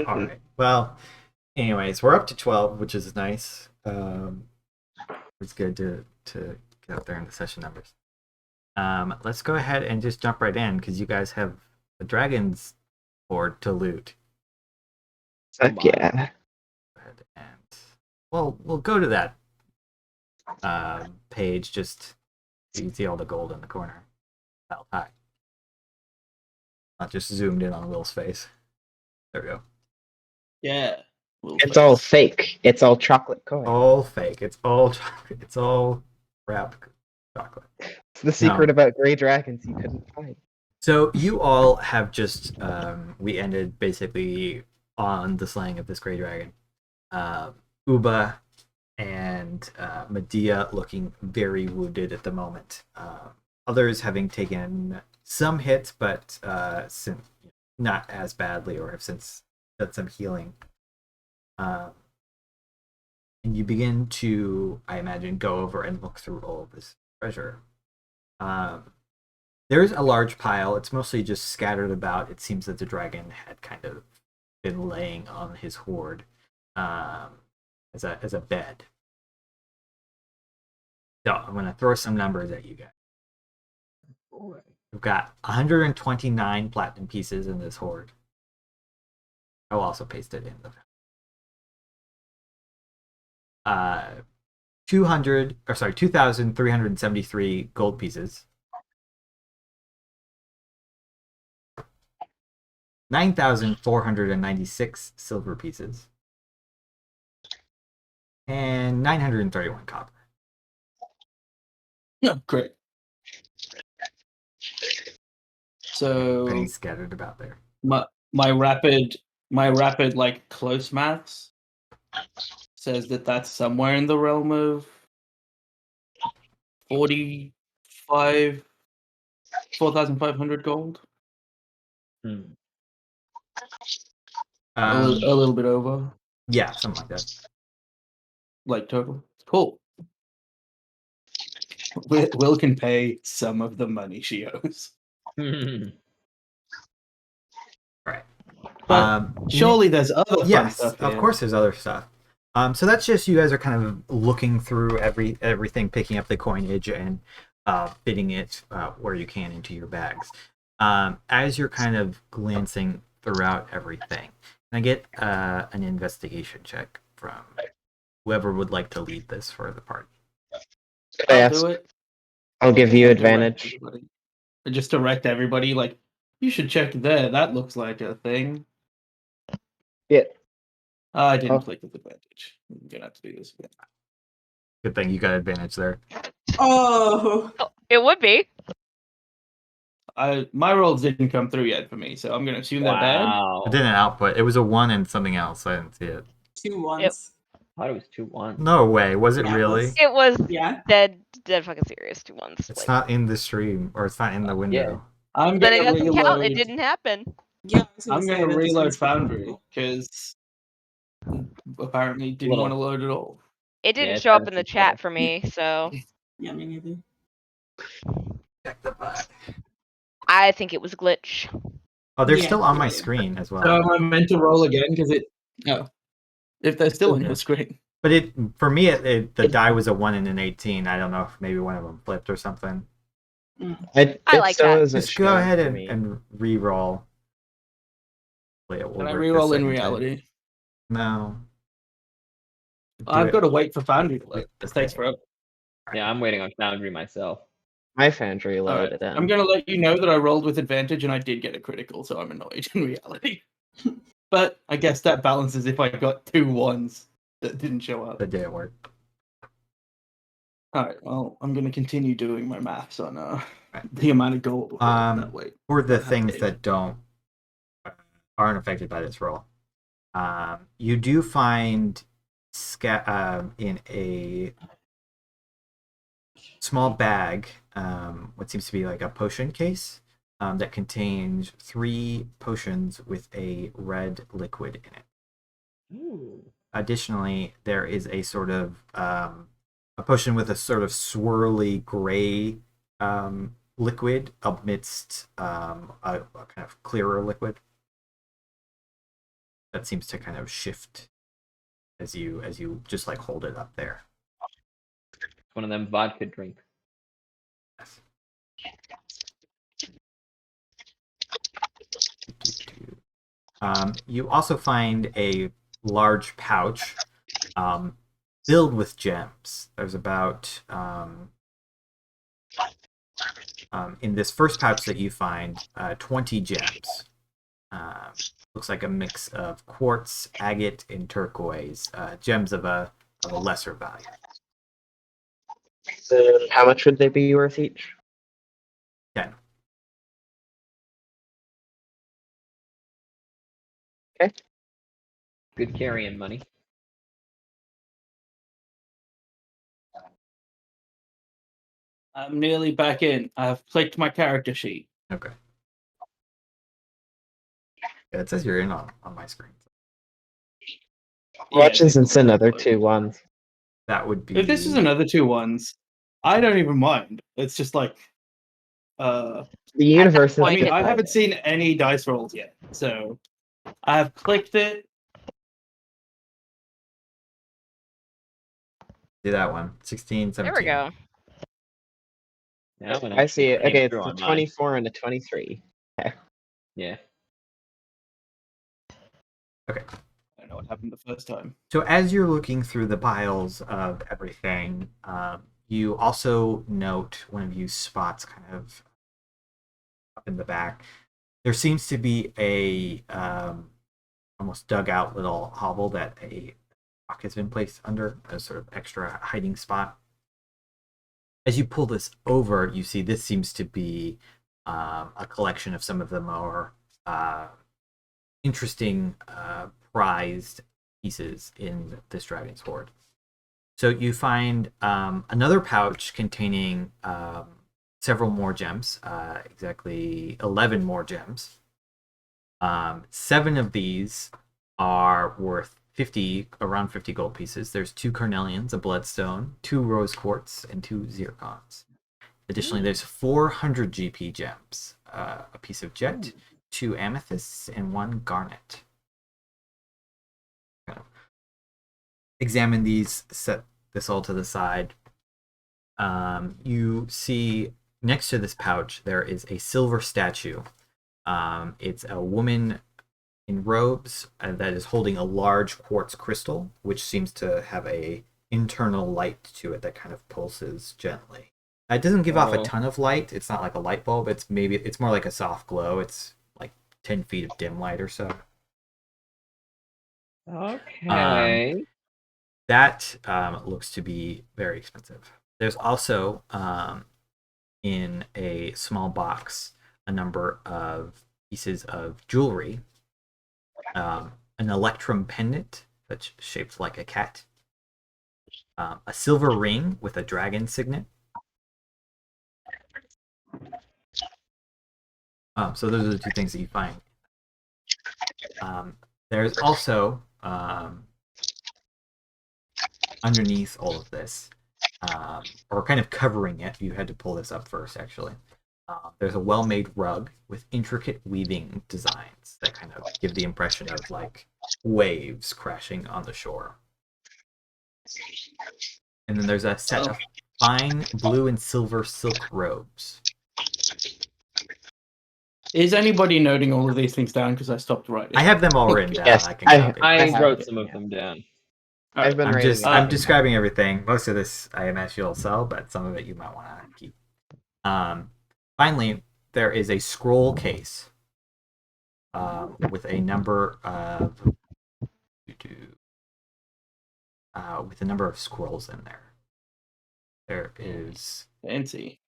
All right. Well, anyways, we're up to 12, which is nice. It's good to get up there in the session numbers. Let's go ahead and just jump right in because you guys have a dragon's hoard to loot. Heck yeah. Go ahead and we'll go to that page just so you can see all the gold in the corner. Felt high. Not just zoomed in on Will's face. There we go. Yeah. It's all fake. It's all chocolate coin. All fake. It's all chocolate. It's all wrapped chocolate. It's the secret about gray dragons you couldn't find. So you all have just we ended basically on the slaying of this gray dragon. Uba and Medea looking very wounded at the moment. Others having taken some hits, but not as badly, or have since done some healing. And you begin to, I imagine, go over and look through all of this treasure. There's a large pile. It's mostly just scattered about. It seems that the dragon had kind of been laying on his hoard as a bed. So I'm going to throw some numbers at you guys. We've got 129 platinum pieces in this hoard. I'll also paste it in the 2,373 gold pieces, 9,496 silver pieces, and 931 copper. Yeah, great. So Pretty scattered about there. My rapid like close maths says that that's somewhere in the realm of 4,500 gold. Um, a little bit over. Yeah, something like that. Like total. Cool. Will can pay some of the money she owes. Right. But surely there's other fun stuff here. Of course there's other stuff. So that's just you guys are kind of looking through everything, picking up the coinage and fitting it where you can into your bags. As you're kind of glancing throughout everything, can I get an investigation check from whoever would like to lead this for the party? I'll do it. I'll give you advantage. Just direct everybody, like, you should check there. That looks like a thing. Yeah. I didn't click with advantage. I'm gonna have to do this again. Good thing you got advantage there. Oh, it would be. My rolls didn't come through yet for me, so I'm gonna assume they're bad. It didn't output. It was a 1 and something else. I didn't see it. 2 1s. Yep. I thought it was 2-1. No way. Was it Yeah, it really? was. It was Yeah. dead fucking serious 2 1s. It's not in the stream, or it's not in the window. I'm Then it gonna doesn't count. It reload. didn't happen. Yeah, I'm gonna reload Foundry because apparently didn't want to load at all. It didn't it's show up gotta in the be chat better. for me, so Yeah, me neither. Check the bot. I think it was a glitch. Oh, they're Yeah, still on my yeah. screen as well. So am I meant to roll again? Because if they're still on your screen. But for me, the die was a 1 and an 18. I don't know if maybe one of them flipped or something. I like that. Just go ahead and re-roll. Can I re-roll in reality? No. I've got to wait for Foundry to load. This takes forever. Yeah, I'm waiting on Foundry myself. My Foundry loaded it. I'm going to let you know that I rolled with advantage and I did get a critical, so I'm annoyed in reality. But I guess that balances if I got 2 1s that didn't show up. That didn't work. Alright, well, I'm going to continue doing my maths on the amount of gold. That way. For the things that aren't affected by this roll, you do find in a small bag what seems to be like a potion case that contains 3 potions with a red liquid in it. Ooh. Additionally, there is a sort of a potion with a sort of swirly gray liquid amidst a kind of clearer liquid. that seems to kind of shift as you just like hold it up there. One of them vodka drinks. Yes. You also find a large pouch filled with gems. There's about in this first pouch that you find 20 gems. Looks like a mix of quartz, agate, and turquoise. Gems of a lesser value. So how much would they be worth each? 10. Okay. Good carrying money. I'm nearly back in. I've clicked my character sheet. Okay. Yeah, it says you're in on my screen. Watching Yeah, since another 2-1s. That would be. If this is another 2-1s, I don't even mind. It's just like, The universe is point, I mean, I decided. haven't seen any dice rolls yet, so I have clicked it. Do that one. 16, 17. There we go. Yeah, that one I see actually it. came Okay, it's through a on mine. 24 and a 23. Yeah. Okay. I don't know what happened the first time. So as you're looking through the piles of everything, you also note one of you spots kind of up in the back. There seems to be a almost dug out little hovel that a rock has been placed under, a sort of extra hiding spot. As you pull this over, you see this seems to be a collection of some of the more interesting prized pieces in this dragon's hoard. So you find another pouch containing several more gems, exactly 11 more gems. 7 of these are worth around 50 gold pieces. There's 2 carnelians, a bloodstone, 2 rose quartz, and 2 zircons. Additionally, there's 400 GP gems, a piece of jet, 2 amethysts, and 1 garnet. Examine these, set this all to the side. You see next to this pouch there is a silver statue. It's a woman in robes that is holding a large quartz crystal, which seems to have a internal light to it that kind of pulses gently. It doesn't give off a ton of light. It's not like a light bulb. It's more like a soft glow. It's like 10 feet of dim light or so. Okay. That looks to be very expensive. There's also in a small box a number of pieces of jewelry, an electrum pendant that's shaped like a cat, a silver ring with a dragon signet. So those are the 2 things that you find. There's also underneath all of this, or kind of covering it, you had to pull this up first actually. There's a well-made rug with intricate weaving designs that kind of give the impression of like waves crashing on the shore. And then there's a set of fine blue and silver silk robes. Is anybody noting all of these things down? Because I stopped writing. I have them all written down. Yes, I can copy. I wrote some of them down. I've been writing. I'm describing everything. Most of this I imagine you'll sell, but some of it you might want to keep. Finally, there is a scroll case with a number of scrolls in there. There is Fancy.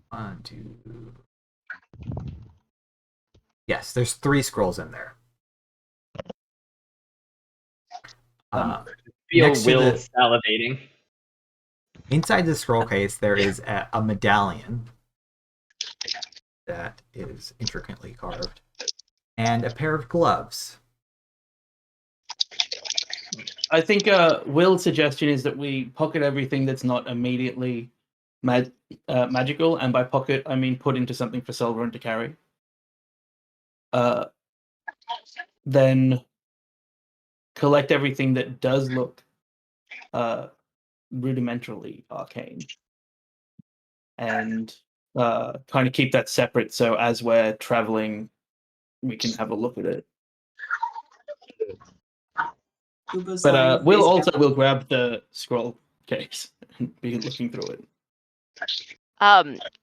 1, 2. Yes, there's 3 scrolls in there. Feel next to Will the- salivating. Inside the scroll case, there is a medallion that is intricately carved, and a pair of gloves. I think Will's suggestion is that we pocket everything that's not immediately magical, and by pocket I mean put into something for Sulveran to carry. then collect everything that does look rudimentarily arcane, and kind of keep that separate. So as we're traveling, we can have a look at it. But we'll grab the scroll case and be looking through it.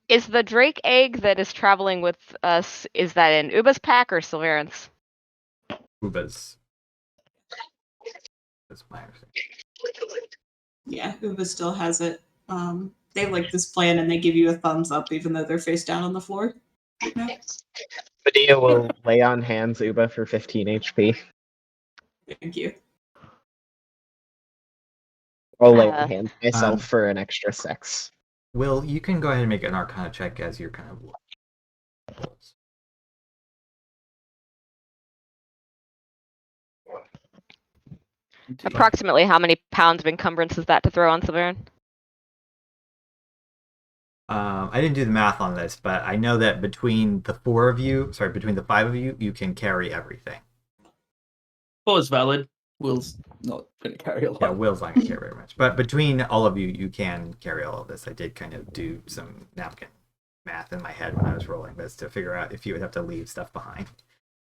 Is the Drake egg that is traveling with us, is that in Uba's pack or Sulveran's? Uba's. That's my understanding. Yeah, Uba still has it. They like this plan and they give you a thumbs up even though they're face down on the floor. No? Medea will lay on hands Uba for 15 HP. Thank you. I'll lay on hands myself for an extra 6. Will, you can go ahead and make an Arcana check as you're kind of. Approximately how many pounds of encumbrance is that to throw on Sulveran? I didn't do the math on this, but I know that between the 5 of you, you can carry everything. Well, it's valid. Will's not going to carry a lot. Yeah, Will's not going to carry very much. But between all of you, you can carry all of this. I did kind of do some napkin math in my head when I was rolling this to figure out if you would have to leave stuff behind.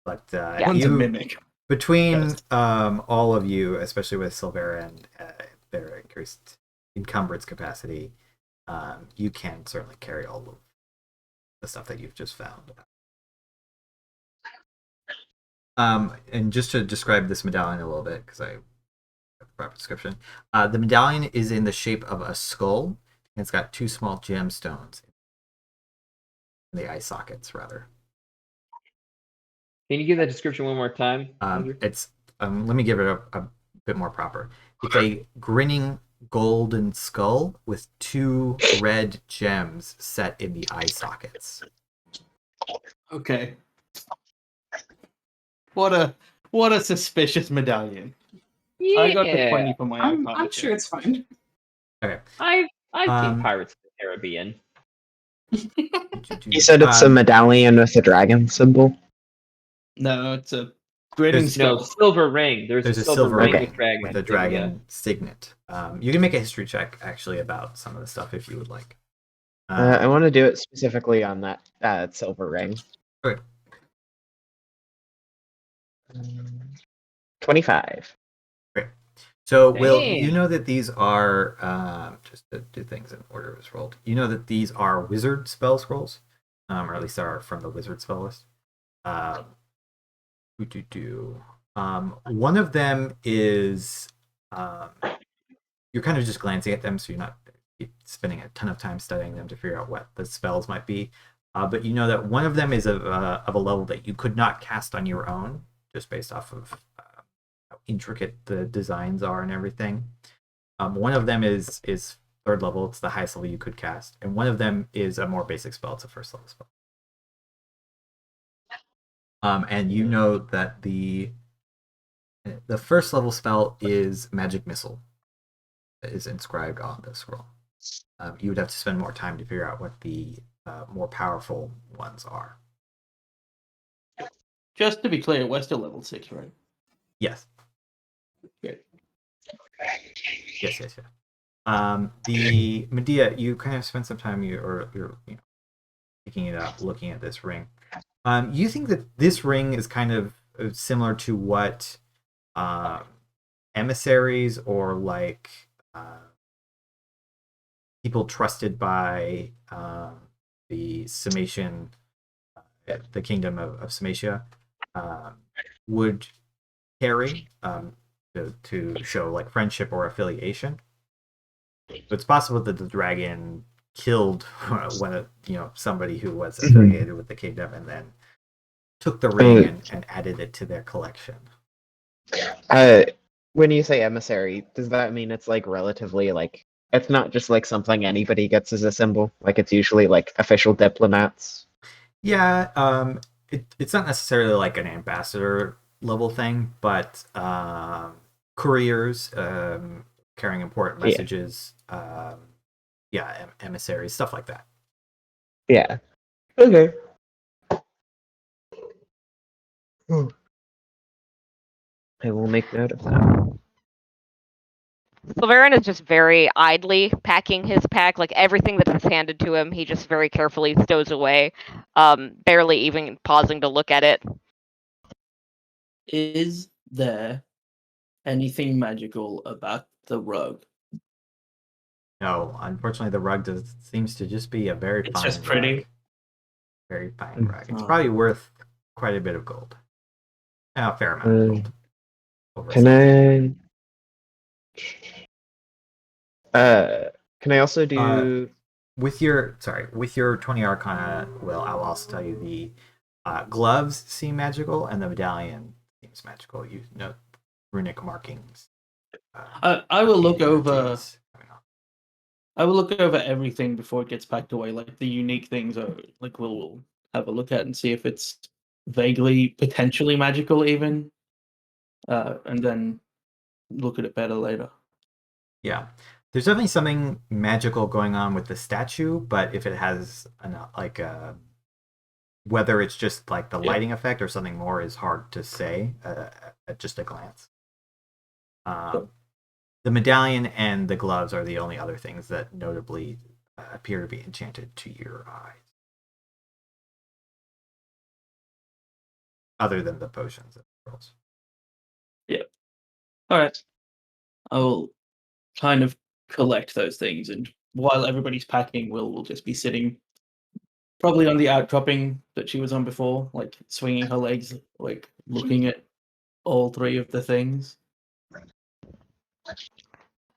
But One's a mimic. Between all of you, especially with Sulveran and their increased encumbrance capacity, you can certainly carry all of the stuff that you've just found. And just to describe this medallion a little bit, because I have a proper description, the medallion is in the shape of a skull, and it's got 2 small gemstones in the eye sockets, rather. Can you give that description one more time? It's let me give it a bit more proper. It's a grinning golden skull with 2 red gems set in the eye sockets. Okay. What a suspicious medallion. Yeah. I got the 20 for my I'm sure it's fine. Okay. I've seen Pirates of the Caribbean. You said it's a medallion with a dragon symbol? No, it's a grinning No, skull. silver ring. There's a silver ring with a dragon signet. You can make a history check, actually, about some of the stuff if you would like. I want to do it specifically on that silver ring. Okay. 25. Great. So, Dang. Will, you know that these are, just to do things in order it was rolled, you know that these are wizard spell scrolls, or at least are from the wizard spell list. One of them is, you're kind of just glancing at them, so you're not spending a ton of time studying them to figure out what the spells might be. But you know that one of them is of a level that you could not cast on your own, just based off of how intricate the designs are and everything. One of them is 3rd level. It's the highest level you could cast. And one of them is a more basic spell. It's a 1st level spell. And you know that the 1st level spell is Magic Missile that is inscribed on the scroll. You would have to spend more time to figure out what the more powerful ones are. Just to be clear, we're still level 6, right? Yes. Good. Yes. The Medea, you kind of spent some time you're picking it up, looking at this ring. You think that this ring is kind of similar to what emissaries or like people trusted by the Summation, the kingdom of Sumatia, would carry to show like friendship or affiliation. So it's possible that the dragon killed somebody who was affiliated with the kingdom and then took the ring and added it to their collection. When you say emissary, does that mean it's like relatively like it's not just like something anybody gets as a symbol? Like it's usually like official diplomats? Yeah, it's not necessarily like an ambassador level thing, but couriers carrying important messages, emissaries, stuff like that. Yeah. Okay. I will make note of that. Sulveran is just very idly packing his pack. Like everything that is handed to him, he just very carefully stows away, barely even pausing to look at it. Is there anything magical about the rug? No, unfortunately, the rug seems to just be a very It's fine just pretty. rug. Very fine rug. It's Oh. probably worth quite a bit of gold. A fair amount of gold. Can I also do with your 20 Arcana, Will, I will also tell you the gloves seem magical and the medallion seems magical. You know, runic markings. I will look over. routines coming on. I will look over everything before it gets packed away. Like the unique things, are like we'll have a look at and see if it's vaguely, potentially magical, even, and then look at it better later. Yeah, there's definitely something magical going on with the statue, but if it has whether it's just like the lighting effect or something more is hard to say at just a glance. The medallion and the gloves are the only other things that notably appear to be enchanted to your eyes. Other than the potions and pearls. Yeah. All right. I will kind of collect those things, and while everybody's packing, we'll just be sitting probably on the outcropping that she was on before, like swinging her legs, like looking at all three of the things.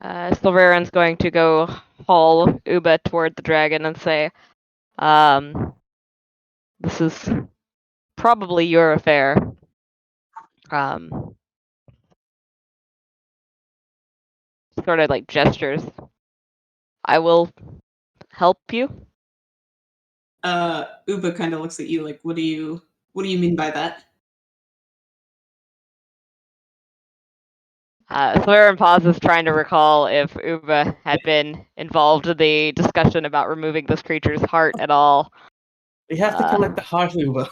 Sulveran's going to go haul Uba toward the dragon and say, this is probably your affair. Sort of like gestures. I will help you. Uba kind of looks at you like, what do you mean by that? Sulveran pauses, trying to recall if Uba had been involved in the discussion about removing this creature's heart at all. We have to collect the heart, Uba.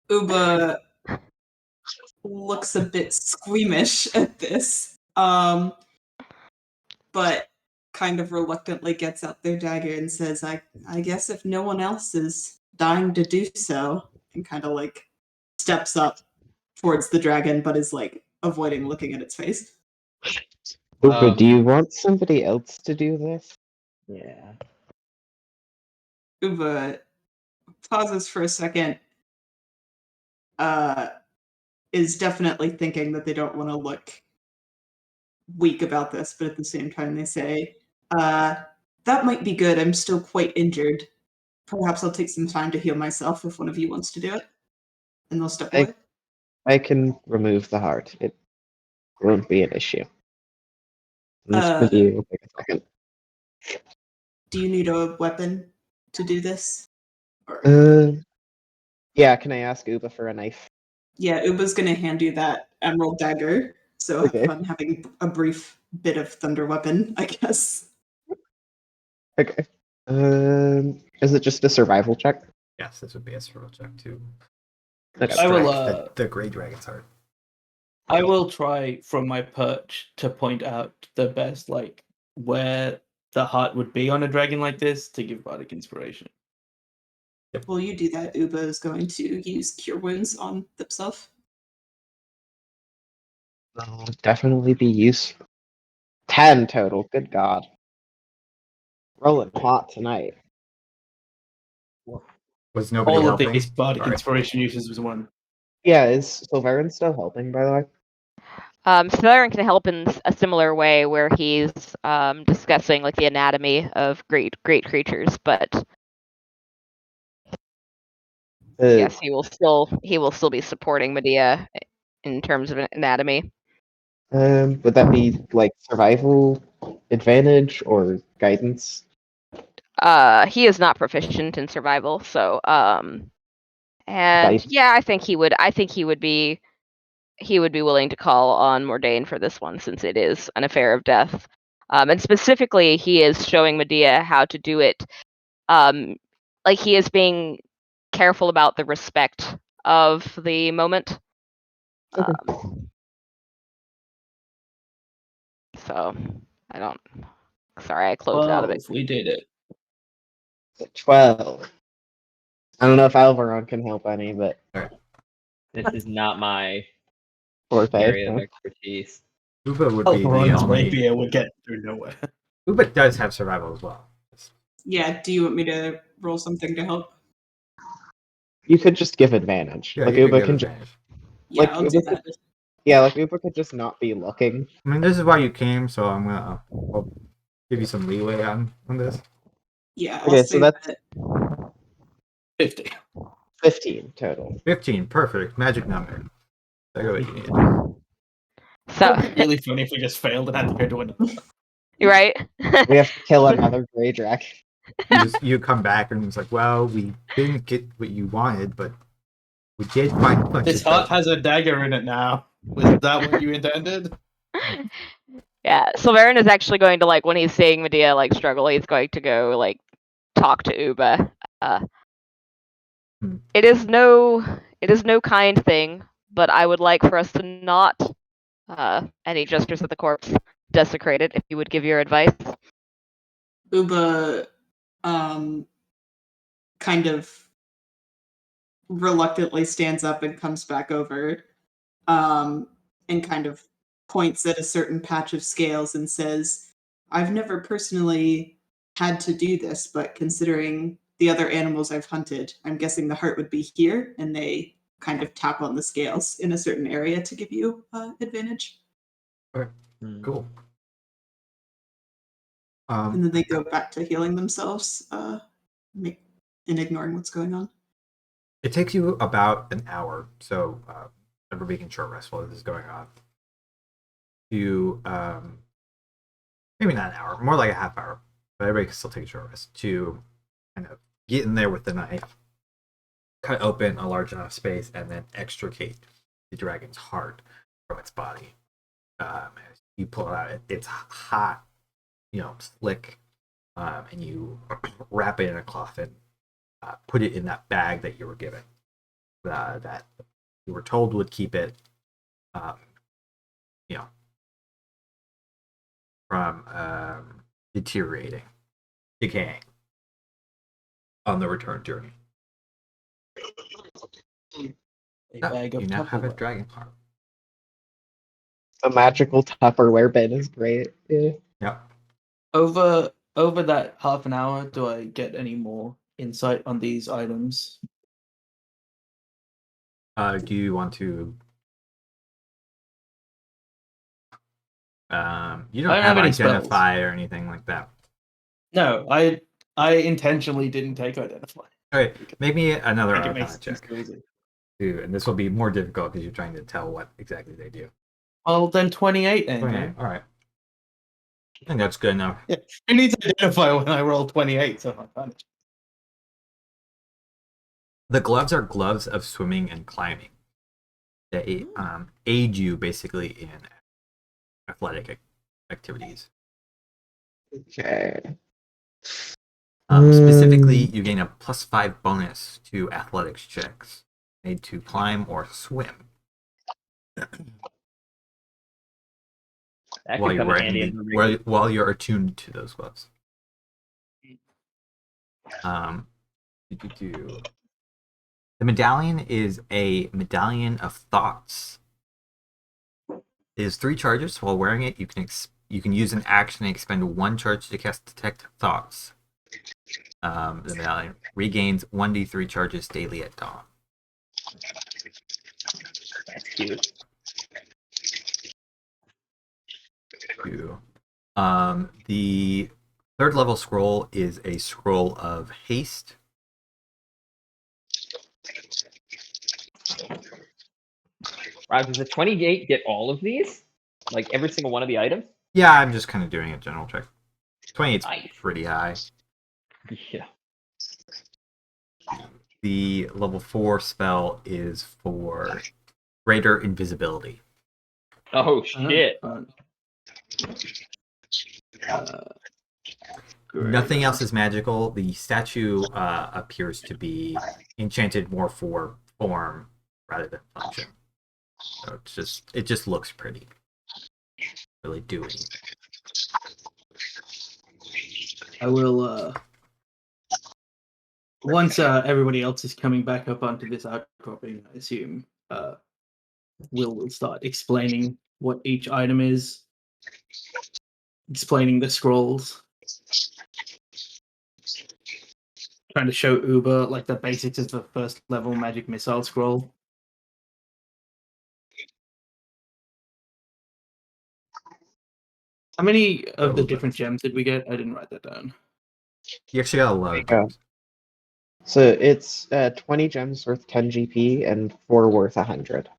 Uba looks a bit squeamish at this, but kind of reluctantly gets out their dagger and says, I guess if no one else is dying to do so, and kind of like steps up towards the dragon, but is like avoiding looking at its face. Uber, do you want somebody else to do this? Yeah. Uba pauses for a second, is definitely thinking that they don't want to look weak about this, but at the same time they say, that might be good. I'm still quite injured. Perhaps I'll take some time to heal myself if one of you wants to do it. And they'll step away. I can remove the heart. It won't be an issue. This for you. Take a second. Do you need a weapon to do this? Or... Yeah, can I ask Uba for a knife? Yeah, Uba's gonna hand you that emerald dagger. So have fun having a brief bit of thunder weapon, I guess. Okay. Is it just a survival check? Yes, this would be a survival check too. Okay. I will, the Grey Dragon's heart. I will try from my perch to point out the best, like, where the heart would be on a dragon like this to give bardic inspiration. While you do that, Uba is going to use Cure Wounds on themselves. That'll definitely be useful. 10 total, good god. Rolling hot tonight. Was nobody All helping? of these bardic Sorry. inspiration uses was one. Yeah, is Sulveran still helping, by the way? Sulveran can help in a similar way, where he's discussing like the anatomy of great creatures, but yes, he will still be supporting Medea in terms of anatomy. Would that be like survival advantage or guidance? He is not proficient in survival, so and Guidance. yeah, I think he would be willing to call on Mordain for this one, since it is an affair of death. And specifically, he is showing Medea how to do it. Like he is being careful about the respect of the moment. Okay. So I don't. Sorry, I closed out of it. We did it. 12. I don't know if Alveron can help any, but This is not my forte. area of Huh? expertise. Uba would be the Alveron's only. rapier would get through nowhere. Uba does have survival as well. Yeah, do you want me to roll something to help? You could just give advantage. Yeah, like you Uba could can give just, advantage. Yeah, Like, I'll it do was- that. like Uba could just not be looking. I mean, this is why you came, so I'll give you some leeway on this. Yeah, I'll Okay, so say that's that. 50. 15 total. 15, perfect, magic number. There you go, what you need. So It'd be really funny if we just failed and had to go to another one. you're right. We have to kill another gray dragon. You come back and it's like, well, we didn't get what you wanted, but we did find a bunch This of heart stuff. has a dagger in it now. Was that what you intended? Yeah, Sulveran is actually going to, like, when he's seeing Medea like struggle, he's going to go like talk to Uba. It is no kind thing, but I would like for us to not any gestures at the corpse desecrated. If you would give your advice. Uba kind of reluctantly stands up and comes back over and kind of points at a certain patch of scales and says, I've never personally had to do this, but considering the other animals I've hunted, I'm guessing the heart would be here, and they kind of tap on the scales in a certain area to give you advantage. Cool. And then they go back to healing themselves and ignoring what's going on. It takes you about an hour, so everybody can short rest while this is going on. You maybe not an hour, more like a half hour, but everybody can still take a short rest to kind of get in there with the knife, cut open a large enough space, and then extricate the dragon's heart from its body. As you pull it out, it's hot, slick, and you wrap it in a cloth and put it in that bag that you were given, that you were told would keep it, from decaying on the return journey. A bag of You now have a Tupperware. dragon heart. A magical Tupperware bin is great. Yeah. Yep. Over that half an hour, do I get any more insight on these items? Do you want to? You I don't don't have have any identify or anything like that. No, I intentionally didn't take identify. Okay, make me another I think it Arcana makes check. things easy. Too, and this will be more difficult because you're trying to tell what exactly they do. Well, then 28 then. 28. All right. I think that's good enough. Yeah. Who needs to identify when I roll 28? So I'm punished. The gloves are gloves of swimming and climbing. They aid you basically in athletic activities. Okay. Specifically, you gain a +5 bonus to athletics checks made to climb or swim That while could you're come in handy wearing in the ring. while you're attuned to those gloves. The medallion is a medallion of thoughts. It is 3 charges. While wearing it, you can use an action and expend 1 charge to cast Detect Thoughts. The medallion regains 1d3 charges daily at dawn. That's cute. The 3rd level scroll is a scroll of haste. Wow, does the 28 get all of these? Like every single one of the items? Yeah, I'm just kind of doing a general check. 28's Nice. pretty high. Yeah. The level 4 spell is for greater invisibility. Oh shit. Nothing else is magical. The statue appears to be enchanted more for form rather than function. So it just looks pretty. Really doing. I will once everybody else is coming back up onto this outcropping, I assume will start explaining what each item is, explaining the scrolls, trying to show Uber like the basics of the first level magic missile scroll. How many of the different gems did we get? I didn't write that down. You actually got a lot of Yeah. gems. So it's 20 gems worth 10 GP and 4 worth 100.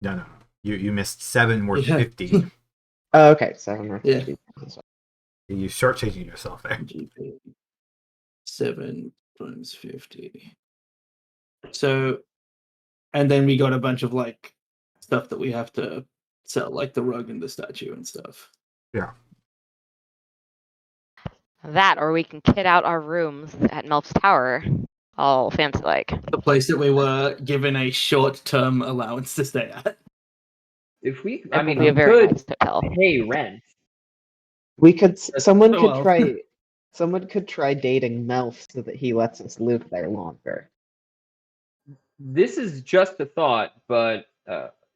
No. You missed 7 worth Yeah. 50. Oh, okay, 7 worth Yeah. 50. You shortchanging yourself there. GP 7 times 50. So, and then we got a bunch of like stuff that we have to sell, like the rug and the statue and stuff. Yeah. That, or we can kit out our rooms at Melf's Tower, all fancy like. The place that we were given a short-term allowance to stay at. If we, It I will mean, be we a very could nice hotel. pay rent. We could someone Oh, could well. try someone could try dating Melf so that he lets us live there longer. This is just a thought, but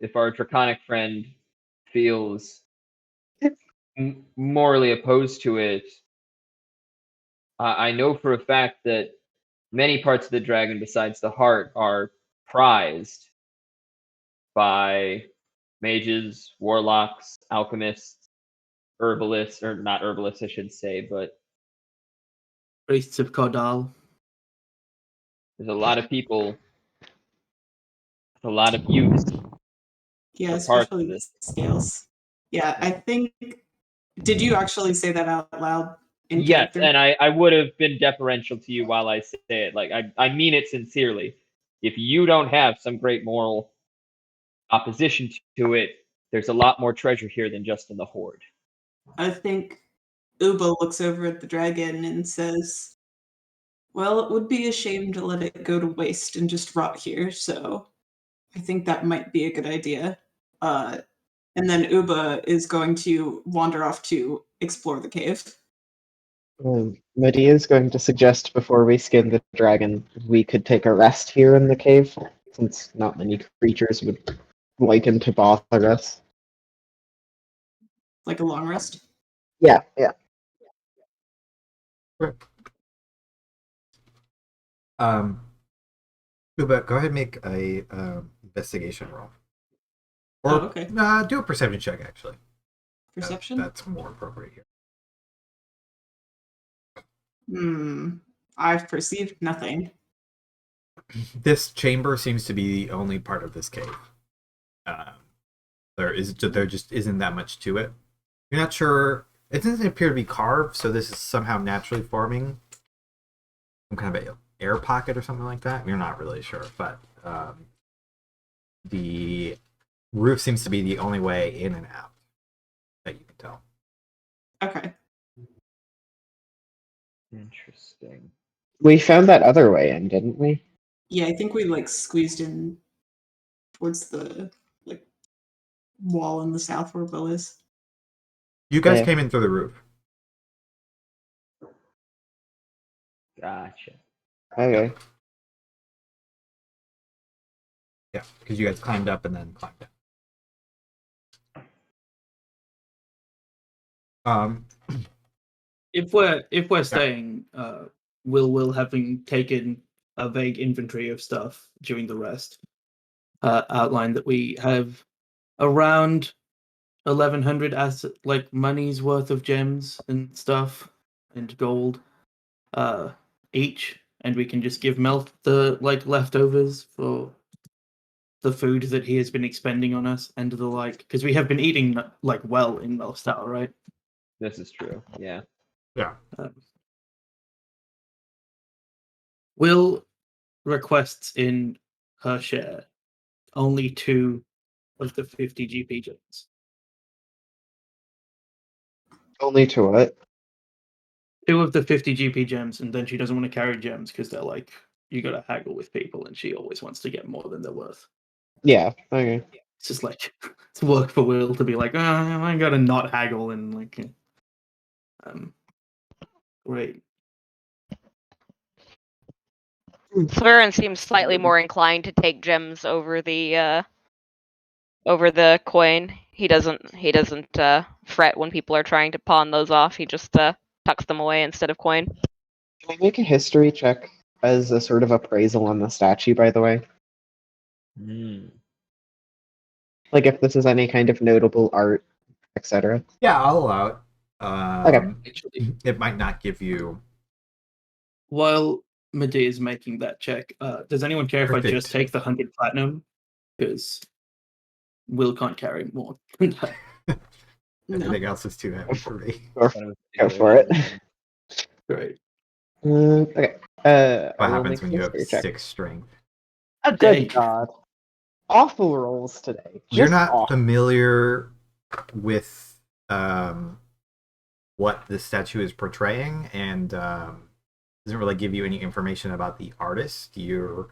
if our draconic friend feels morally opposed to it, I know for a fact that many parts of the dragon besides the heart are prized by mages, warlocks, alchemists, herbalists, or not herbalists, I should say, but Priests of Caudal. there's a lot of people, a lot of use. Yeah, For parts especially of the it. scales. Yeah, I think. Did you actually say that out loud in Yes, character? and I would have been deferential to you while I say it. Like I mean it sincerely. If you don't have some great moral opposition to it, there's a lot more treasure here than just in the horde. I think Uba looks over at the dragon and says, well, it would be a shame to let it go to waste and just rot here, so I think that might be a good idea. And then Uba is going to wander off to explore the cave. Medea is going to suggest before we skin the dragon, we could take a rest here in the cave, since not many creatures would like him to bother us. Like a long rest. Yeah. Uba, go ahead and make a investigation roll. Or Oh, okay. do a perception check, actually. Perception? That's more appropriate here. I've perceived nothing. This chamber seems to be the only part of this cave. There just isn't that much to it. You're not sure. It doesn't appear to be carved, so this is somehow naturally forming some kind of an air pocket or something like that. You're not really sure, but the roof seems to be the only way in and out that you can tell. Okay. Interesting. We found that other way in, didn't we? Yeah, I think we like squeezed in towards the like wall in the south where Bill is. You guys Yeah. came in through the roof. Gotcha. Okay. Yeah, because you guys climbed up and then climbed down. If we're staying, Will having taken a vague inventory of stuff during the rest, outlined that we have around 1,100 as like money's worth of gems and stuff and gold, each, and we can just give Mel the like leftovers for the food that he has been expending on us and the like, because we have been eating like well in Mel's Tower, right? This is true. Yeah. Yeah. Will requests in her share only 2 of the 50 GP gems. Only to what? 2 of the 50 GP gems, and then she doesn't want to carry gems because they're like you got to haggle with people, and she always wants to get more than they're worth. Yeah. Okay. It's just like it's work for Will to be like, I gotta not haggle and like, great. Sulveran seems slightly more inclined to take gems over the coin. He doesn't fret when people are trying to pawn those off. He just tucks them away instead of coin. Can I make a history check as a sort of appraisal on the statue, by the way? Like if this is any kind of notable art, etc. Yeah, I'll allow it. Actually, It might not give you. while Medea is making that check, does anyone care if I Perfect. just take the 100 platinum? Because Will can't carry more than that. Everything else is too heavy for me. Go for it. Great. Okay. What I will happens make when a you have history check. 6 strength? Dang. Good God. Awful rolls today. You're Just not awful. familiar with what the statue is portraying, and doesn't really give you any information about the artist. There's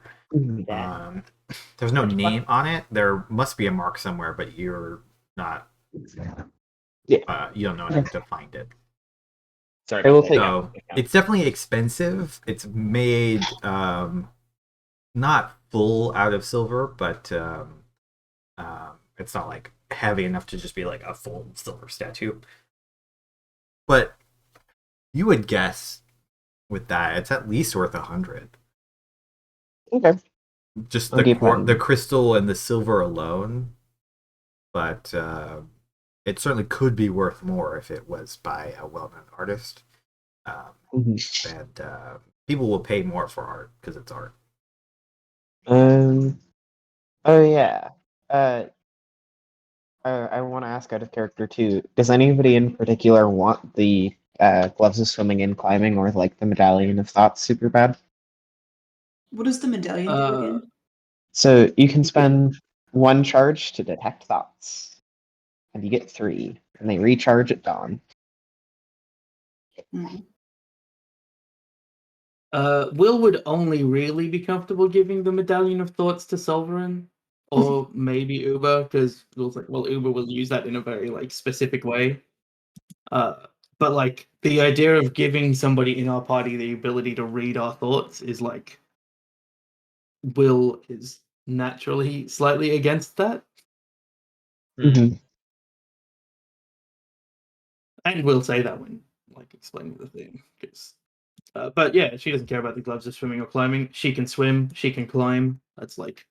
no name on it. There must be a mark somewhere, but you're not. Yeah. You don't know enough to find it. Sorry. I will about take- that. So it's definitely expensive. It's made not full out of silver, but it's not like heavy enough to just be like a full silver statue. But you would guess with that it's at least worth 100. Okay. Just I'll keep that in the crystal and the silver alone. But it certainly could be worth more if it was by a well-known artist. And people will pay more for art because it's art. Oh yeah. I want to ask out of character too. Does anybody in particular want the gloves of swimming and climbing, or like the medallion of thoughts super bad? What does the medallion do again? So you can spend 1 charge to detect thoughts, and you get 3, and they recharge at dawn. Hmm. Will would only really be comfortable giving the Medallion of Thoughts to Sulveran, or maybe Uber, because Will's like, well, Uber will use that in a very like specific way. But like the idea of giving somebody in our party the ability to read our thoughts is like, Will is naturally slightly against that, Mhm. and will say that when like explaining the thing. But yeah, she doesn't care about the gloves of swimming or climbing. She can swim, she can climb. That's like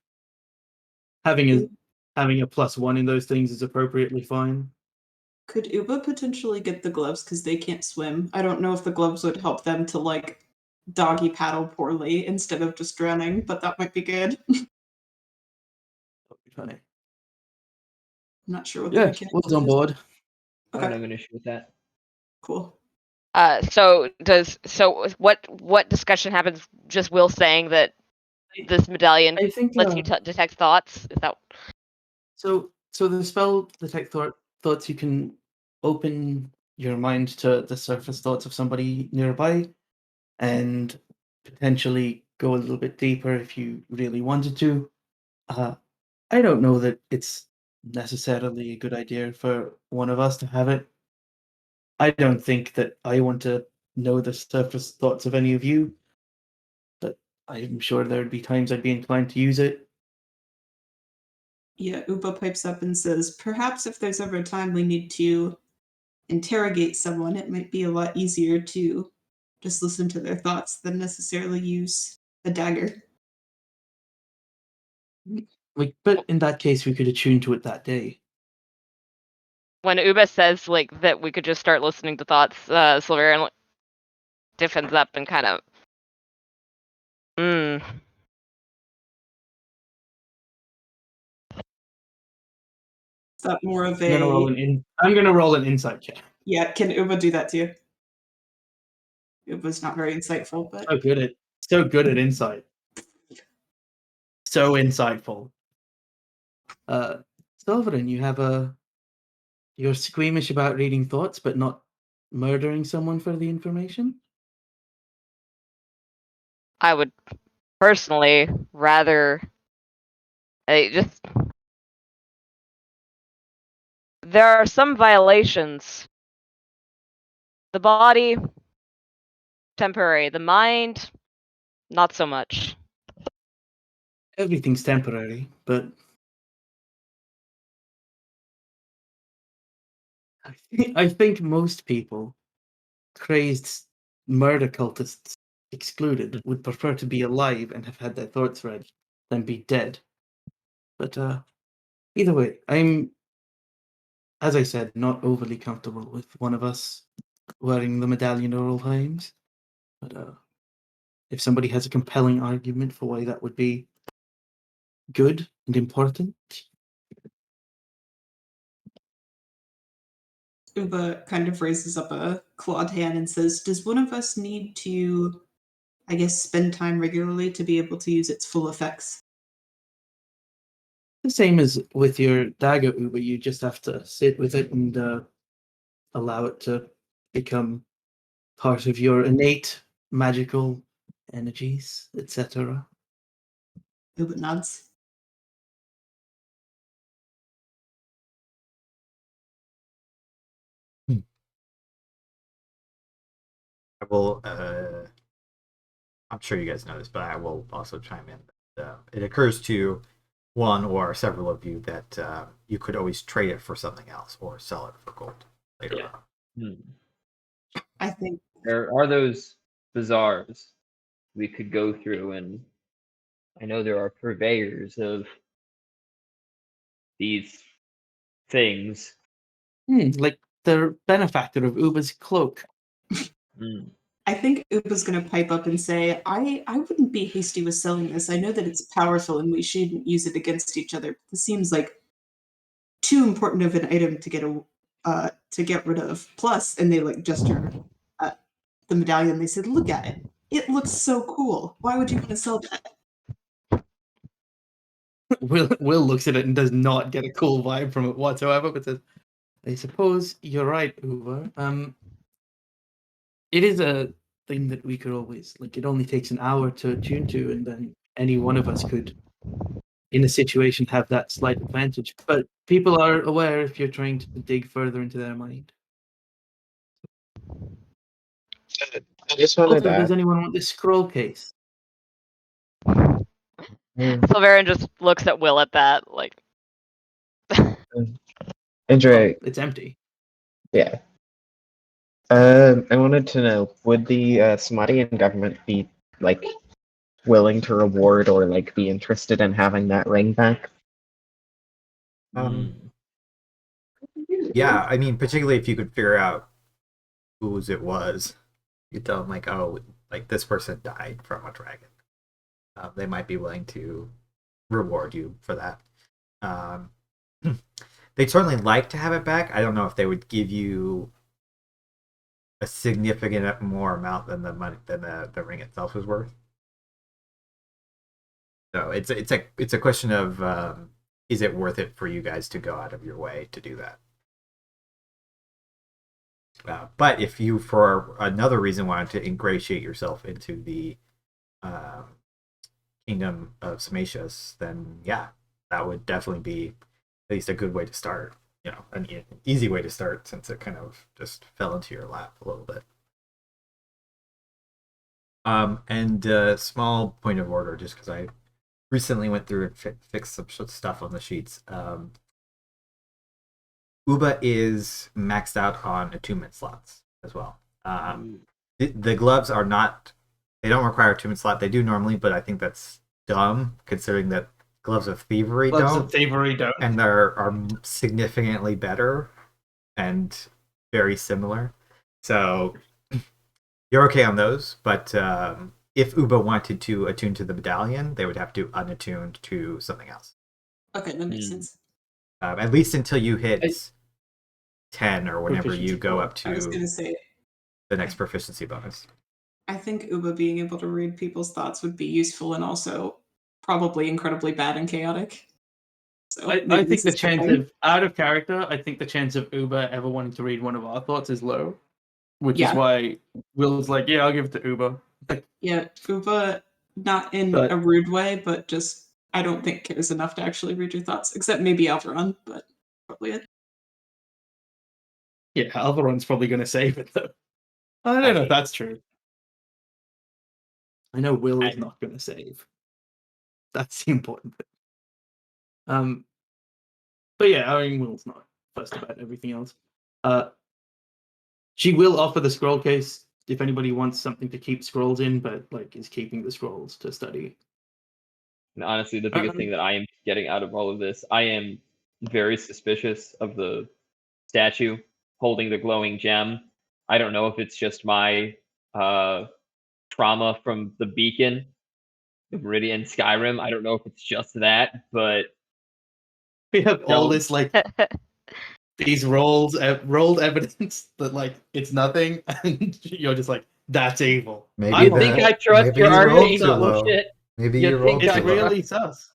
having a +1 in those things is appropriately fine. Could Uba potentially get the gloves because they can't swim? I don't know if the gloves would help them to like doggy paddle poorly instead of just drowning, but that might be good. That'd be funny. I'm not sure what Yeah, the mechanics Will's on is. board. I don't Okay, have an issue with that. cool. So what discussion happens? Just Will saying that this medallion I think lets you detect thoughts. Is that so the spell detect thoughts, you can open your mind to the surface thoughts of somebody nearby and potentially go a little bit deeper if you really wanted to. I don't know that it's necessarily a good idea for one of us to have it. I don't think that I want to know the surface thoughts of any of you, but I'm sure there would be times I'd be inclined to use it. Yeah, Uba pipes up and says, perhaps if there's ever a time we need to interrogate someone, it might be a lot easier to just listen to their thoughts than necessarily use a dagger. Like, but in that case, we could attune to it that day. when Uba says like that we could just start listening to thoughts? Sulveran stiffens up and kind of. Is that more of I'm gonna roll an insight check. Yeah, can Uba do that too? Uba's not very insightful, but So good at insight. So insightful. Sulveran, you're squeamish about reading thoughts, but not murdering someone for the information? I would personally rather just there are some violations. The body temporary, the mind not so much. Everything's temporary, but I think most people, crazed murder cultists excluded, would prefer to be alive and have had their thoughts read than be dead. But either way, I'm, as I said, not overly comfortable with one of us wearing the medallion at all times. But if somebody has a compelling argument for why that would be good and important, Uba kind of raises up a clawed hand and says, "Does one of us need to, I guess, spend time regularly to be able to use its full effects?" the same as with your dagger, Uber, you just have to sit with it and allow it to become part of your innate magical energies, etc. Uba nods. I will. I'm sure you guys know this, but I will also chime in. It occurs to one or several of you that you could always trade it for something else or sell it for gold later Yeah. on. I think There are those bazaars we could go through, and I know there are purveyors of these things. Like the benefactor of Uber's cloak. Mm. I think Uba's going to pipe up and say, I wouldn't be hasty with selling this. I know that it's powerful and we shouldn't use it against each other. This seems like too important of an item to get rid of. Plus, and they like gesture at the medallion. They said, "Look at it. It looks so cool. Why would you want to sell that?" Will looks at it and does not get a cool vibe from it whatsoever, but says, I suppose you're right, Uber. It is a thing that we could always, like, it only takes an hour to attune to, and then any one of us could, in a situation, have that slight advantage. But people are aware if you're trying to dig further into their mind. I just wanted Also, to does ask. anyone want this scroll case? Sulveran just looks at Will at that, like Andre, It's empty. yeah. I wanted to know, would the Somalian government be like willing to reward or like be interested in having that ring back? Yeah, I mean, particularly if you could figure out whose it was, you tell them like, oh, like this person died from a dragon. They might be willing to reward you for that. They'd certainly like to have it back. I don't know if they would give you a significant more amount than the money than the ring itself is worth. So it's a question of is it worth it for you guys to go out of your way to do that? But if you, for another reason, wanted to ingratiate yourself into the kingdom of Samatius, then yeah, that would definitely be at least a good way to start. You know, an easy way to start since it kind of just fell into your lap a little bit. And small point of order, just because I recently went through and fixed some stuff on the sheets. Uba is maxed out on attunement slots as well. The gloves are not, they don't require attunement slot. They do normally, but I think that's dumb considering that gloves of thievery don't. And there are significantly better and very similar. So you're okay on those, but if Uba wanted to attune to the medallion, they would have to unattune to something else. Okay, that makes sense. At least until you hit 10 or whenever you go up I was to going to say, the next proficiency bonus. I think Uba being able to read people's thoughts would be useful and also probably incredibly bad and chaotic. So I maybe think this the is chance fine. of, out of character, I think the chance of Uber ever wanting to read one of our thoughts is low. Which is Yeah. why Will's like, yeah, I'll give it to Uber. Yeah, Uba Not in But- a rude way, but just I don't think cares enough to actually read your thoughts, except maybe Alveron, but probably it. Yeah, Alveron's probably going to save it, though. I don't know if that's true. I know Will is not going to save. That's the important thing. But yeah, I mean, Will's not fussed about everything else. She will offer the scroll case if anybody wants something to keep scrolls in, but like is keeping the scrolls to study. And honestly, the biggest thing that I am getting out of all of this, I am very suspicious of the statue holding the glowing gem. I don't know if it's just my trauma from the beacon, the Meridian Skyrim. I don't know if it's just that, but We have all No. this like these rolled evidence that like it's nothing, and you're just like that's evil. Maybe I'm the- think I trust maybe your you rolled arcane too low. bullshit. Maybe You you rolled think It's too low. really sus.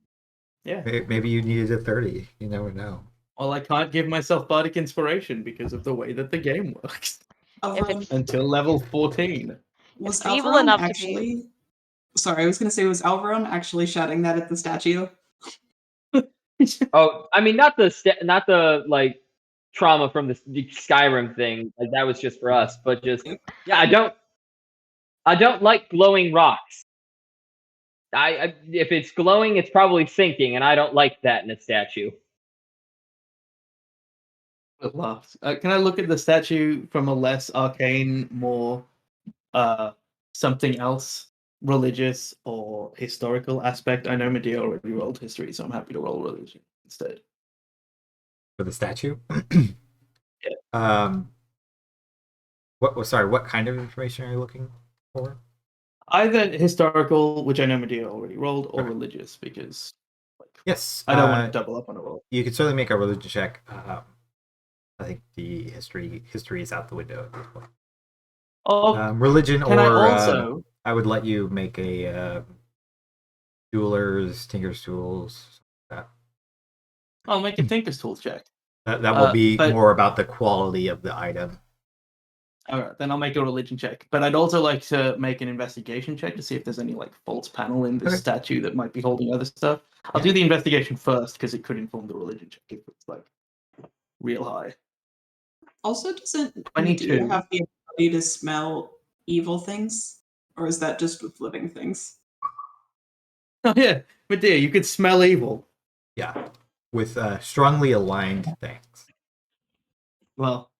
Yeah. Maybe you needed a 30. You never know. Well, I can't give myself bardic inspiration because of the way that the game works Alveron, until level 14. was it's evil Alveron enough to be- actually... Sorry, I was going to say, was Alveron actually shouting that at the statue? Oh, I mean, not the like trauma from the Skyrim thing. Like that was just for us, but just yeah, I don't like glowing rocks. I if it's glowing, it's probably sinking, and I don't like that in a statue. It laughs. Can I look at the statue from a less arcane, more something else, religious or historical aspect? I know Medea already rolled history, so I'm happy to roll religion instead. For the statue? Yeah. What kind of information are you looking for? Either historical, which I know Medea already rolled, or religious, because like, Yes. I don't want to double up on a roll. You could certainly make a religion check. I think the history is out the window at this point. Oh, Religion, can or I also? I would let you make a jeweler's, tinker's tools. I'll make a Tinker's Tools check. That will be but- more about the quality of the item. All right, then I'll make a religion check. But I'd also like to make an investigation check to see if there's any like false panel in this Okay. statue that might be holding other stuff. I'll Yeah. do the investigation first because it could inform the religion check if it's like real high. Also, doesn't 22. Medea have the ability to smell evil things? Or is that just with living things? Oh yeah, Medea, you could smell evil. Yeah, with strongly aligned things. Well,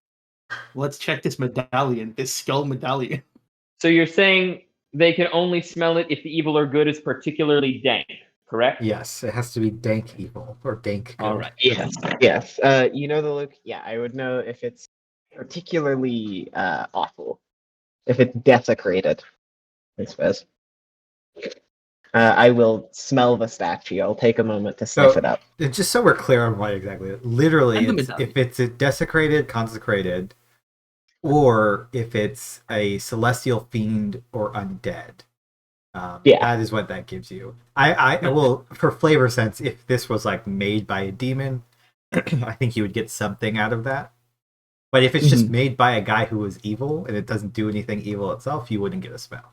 let's check this medallion, this skull medallion. So you're saying they can only smell it if the evil or good is particularly dank, correct? Yes, it has to be dank evil or dank good. All right. Yes. You know the look. Yeah, I would know if it's particularly awful. If it's desecrated, I suppose. I will smell the statue. I'll take a moment to sniff So- it up. And just so we're clear on what exactly, literally, And the it's, medallion. if it's a desecrated, consecrated, or if it's a celestial fiend or undead, Yeah. that is what that gives you. I will, for flavor sense, if this was like made by a demon, I think you would get something out of that. But if it's just made by a guy who is evil and it doesn't do anything evil itself, you wouldn't get a smell.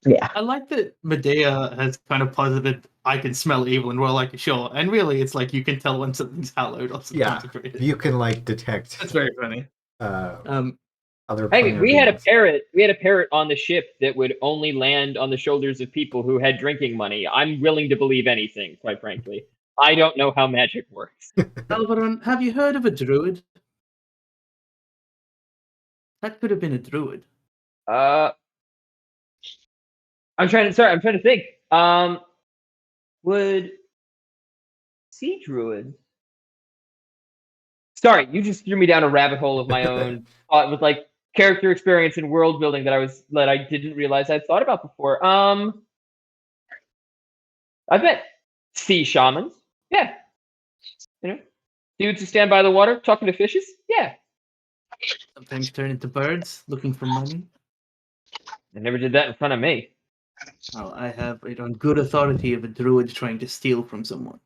Yeah. I like that Medea has kind of posited I can smell evil, and we're like, sure. And really, it's like you can tell when something's hallowed or Yeah. consecrated. You can like detect That's very funny. other. Hey, planar we had a beings. parrot. We had a parrot on the ship that would only land on the shoulders of people who had drinking money. I'm willing to believe anything, quite frankly. I don't know how magic works. Alveron, have you heard of a druid? That could have been a druid. I'm trying to think. Would sea druid? Sorry, you just threw me down a rabbit hole of my own thought with like character experience and world building that I didn't realize I'd thought about before. I bet sea shamans. Yeah. You know, dudes who stand by the water talking to fishes. Yeah. Sometimes turn into birds looking for money. They never did that in front of me. Well, I have it on good authority of a druid trying to steal from someone.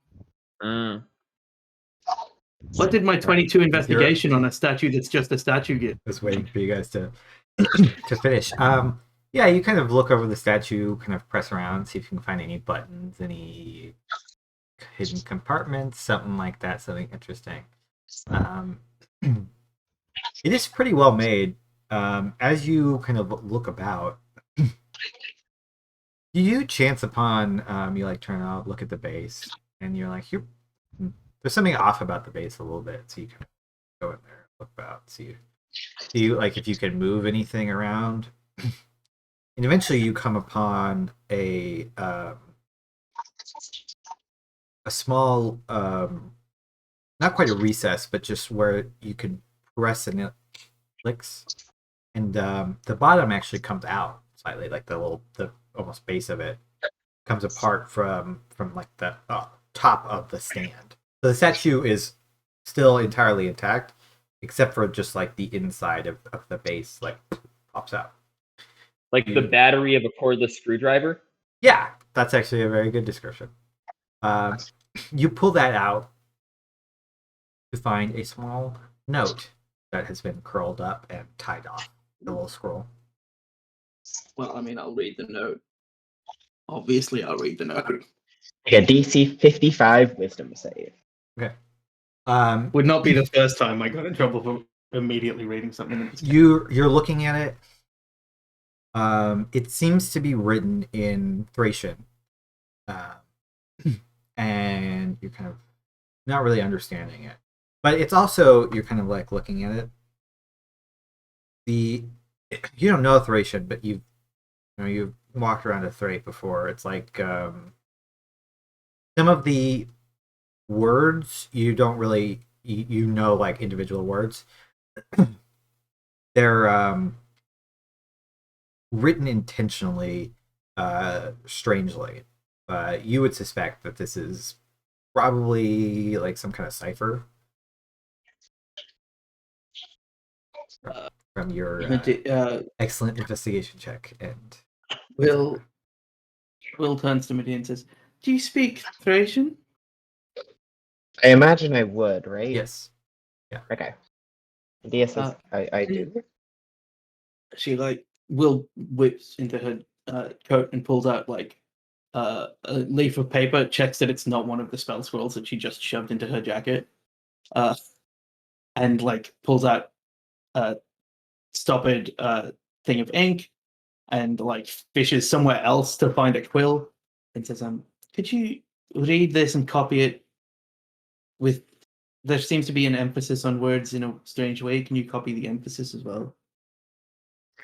What did my 22 investigation on a statue that's just a statue give? Was waiting for you guys to to finish. Yeah, you kind of look over the statue, kind of press around, see if you can find any buttons, any hidden compartments, something like that, something interesting. It is pretty well made. As you kind of look about, you chance upon you like turn out, look at the base, and you're like, there's something off about the base a little bit, so you can go in there, look about, see like if you can move anything around. And eventually you come upon a small not quite a recess, but just where you can press and it clicks, and the bottom actually comes out slightly, like the almost base of it comes apart from like the top of the stand. So the statue is still entirely intact, except for just like the inside of the base like pops out. Like the battery of a cordless screwdriver? Yeah, that's actually a very good description. You pull that out to find a small note that has been curled up and tied off the little scroll. Well, I mean, I'll read the note. Obviously, I'll read the note. Like a DC 55 wisdom save. Okay. Would not be the first time I got in trouble for immediately reading something. In this game. You're looking at it. It seems to be written in Thracian, and you're kind of not really understanding it. But it's also, you're kind of like looking at it. You don't know Thracian, but you've walked around a Thrace before. It's like some of the words you don't really you know like individual words. They're written intentionally strangely. You would suspect that this is probably like some kind of cipher from your excellent investigation check. And Will turns to Medea and says, "Do you speak Thracian?" I imagine I would, right? yes, Okay. Medea says, I do. She Will whips into her coat and pulls out a leaf of paper, checks that it's not one of the spell scrolls that she just shoved into her jacket, and pulls out a stoppered thing of ink and fishes somewhere else to find a quill and says, could you read this and copy it with, there seems to be an emphasis on words in a strange way. Can you copy the emphasis as well?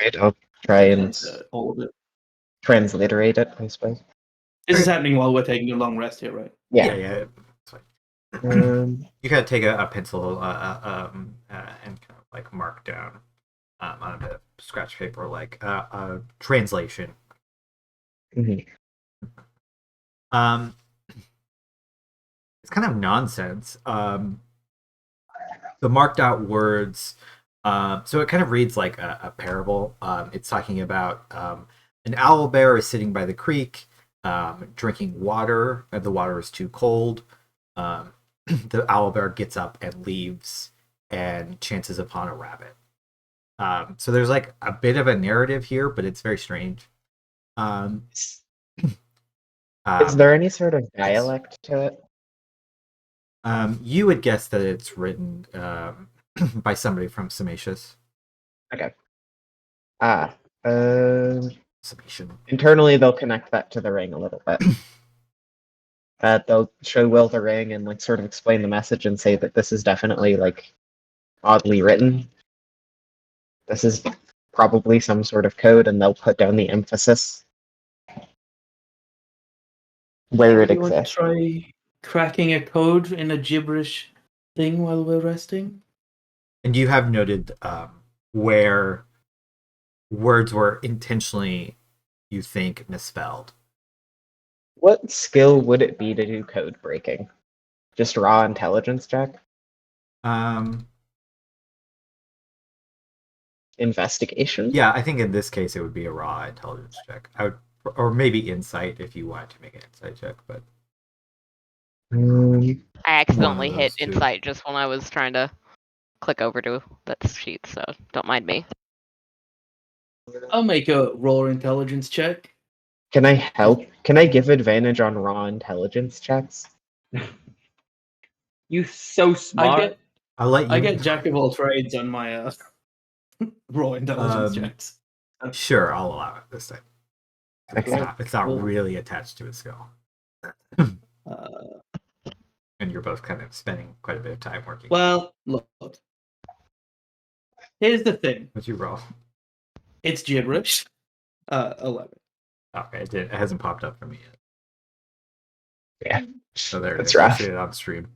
Right, I'll try and all of it. Transliterate it, I suppose. This is happening while we're taking a long rest here, right? Yeah. It's fine. You gotta take a pencil and kind of like mark down on a bit of scratch paper like a translation. Mhm. It's kind of nonsense. The marked out words. So it kind of reads like a parable. It's talking about an owl bear is sitting by the creek, drinking water. The water is too cold. The owl bear gets up and leaves and chances upon a rabbit. So there's like a bit of a narrative here, but it's very strange. Is there any sort of dialect to it? You would guess that it's written by somebody from Samatius. Okay. Samatian. Internally, they'll connect that to the ring a little bit. They'll show Will the ring and sort of explain the message and say that this is definitely oddly written. This is probably some sort of code, and they'll put down the emphasis where it You want to exists. try cracking a code in a gibberish thing while we're resting? And you have noted where words were intentionally, you think, misspelled. What skill would it be to do code breaking? Just raw intelligence check? Investigation? Yeah, I think in this case it would be a raw intelligence check. Or maybe insight if you wanted to make an insight check, but I accidentally One of hit those two. insight just when I was trying to click over to that sheet, so don't mind me. I'll make a raw intelligence check. Can I help? Can I give advantage on raw intelligence checks? You so smart. I'll let you. I get jack of all trades on my raw intelligence checks. Sure, I'll allow it this time. Okay. It's not Cool. really attached to his skill. And you're both kind of spending quite a bit of time working. Well, look. Here's the thing. What'd you roll? It's gibberish. 11. Okay, it hasn't popped up for me yet. Yeah. So there it That's is. I rough. see it on stream.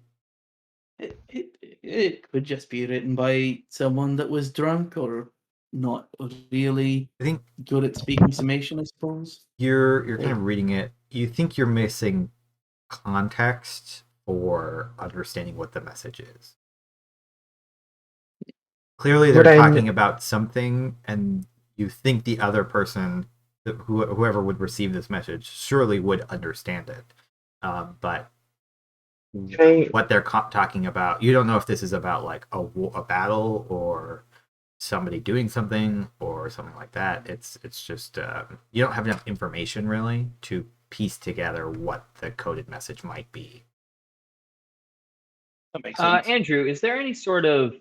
It could just be written by someone that was drunk or not really I think good at speaking summation, I suppose. you're kind of reading it. You think you're missing context for understanding what the message is. Clearly, they're talking about something, and you think the other person, whoever would receive this message, surely would understand it. But what they're talking about, you don't know if this is about like a battle or somebody doing something or something like that. It's just you don't have enough information really to piece together what the coded message might be. That makes sense. Andrew, is there any sort of?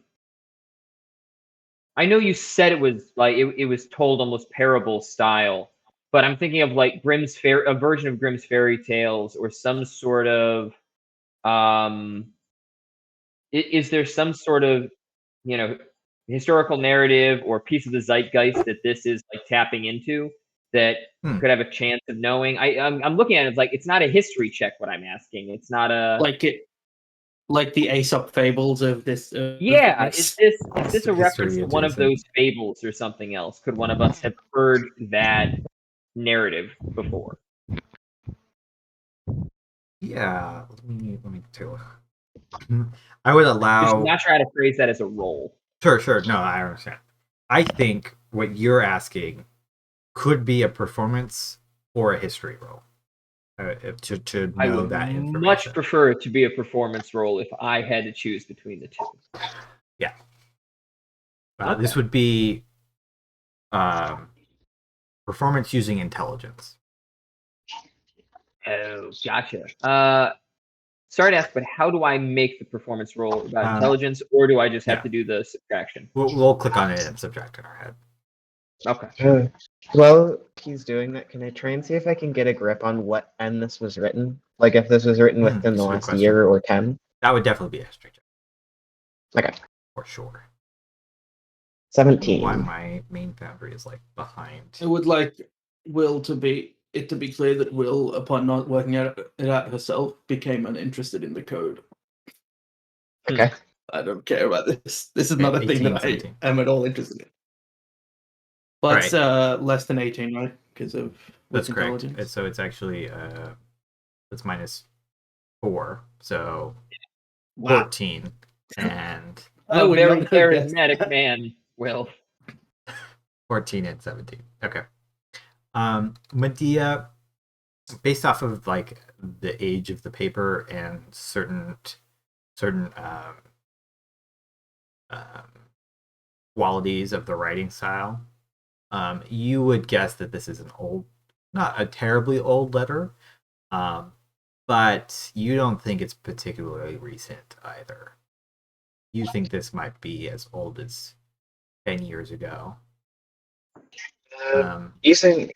I know you said it was like it was told almost parable style, but I'm thinking of like a version of Grimm's fairy tales, or some sort of. Is there some sort of, historical narrative or piece of the zeitgeist that this is like tapping into that could have a chance of knowing? I'm looking at it, it's like it's not a history check. What I'm asking, it's not a like the Aesop fables of this. Yeah, is this a reference to one of adjacent. those fables or something else? Could one of us have heard that narrative before? Yeah, let me take a look. I would Just allow. not sure how to phrase that as a role. Sure. No, I understand. I think what you're asking could be a performance or a history roll. To know I would that information. much prefer it to be a performance role if I had to choose between the two. Yeah. Okay. This would be performance using intelligence. Oh, gotcha. Sorry to ask, but how do I make the performance roll about intelligence, or do I just have to do the subtraction? We'll click on it and subtract in our head. Okay. Well, he's doing that. Can I try and see if I can get a grip on what end this was written? Like if this was written within the that's a good last question. year or 10? That would definitely be a history check. Okay. For sure. 17. Why my main foundry is like behind. I would like Will to be clear that Will, upon not working it out herself, became uninterested in the code. Okay. I don't care about this. This is not a thing that 17. I am at all interested in. But Right. it's less than 18, right? Because of That's correct. intelligence. So it's actually it's -4, so 14, and I A would very not have guessed charismatic that. man, Will. 14 and 17. Okay. Medea, based off of like the age of the paper and certain qualities of the writing style, you would guess that this is an old, not a terribly old letter, but you don't think it's particularly recent either. You think this might be as old as 10 years ago. Using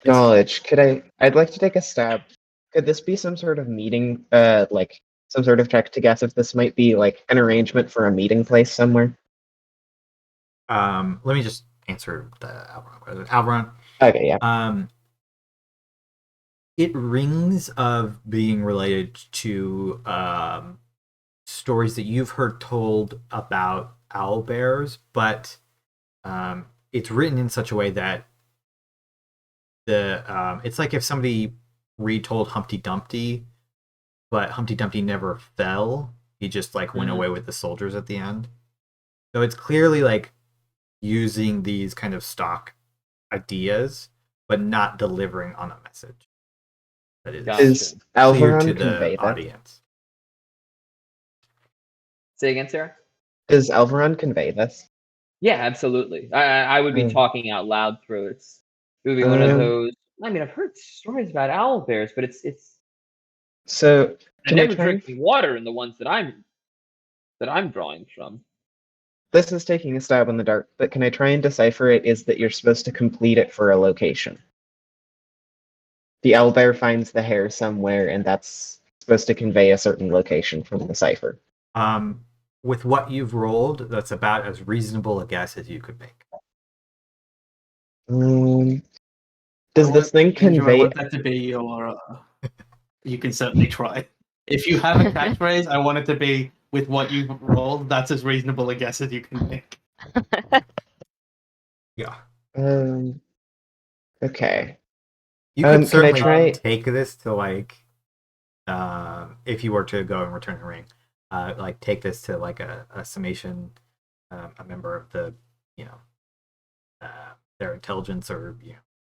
knowledge, I'd like to take a stab. Could this be some sort of meeting, like some sort of check to guess if this might be like an arrangement for a meeting place somewhere? Let me just answer the Alveron question. Alveron. Okay, yeah. It rings of being related to stories that you've heard told about owlbears, but it's written in such a way that it's like if somebody retold Humpty Dumpty, but Humpty Dumpty never fell. He just like went away with the soldiers at the end. So it's clearly like using these kind of stock ideas, but not delivering on a message that Is clear Alveron to convey the that? audience. Say again, Sarah? Does Alveron convey this? Yeah, absolutely. I would be Mm. talking out loud through it. It would be one of those. I mean, I've heard stories about owl bears, but it's. So They're can I never try? drinking water in the ones that I'm drawing from. This is taking a stab in the dark, but can I try and decipher it? Is that you're supposed to complete it for a location? The owlbear finds the hair somewhere, and that's supposed to convey a certain location from the cipher. With what you've rolled, that's about as reasonable a guess as you could make. Does this thing Andrew, I convey? want that to be your. You can certainly try. If you have a catchphrase, I want it to be with what you've rolled. That's as reasonable a guess as you can make. Yeah. Okay. You could Can I certainly try? take this to like, if you were to go and return the ring, like take this to like a summation, a member of the, their intelligence or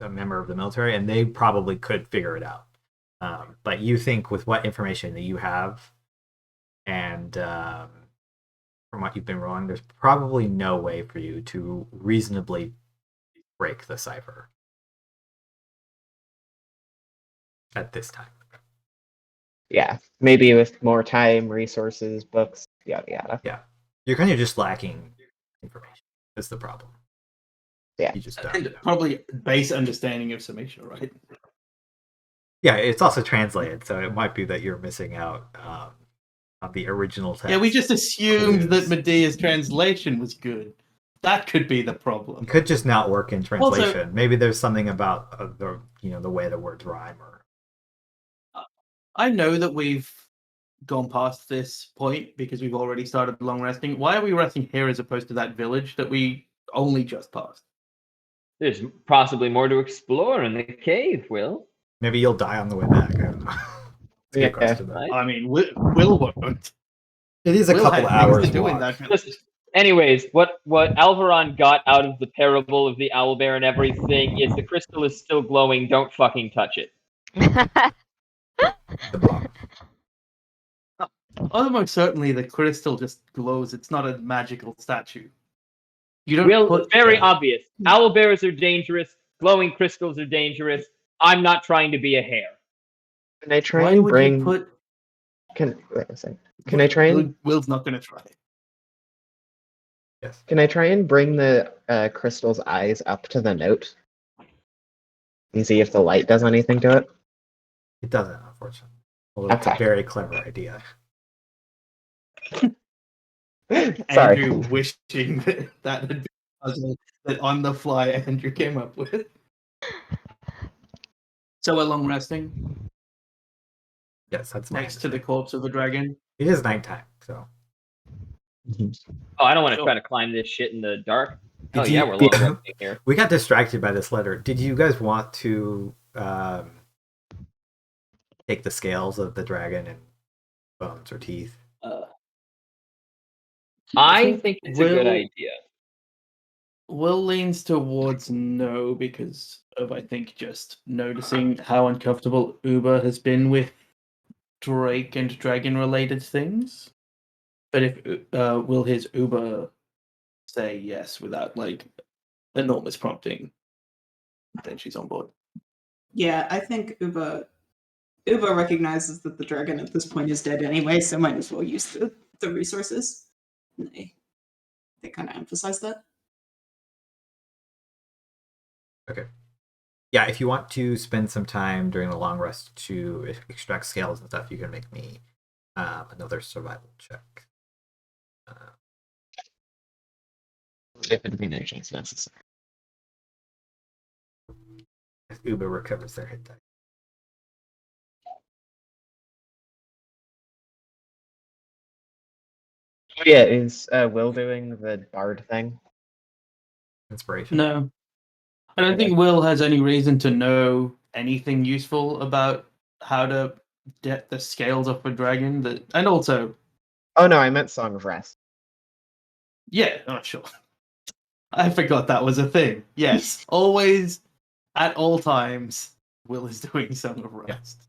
a member of the military, and they probably could figure it out. But you think with what information that you have, and from what you've been rolling, there's probably no way for you to reasonably break the cipher at this time. Yeah, maybe with more time, resources, books, yada yada. Yeah, you're kind of just lacking information. That's the problem. Yeah, you just don't. And probably base understanding of summation, right? Yeah, it's also translated, so it might be that you're missing out on the original text. Yeah, we just assumed clues. that Medea's translation was good. That could be the problem. It could just not work in translation. Also, maybe there's something about the way the words rhyme. Or I know that we've gone past this point because we've already started long resting. Why are we resting here as opposed to that village that we only just passed? There's possibly more to explore in the cave, Will. maybe you'll die on the way back. I don't know. It's a good question, though. Right? I mean, Will won't. It is a Will couple had things hours to do in walk. that village. Anyways, what Alveron got out of the parable of the owlbear and everything is the crystal is still glowing. Don't fucking touch it. The block. Almost certainly the crystal just glows. It's not a magical statue. You don't Will, put it's very obvious. Owlbears are dangerous. Glowing crystals are dangerous. I'm not trying to be a hare. Can I try Why and would bring? you put? Wait a second. Can I try and? Will's not going to try. Yes. Can I try and bring the crystal's eyes up to the note and see if the light does anything to it? It doesn't, unfortunately. Although it's a Okay. very clever idea. Sorry. Andrew wishing that had been a puzzle that on the fly Andrew came up with. So we're long resting Yes, that's my next to the corpse of the dragon. It is nighttime, so. Oh, I don't want to Sure. try to climb this shit in the dark. Did Oh yeah, you- we're long resting here. We got distracted by this letter. Did you guys want to take the scales of the dragon and bones or teeth? I think it's a good idea. Will leans towards no because of, I think, just noticing how uncomfortable Uber has been with Drake and dragon-related things. But if will his Uber say yes without like enormous prompting, then she's on board. Yeah, I think Uba recognizes that the dragon at this point is dead anyway, so might as well use the resources. And they kind of emphasize that. Okay. Yeah, if you want to spend some time during the long rest to extract scales and stuff, you can make me another survival check. If advantage is necessary. If Uber recovers their hit die. Oh yeah, is Will doing the bard thing? Inspiration. No, I don't think Will has any reason to know anything useful about how to get the scales off a dragon. And also, Oh no, I meant Song of Rest. yeah, sure. I forgot that was a thing. Yes, always, at all times, Will is doing Song of Rest.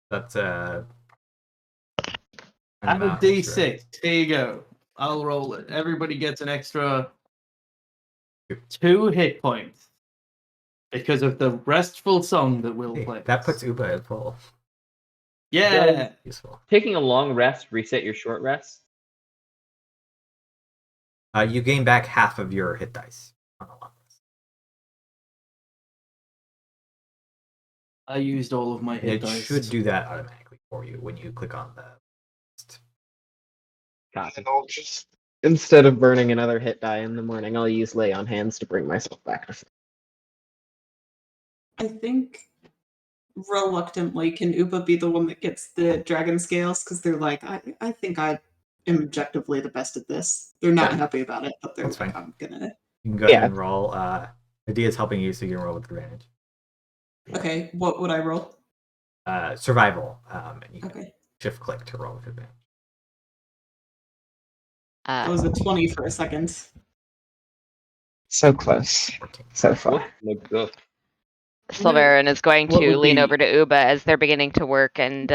That's Add a D6. Here you go. I'll roll it. Everybody gets an extra 2 hit points because of the restful song that Will Hey, plays. that puts Uba at full. Yeah. Useful. Taking a long rest, reset your short rest. You gain back half of your hit dice on a long rest. I used all of my And hit it dice. should do that automatically for you when you click on the. Copy. I'll just, instead of burning another hit die in the morning, I'll use lay on hands to bring myself back to. I think reluctantly, can Uba be the one that gets the dragon scales? Because they're like, I think I am objectively the best at this. They're not Yeah. happy about it, but they're That's like, fine. I'm gonna. You can go ahead and roll. Medea's helping you, so you can roll with advantage. Okay, what would I roll? Survival. And you can Okay, shift click to roll with advantage. that was a 20 for a second. So close. 14. So far. What the good? Sulveran is going What to would lean be- over to Uba as they're beginning to work and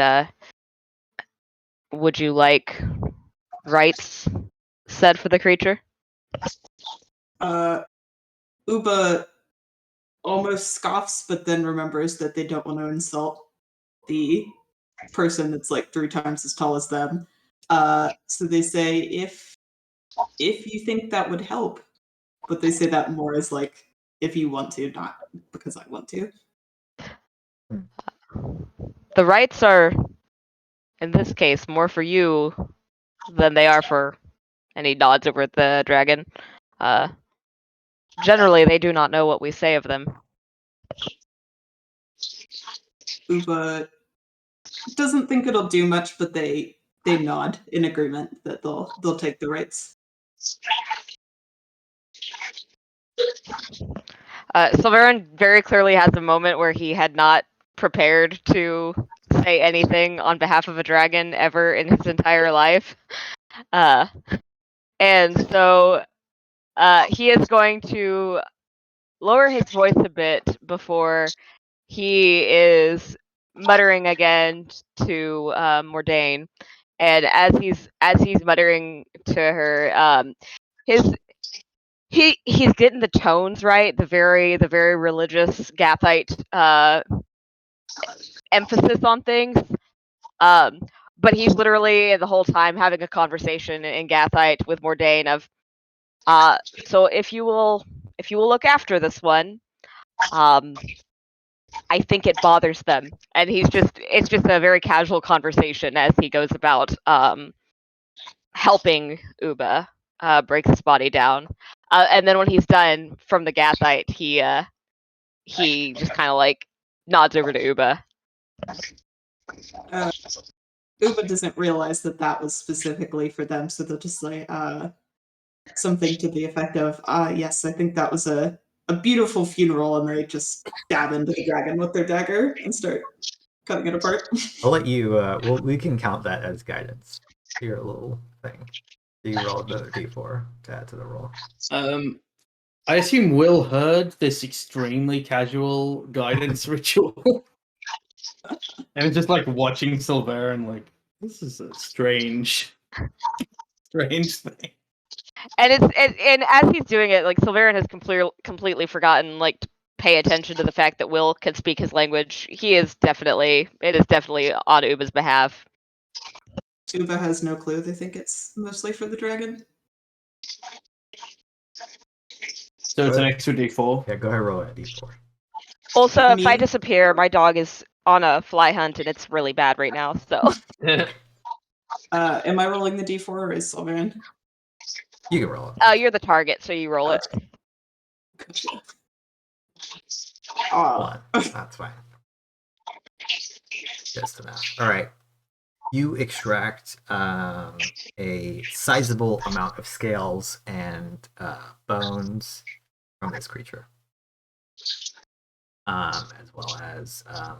would you like rights said for the creature? Uba almost scoffs, but then remembers that they don't want to insult the person that's like 3 times as tall as them. So they say, if you think that would help, but they say that more as like, if you want to, not because I want to. The rights are, in this case, more for you than they are for any nods over at the dragon. Generally, they do not know what we say of them. Uba doesn't think it'll do much, but they nod in agreement that they'll take the rights. Sulveran very clearly has a moment where he had not prepared to say anything on behalf of a dragon ever in his entire life. And so he is going to lower his voice a bit before he is muttering again to Mordain. And as he's muttering to her, he's getting the tones right, the very religious Gathite emphasis on things. But he's literally the whole time having a conversation in Gathite with Mordain of, so if you will look after this one, I think it bothers them, and it's just a very casual conversation as he goes about helping Uba break his body down. And then when he's done from the Gathite, he just kind of like nods over to Uba. Uba doesn't realize that was specifically for them, so they'll just say something to the effect of, yes, I think that was a beautiful funeral, and they just stab into the dragon with their dagger and start cutting it apart. I'll let you. Well, we can count that as guidance. Your little thing. So you roll another d4 to add to the roll. I assume Will heard this extremely casual guidance ritual. And it's just like watching Sulveran like, this is a strange thing. And and as he's doing it, like Sulveran has completely forgotten like to pay attention to the fact that Will can speak his language. It is definitely on Uba's behalf. Uba has no clue. They think it's mostly for the dragon. So it's an extra d4. Yeah, go ahead, roll a d4. Also, if I Me? disappear, my dog is on a fly hunt and it's really bad right now. So Am I rolling the d4 or is Sulveran? You can roll it. you're the target, so you roll it. Gotcha. Aw. One. That's fine. Just enough. All right. You extract a sizable amount of scales and bones from this creature, as well as a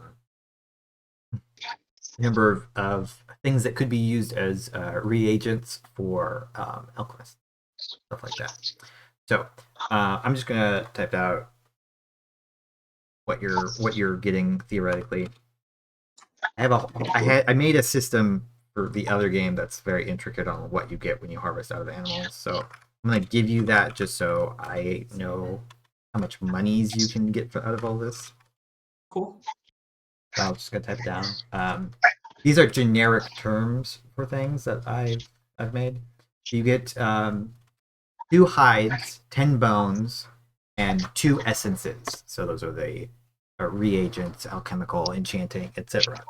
number of things that could be used as reagents for alchemists, stuff like that. So I'm just gonna type out what you're getting theoretically. I made a system for the other game that's very intricate on what you get when you harvest out of animals. So I'm I'm gonna give you that just so I know how much monies you can get out of all this. Cool. I'll just gonna type it down. These are generic terms for things that I've made. You get 2 hides, 10 bones, and 2 essences. So those are the reagents, alchemical, enchanting, etc.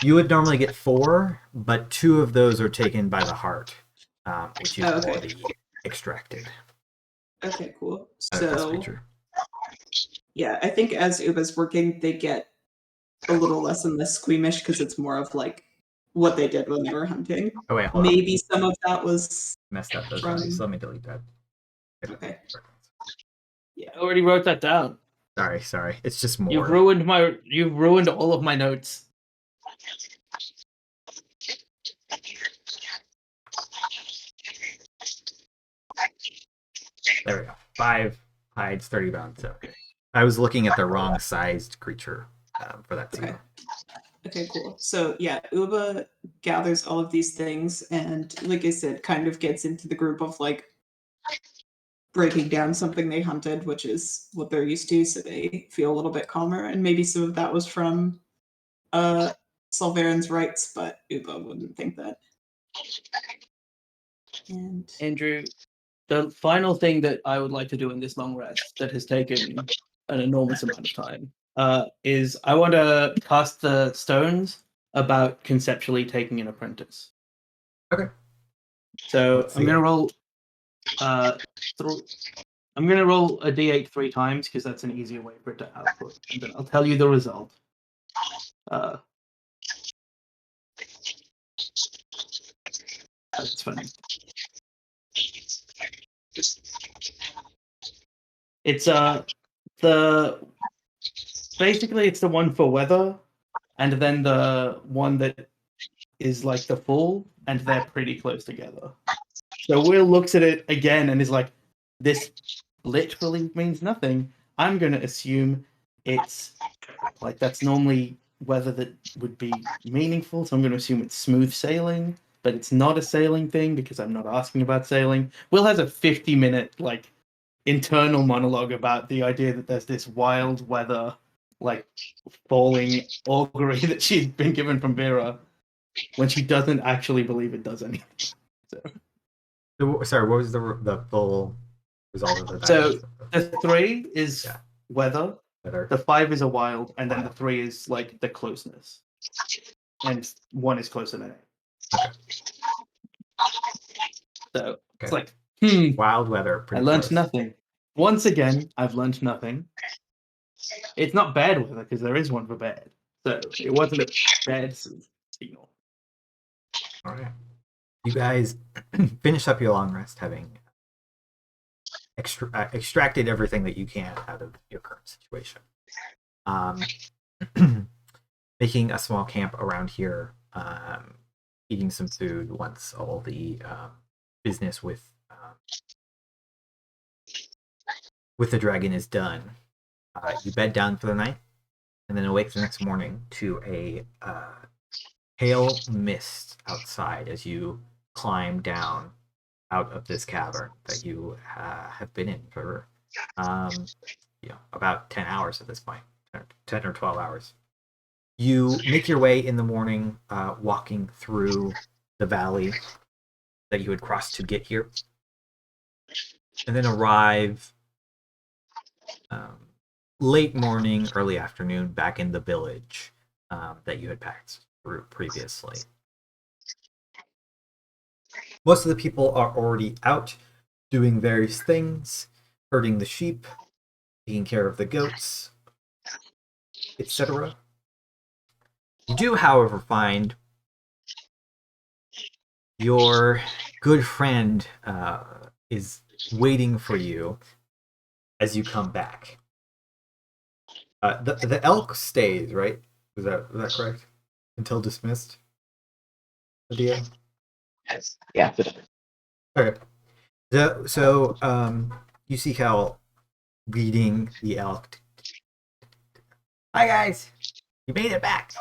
You would normally get 4, but 2 of those are taken by the heart, which is Okay. already extracted Okay, cool. out of this So, creature. yeah, I think as Uba's working, they get a little less and less squeamish because it's more of like what they did when they were hunting. Oh wait, hold on. Maybe some of that was Messed up those from- values. Let me delete that. okay. I already wrote that down. Sorry. It's just more. You've ruined all of my notes. There we go. 5 hides, 30 bones. Okay. I was looking at the wrong sized creature for that Okay. scene. Okay, cool. So yeah, Uba gathers all of these things and like I said, kind of gets into the group of like breaking down something they hunted, which is what they're used to, so they feel a little bit calmer. And maybe some of that was from Sulveran's rights, but Uba wouldn't think that. And Andrew, the final thing that I would like to do in this long rest that has taken an enormous amount of time is I want to cast the stones about conceptually taking an apprentice. Okay. So Let's I'm see gonna it. roll. I'm gonna roll a d8 3 times because that's an easier way for it to output, and then I'll tell you the result. That's funny. It's basically it's the one for weather, and then the one that is like the full, and they're pretty close together. So Will looks at it again and is like, "This literally means nothing." I'm gonna assume it's like that's normally weather that would be meaningful, so I'm gonna assume it's smooth sailing, but it's not a sailing thing because I'm not asking about sailing. Will has a 50-minute like internal monologue about the idea that there's this wild weather, like falling augury that she's been given from Vera, when she doesn't actually believe it does anything. Sorry, what was the full result of the So dice? the 3 is Yeah. weather, Better. the 5 is a wild, and then the 3 is like the closeness, and 1 is closer than 8. Okay. So it's Okay. like, Wild weather. I Pretty learned close. nothing. Once again, I've learned nothing. It's not bad weather because there is one for bad. So it wasn't a bad signal. All right. You guys finish up your long rest, having extracted everything that you can out of your current situation. Making a small camp around here, eating some food once all the business with the dragon is done. You bed down for the night, and then awake the next morning to a pale mist outside as you climb down out of this cavern that you have been in for about 10 hours at this point, 10 or 12 hours. You make your way in the morning, walking through the valley that you had crossed to get here, and then arrive late morning, early afternoon back in the village that you had passed through previously. Most of the people are already out doing various things, herding the sheep, taking care of the goats, etc. You do, however, find your good friend is waiting for you as you come back. The elk stays, right? Was that correct? Until dismissed? Idea? Yes. Yeah. Okay. So you see Cal leading the elk. Hi guys, you made it back.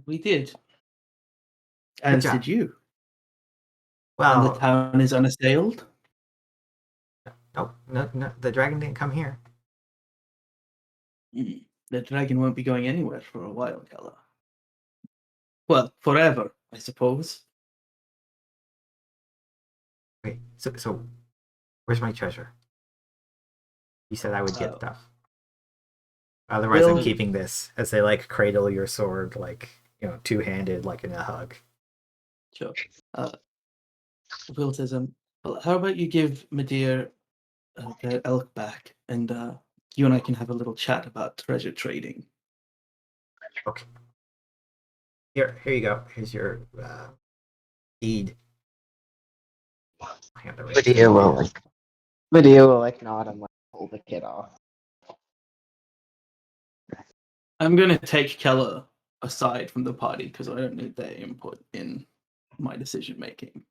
We did. As job. did you. And the Well, town is unassailed? no, the dragon didn't come here. The dragon won't be going anywhere for a while, Keller. Well, forever, I suppose. Wait, so where's my treasure? You said I would get Oh. stuff. Otherwise, I'm Will- keeping this as they like cradle your sword, like, two-handed, like in a hug. Sure. Will says, well, how about you give Medea their elk back, and you and I can have a little chat about treasure trading. Okay. Here you go. Here's your deed. Hand over. Medea will like nod and like pull the kid off. I'm going to take Keller aside from the party because I don't need their input in my decision making.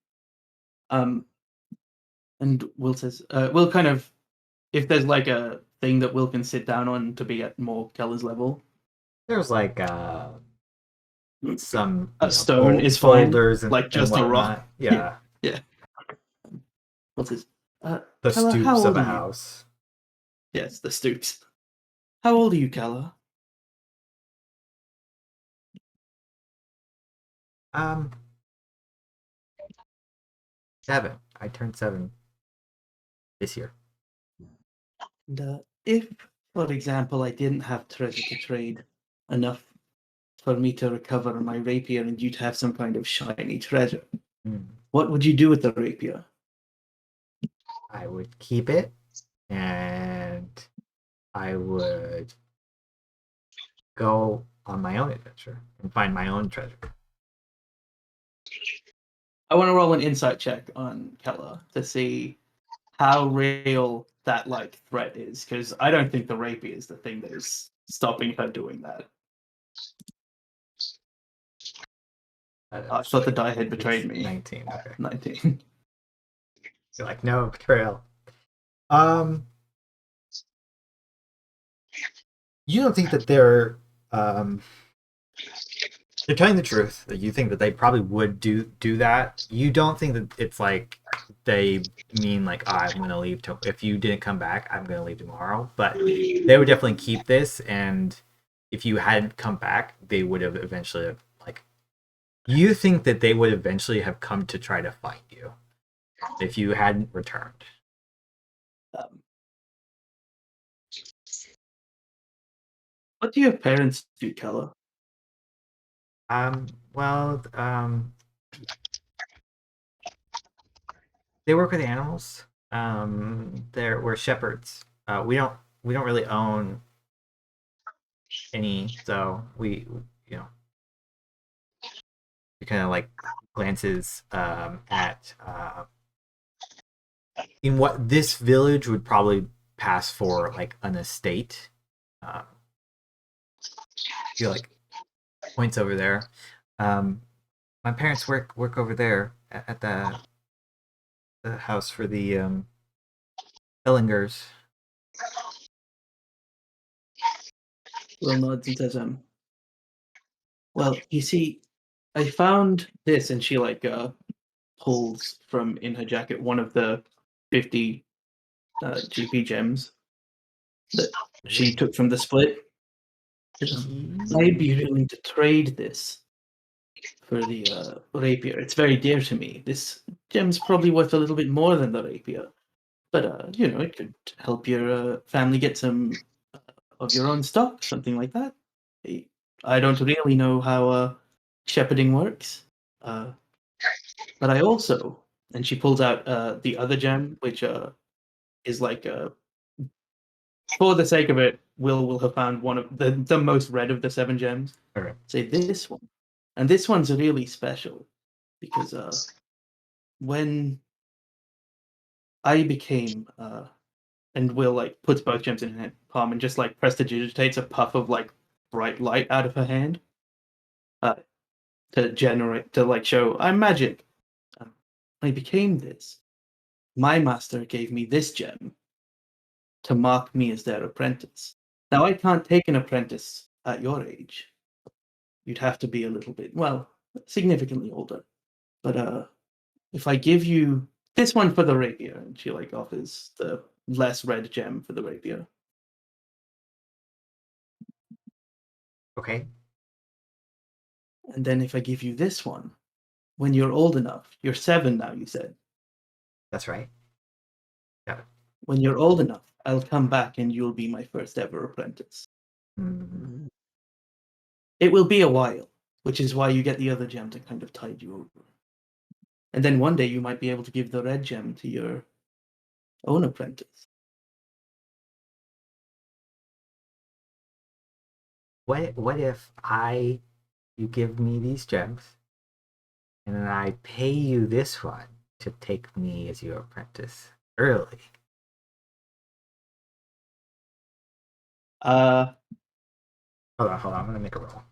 And Will says, Will kind of, if there's like a thing that Will can sit down on to be at more Keller's level. There's like some A stone is fine, folders and like just and a rock. whatnot. Yeah. Yeah. Will says, The Keller, how stoops old of a are you? house. Yes, the stoops. How old are you, Keller? 7. I turned 7 this year. And if, for example, I didn't have treasure to trade enough for me to recover my rapier and you to have some kind of shiny treasure, what would you do with the rapier? I would keep it, and I would go on my own adventure and find my own treasure. I want to roll an insight check on Keller to see how real that like threat is, because I don't think the rapier is the thing that is stopping her doing that. I thought the die had betrayed me. 19. Okay. 19. You're like, no betrayal. You don't think that they're telling the truth, that you think that they probably would do that. You don't think that it's like they mean like, I'm gonna leave if you didn't come back, I'm gonna leave tomorrow. But they would definitely keep this, and if you hadn't come back, they would have eventually you think that they would eventually have come to try to find you if you hadn't returned. What do your parents do, Keller? Well, they work with animals. We're shepherds. We don't really own any, so we kind of like glances at in what this village would probably pass for like an estate. Feel like points over there. My parents work over there at the house for the Ellingers. Will nods and says, well, you see, I found this, and she like pulls from in her jacket one of the 50 GP gems that she took from the split. I'd be willing to trade this for the rapier. It's very dear to me. This gem's probably worth a little bit more than the rapier, but it could help your family get some of your own stock, something like that. I don't really know how shepherding works, but I also, and she pulls out the other gem, which is like for the sake of it, will have found one of the most red of the 7 gems. Okay. Say this one, and this one's really special because when I became and Will like puts both gems in her palm and just like prestidigitates a puff of like bright light out of her hand to like show I'm magic. I became this. My master gave me this gem to mark me as their apprentice. Now I can't take an apprentice at your age. You'd have to be a little bit, well, significantly older. But if I give you this one for the rapier, and she like offers the less red gem for the rapier. Okay. And then if I give you this one, when you're old enough, you're 7 now, you said. That's right. Yeah. When you're old enough, I'll come back and you'll be my first ever apprentice. Mm. It will be a while, which is why you get the other gem to kind of tide you over. And then one day you might be able to give the red gem to your own apprentice. What if you give me these gems and then I pay you this one to take me as your apprentice early? Hold on. I'm gonna make a roll.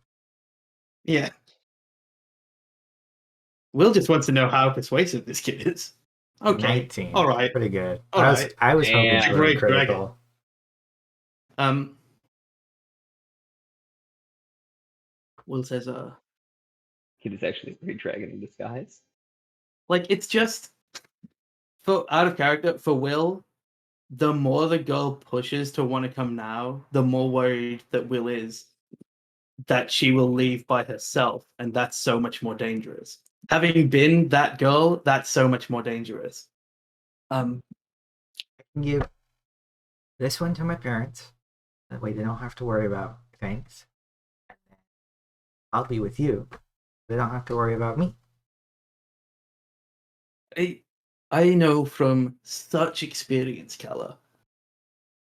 Yeah. Will just wants to know how persuasive this kid is. Okay. 19. All right. Pretty good. All right. I was hoping Damn. for a Great critical. Will says, Kid is actually a great dragon in disguise. like it's just for out of character for Will, the more the girl pushes to want to come now, the more worried that Will is that she will leave by herself, and that's so much more dangerous. Having been that girl, that's so much more dangerous. I can give this one to my parents. That way they don't have to worry about things. And then I'll be with you. They don't have to worry about me. I know from such experience, Kala,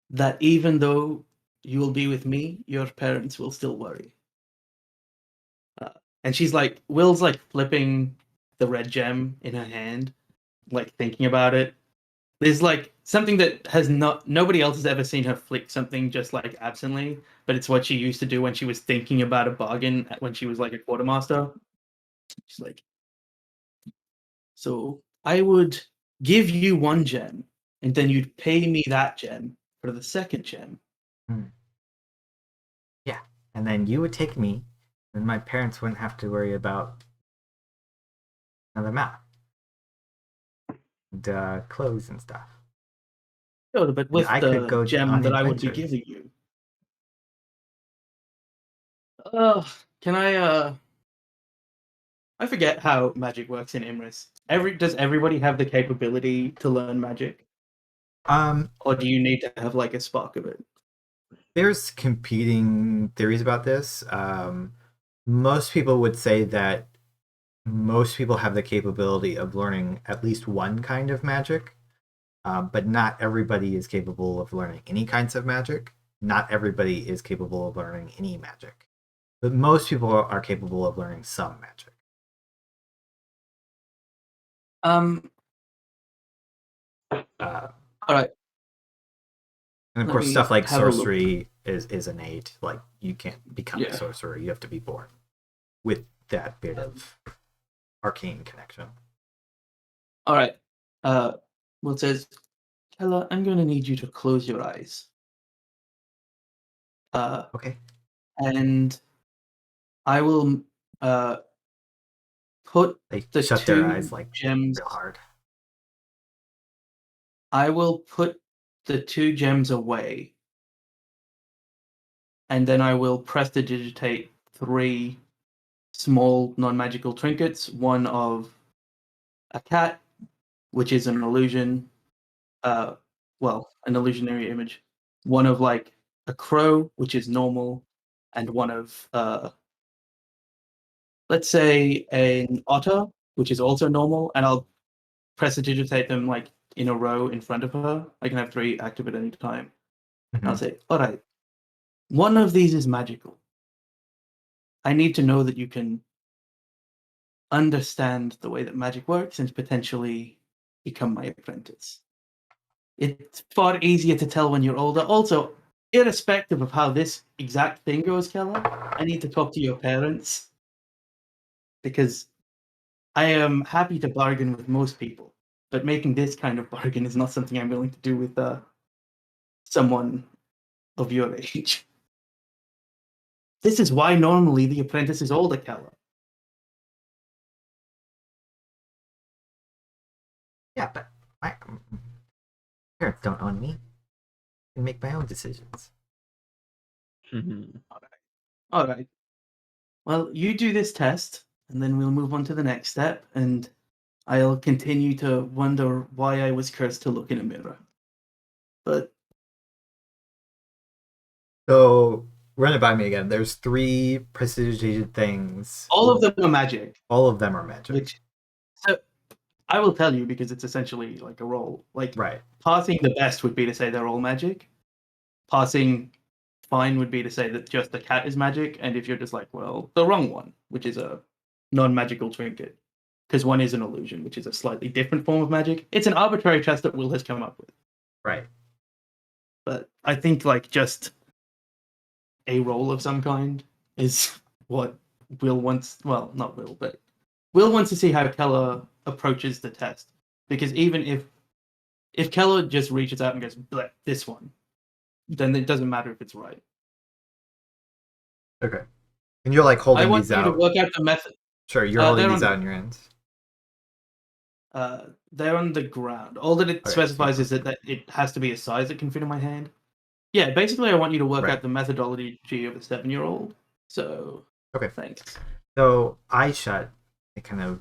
that even though you will be with me, your parents will still worry. And she's like, Will's like flipping the red gem in her hand, like thinking about it. There's like something that nobody else has ever seen her flick something just like absently, but it's what she used to do when she was thinking about a bargain when she was like a quartermaster. She's like, so I would give you 1 gem, and then you'd pay me that gem for the second gem. Yeah. And then you would take me, and my parents wouldn't have to worry about another map. And clothes and stuff. No, but with I could go the gem on that I would be adventures. giving you. Can I forget how magic works in Imris. Does everybody have the capability to learn magic? Or do you need to have like a spark of it? There's competing theories about this. Most people would say that most people have the capability of learning at least one kind of magic, but not everybody is capable of learning any kinds of magic. Not everybody is capable of learning any magic. But most people are capable of learning some magic. All right. And of Let course, me stuff like have a look. sorcery is innate. Like, you can't become a Yeah. sorcerer. You have to be born with that bit of arcane connection. All right. Well, it says, Kella, I'm going to need you to close your eyes. Okay. And I will put They the shut 2 their eyes like gems. real hard. I will put the 2 gems away, and then I will prestidigitate 3 small non-magical trinkets. One of a cat, which is an illusion. An illusionary image. One of like a crow, which is normal, and one of let's say an otter, which is also normal, and I'll prestidigitate them like in a row in front of her. I can have 3 active at any time. Mhm. I'll say, all right, one of these is magical. I need to know that you can understand the way that magic works and potentially become my apprentice. It's far easier to tell when you're older. Also, irrespective of how this exact thing goes, Keller, I need to talk to your parents because I am happy to bargain with most people, but making this kind of bargain is not something I'm willing to do with someone of your age. This is why normally the apprentice is older, Keller. Yeah, but my parents don't own me. I can make my own decisions. All right. Well, you do this test, and then we'll move on to the next step, and I'll continue to wonder why I was cursed to look in a mirror. But So run it by me again. There's 3 prestidigitated things. all of them are magic. All of them are magic. Which, so I will tell you because it's essentially like a roll. Like Right. passing the best would be to say they're all magic. Passing fine would be to say that just the cat is magic, and if you're just like, well, the wrong one, which is a non-magical trinket, because one is an illusion, which is a slightly different form of magic. It's an arbitrary test that Will has come up with. Right. But I think like just a roll of some kind is what Will wants. Well, not Will, but Will wants to see how Keller approaches the test, because even if Keller just reaches out and goes, "Bleh, this one," then it doesn't matter if it's right. Okay. And you're like I holding want these you to out. work out the method. Sure, you're holding they're these on- out in your hands. They're on the ground. All that it Okay, specifies so- is that it has to be a size that can fit in my hand. Yeah, basically, I want you to work Right. out the methodology of a 7-year-old. So, Okay. thanks. So eyes shut. I kind of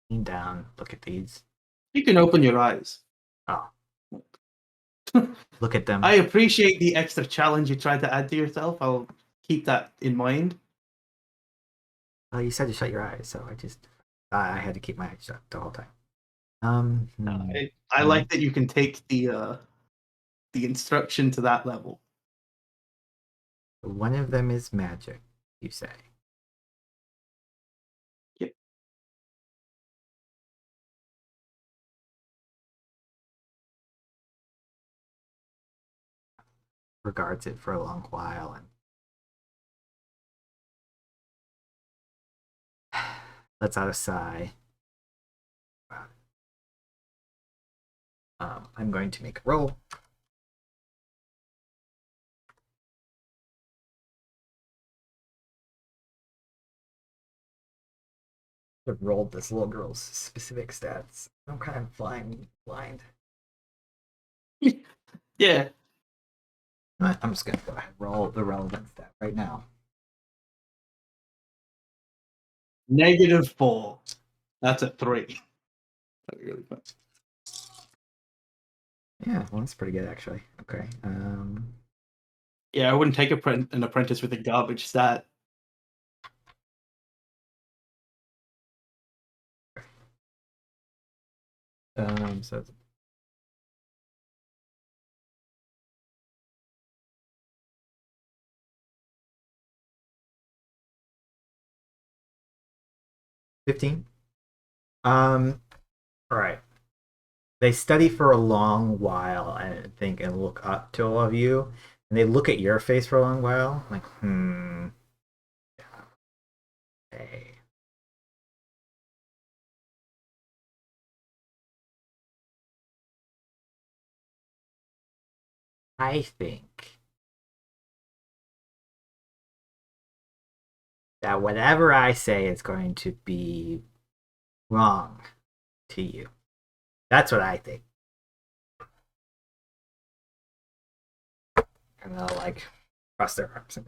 lean down, look at these. You can open your eyes. Oh. Look at them. I appreciate the extra challenge you tried to add to yourself. I'll keep that in mind. Well, you said to shut your eyes, so I had to keep my eyes shut the whole time. I like that you can take the instruction to that level. One of them is magic, you say. Yep. Regards it for a long while and lets out a sigh. I'm going to make a roll. I've rolled this little girl's specific stats. I'm kind of blind. Yeah. I'm just gonna go ahead and roll the relevant stat right now. -4. That's a 3. That'd be really fun. Yeah, well, that's pretty good actually. Okay. Yeah, I wouldn't take an apprentice with a garbage stat. So it's 15. All right. They study for a long while and think and look up to all of you, and they look at your face for a long while, like, hey. I think that whatever I say is going to be wrong to you. That's what I think. And they'll like cross their arms.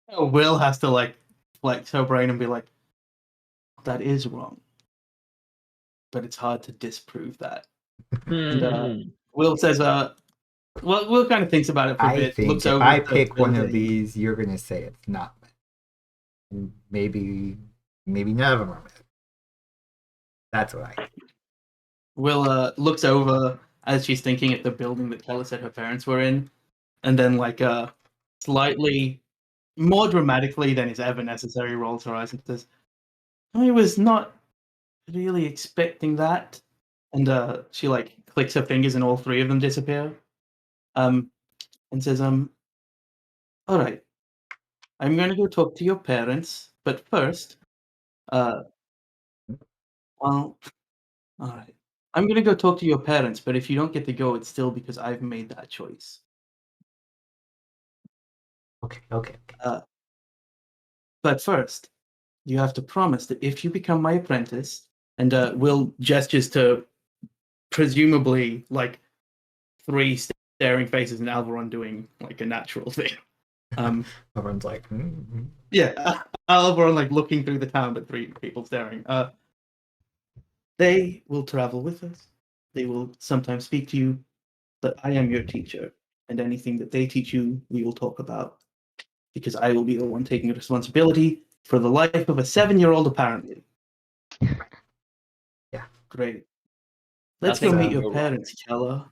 Will has to like flex her brain and be like, that is wrong. But it's hard to disprove that. And Will says, well, Will kind of thinks about it for a I bit. think Looks if over I at the pick one of building. these, you're gonna say it's not. Maybe none of them are. That's what I think. Will looks over as she's thinking at the building that Keller said her parents were in, and then like slightly more dramatically than is ever necessary rolls her eyes and says, I was not really expecting that. And she like clicks her fingers and all 3 of them disappear. And says, all right, I'm gonna go talk to your parents, but first, well, all right. I'm gonna go talk to your parents, but if you don't get to go, it's still because I've made that choice. Okay. But first, you have to promise that if you become my apprentice, And Will gestures to presumably like 3 staring faces and Alveron doing like a natural thing. Everyone's like, Yeah, Alveron like looking through the town at 3 people staring. They will travel with us. They will sometimes speak to you, but I am your teacher, and anything that they teach you, we will talk about. Because I will be the one taking responsibility for the life of a 7-year-old, apparently. Yeah. Great. Let's Nothing go meet can your go wrong. parents, Kella.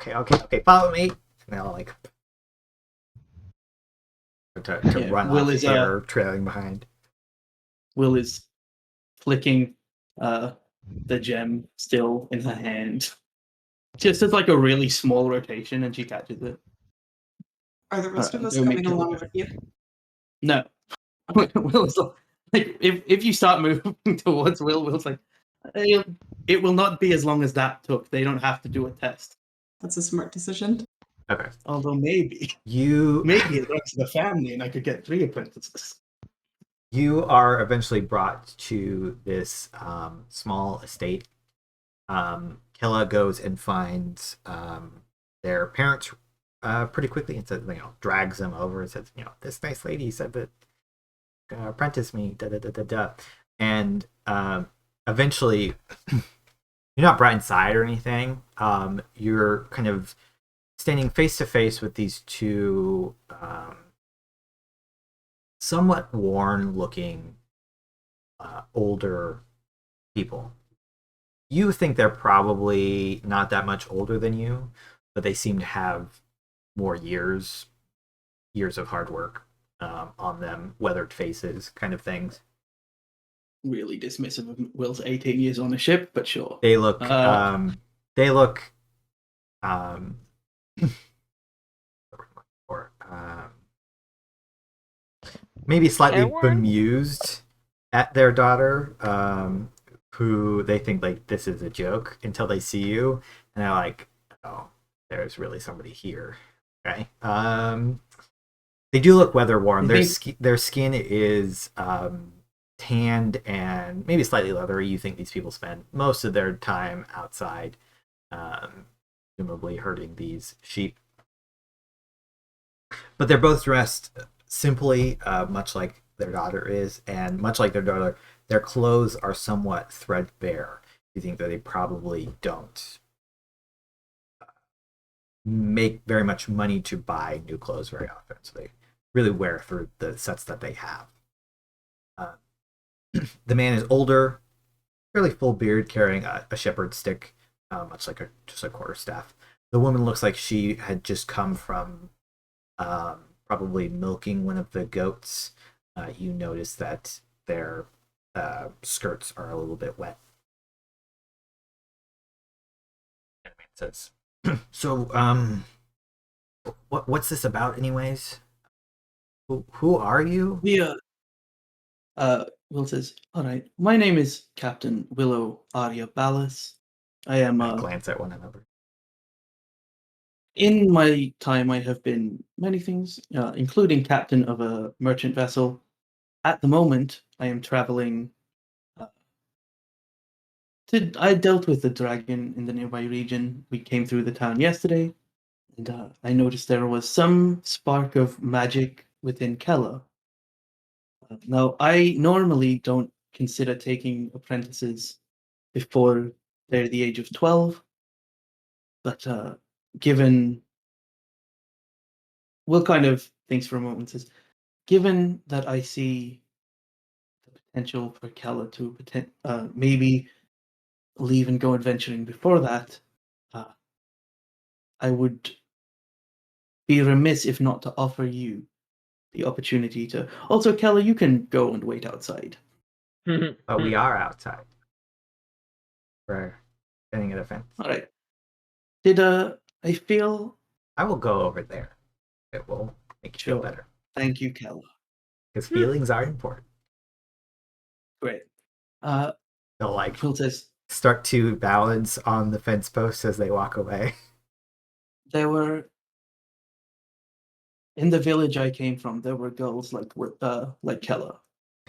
okay, follow me. And they'll like to Yeah, run Will off, is, hair trailing behind. Will is flicking the gem still in her hand. Just as like a really small rotation, and she catches it. Are the rest of us Go meet coming Kella. along with you? No. Will is like, if you start moving towards Will's like, it will not be as long as that took. They don't have to do a test. That's a smart decision. Okay. Although maybe You it runs to the family and I could get 3 apprentices. you are eventually brought to this small estate. Kella goes and finds their parents pretty quickly and says, drags them over and says, this nice lady said that apprentice me, da da da da da. And eventually, you're not brought inside or anything. You're kind of standing face to face with these 2 somewhat worn-looking older people. You think they're probably not that much older than you, but they seem to have more years of hard work on them, weathered faces, kind of things. Really dismissive of Will's 18 years on a ship, but sure. They look maybe slightly Careworn? bemused at their daughter, who they think like this is a joke until they see you, and they're like, "Oh, there's really somebody here." Okay. They do look weather worn. Their skin is tanned and maybe slightly leathery. You think these people spend most of their time outside, presumably herding these sheep. But they're both dressed simply, much like their daughter is, and much like their daughter, their clothes are somewhat threadbare. You think that they probably don't make very much money to buy new clothes very often, so they really wear through the sets that they have. The man is older, fairly full beard, carrying a shepherd's stick, much like just a quarterstaff. The woman looks like she had just come from probably milking one of the goats. You notice that their skirts are a little bit wet. And the man says, "So, what's this about, anyways? Who are you?" Will says, "All right, my name is Captain Willow Arya Ballas. I am Glance at one another. In my time, I have been many things, including captain of a merchant vessel. At the moment, I am traveling. I dealt with the dragon in the nearby region. We came through the town yesterday, and I noticed there was some spark of magic within Kella. Now, I normally don't consider taking apprentices before they're the age of 12, but given... Will kind of thinks for a moment and says, given that I see the potential for Kella to maybe leave and go adventuring before that, I would be remiss if not to offer you the opportunity to... Also, Kella, you can go and wait outside. But we are outside. We're standing at a fence. All right. Did I feel... I will go over there. It will make you feel Sure. better. Thank you, Kella. Because feelings are important. Great. They'll like Will says, start to balance on the fence posts as they walk away. there were... In the village I came from, there were girls like Kella.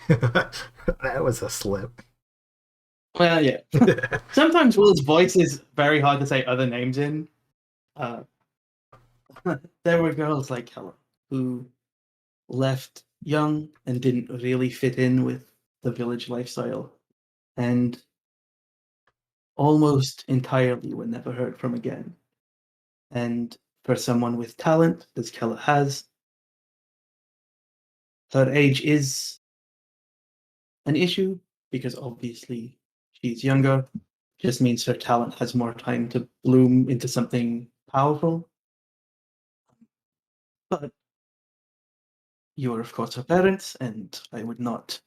That was a slip. Well, yeah. Sometimes Will's voice is very hard to say other names in. There were girls like Helen who left young and didn't really fit in with the village lifestyle, and almost entirely were never heard from again. And for someone with talent, as Kella has, her age is an issue because obviously she's younger. Just means her talent has more time to bloom into something powerful. But you are, of course, her parents, and I would not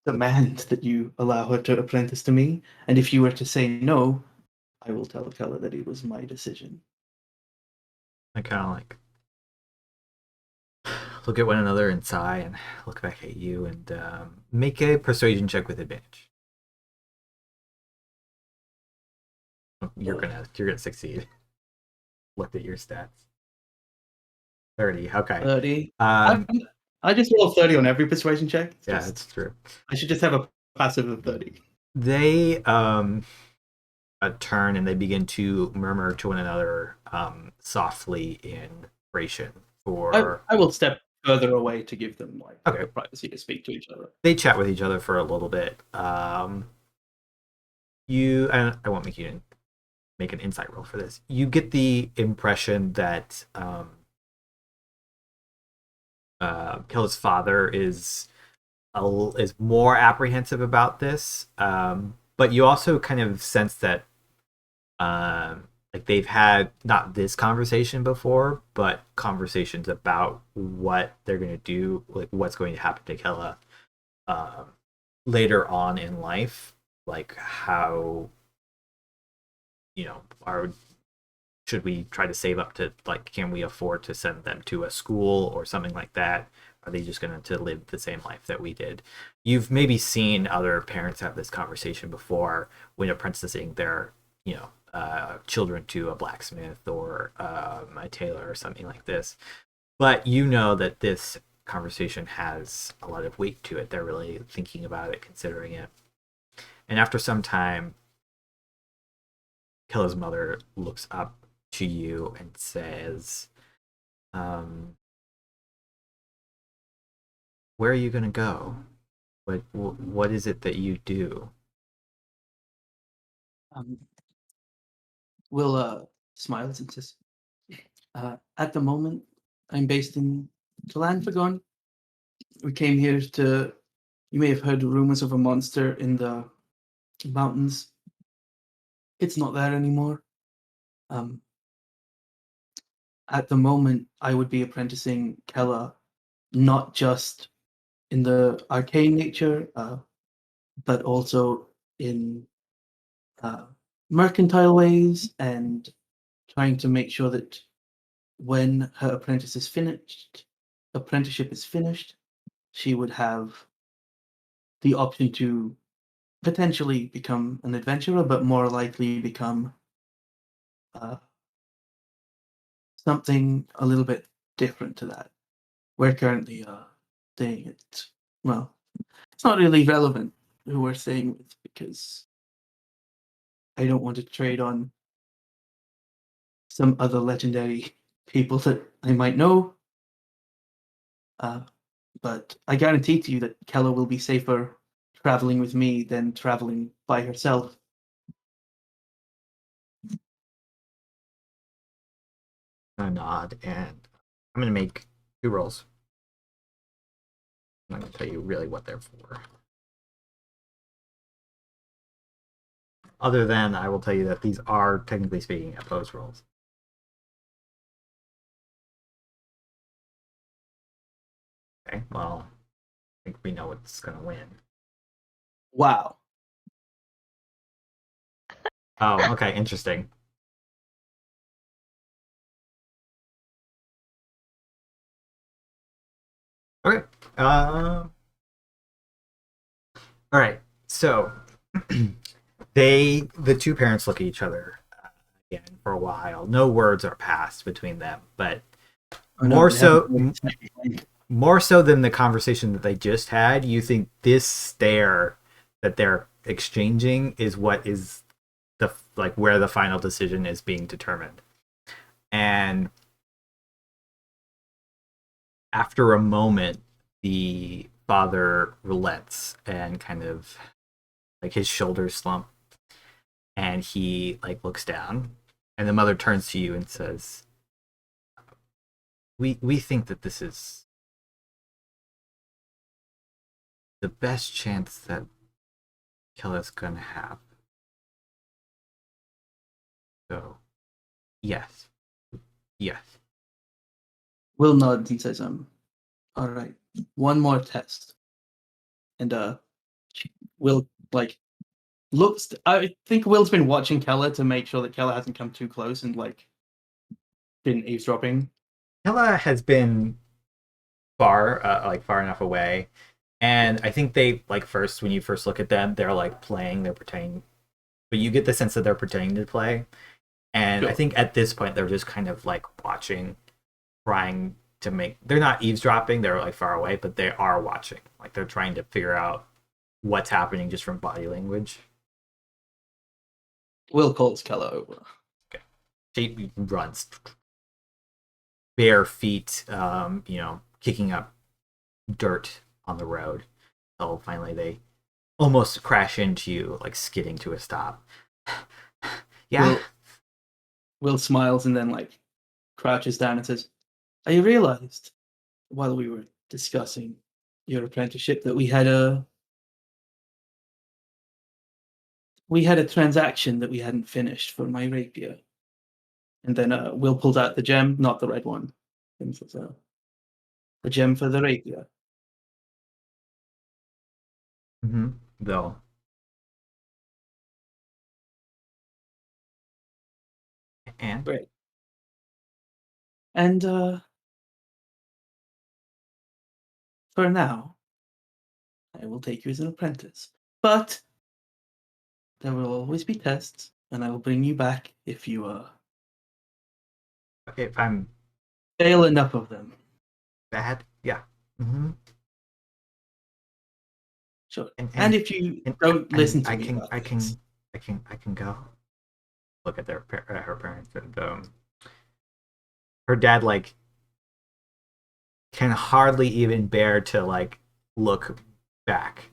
demand that you allow her to apprentice to me. And if you were to say no, I will tell Kella that it was my decision. I kind of like look at one another and sigh and look back at you and make a persuasion check with advantage. You're gonna succeed. Looked at your stats. 30. Okay. 30. Um, I just roll 30 on every persuasion check. yeah, that's true. I should just have a passive of 30. They turn and they begin to murmur to one another softly in Thracian. I will step further away to give them Okay. the privacy to speak to each other. They chat with each other for a little bit. You and I won't make you make an insight roll for this. You get the impression that Kella's father is more apprehensive about this, but you also kind of sense that like they've had not this conversation before, but conversations about what they're going to do, like what's going to happen to Kella later on in life, like how, you know, should we try to save up to, like, can we afford to send them to a school or something like that? Are they just going to live the same life that we did? You've maybe seen other parents have this conversation before when apprenticing their, you know, children to a blacksmith or a tailor or something like this. But you know that this conversation has a lot of weight to it. They're really thinking about it, considering it. And after some time, Kella's mother looks up to you and says, where are you going to go? What is it that you do? Will smiles and says, at the moment, I'm based in Galanfagon. We came here to, you may have heard rumors of a monster in the mountains. It's not there anymore. At the moment, I would be apprenticing Kella, not just in the arcane nature, but also in mercantile ways, and trying to make sure that when her apprenticeship is finished, she would have the option to potentially become an adventurer, but more likely become something a little bit different to that. We're currently saying it, well, it's not really relevant who we're saying with, because I don't want to trade on some other legendary people that I might know. But I guarantee to you that Kella will be safer traveling with me than traveling by herself. I nod, and I'm going to make 2 rolls. I'm not going to tell you really what they're for. Other than I will tell you that these are, technically speaking, opposed rolls. Okay, well, I think we know what's going to win. Wow. Oh, okay, interesting. Okay. All right. So the 2 parents look at each other again for a while. No words are passed between them, but more so more so than the conversation that they just had, you think this stare that they're exchanging is what is the like where the final decision is being determined. And after a moment, the father relents and kind of like his shoulders slump, and he like looks down, and the mother turns to you and says, we think that this is the best chance that Kella's gonna have. So yes. Will nods and says, all right, one more test. And Will like looks. I think Will's been watching Kella to make sure that Kella hasn't come too close and like been eavesdropping. Kella has been far enough away, and I think they like first when you first look at them, they're like playing, they're pretending, but you get the sense that they're pretending to play. And Sure. I think at this point they're just kind of like watching, trying to make. They're not eavesdropping; they're like far away, but they are watching. Like they're trying to figure out what's happening just from body language. Will calls Kella over. She runs, bare feet, kicking up dirt on the road. Until finally they almost crash into you, like skidding to a stop. Yeah. Will smiles and then like crouches down and says, I realized while we were discussing your apprenticeship that we had a transaction that we hadn't finished for my rapier. And then Will pulls out the gem, not the red one. And says, the gem for the rapier. Mm-hmm. Though. And Great. And for now, I will take you as an apprentice. But there will always be tests, and I will bring you back if you if I'm fail enough of them. bad, yeah. Mm-hmm. Sure. And if you don't listen to me, I can go. Look at her parents, and her dad like can hardly even bear to like look back.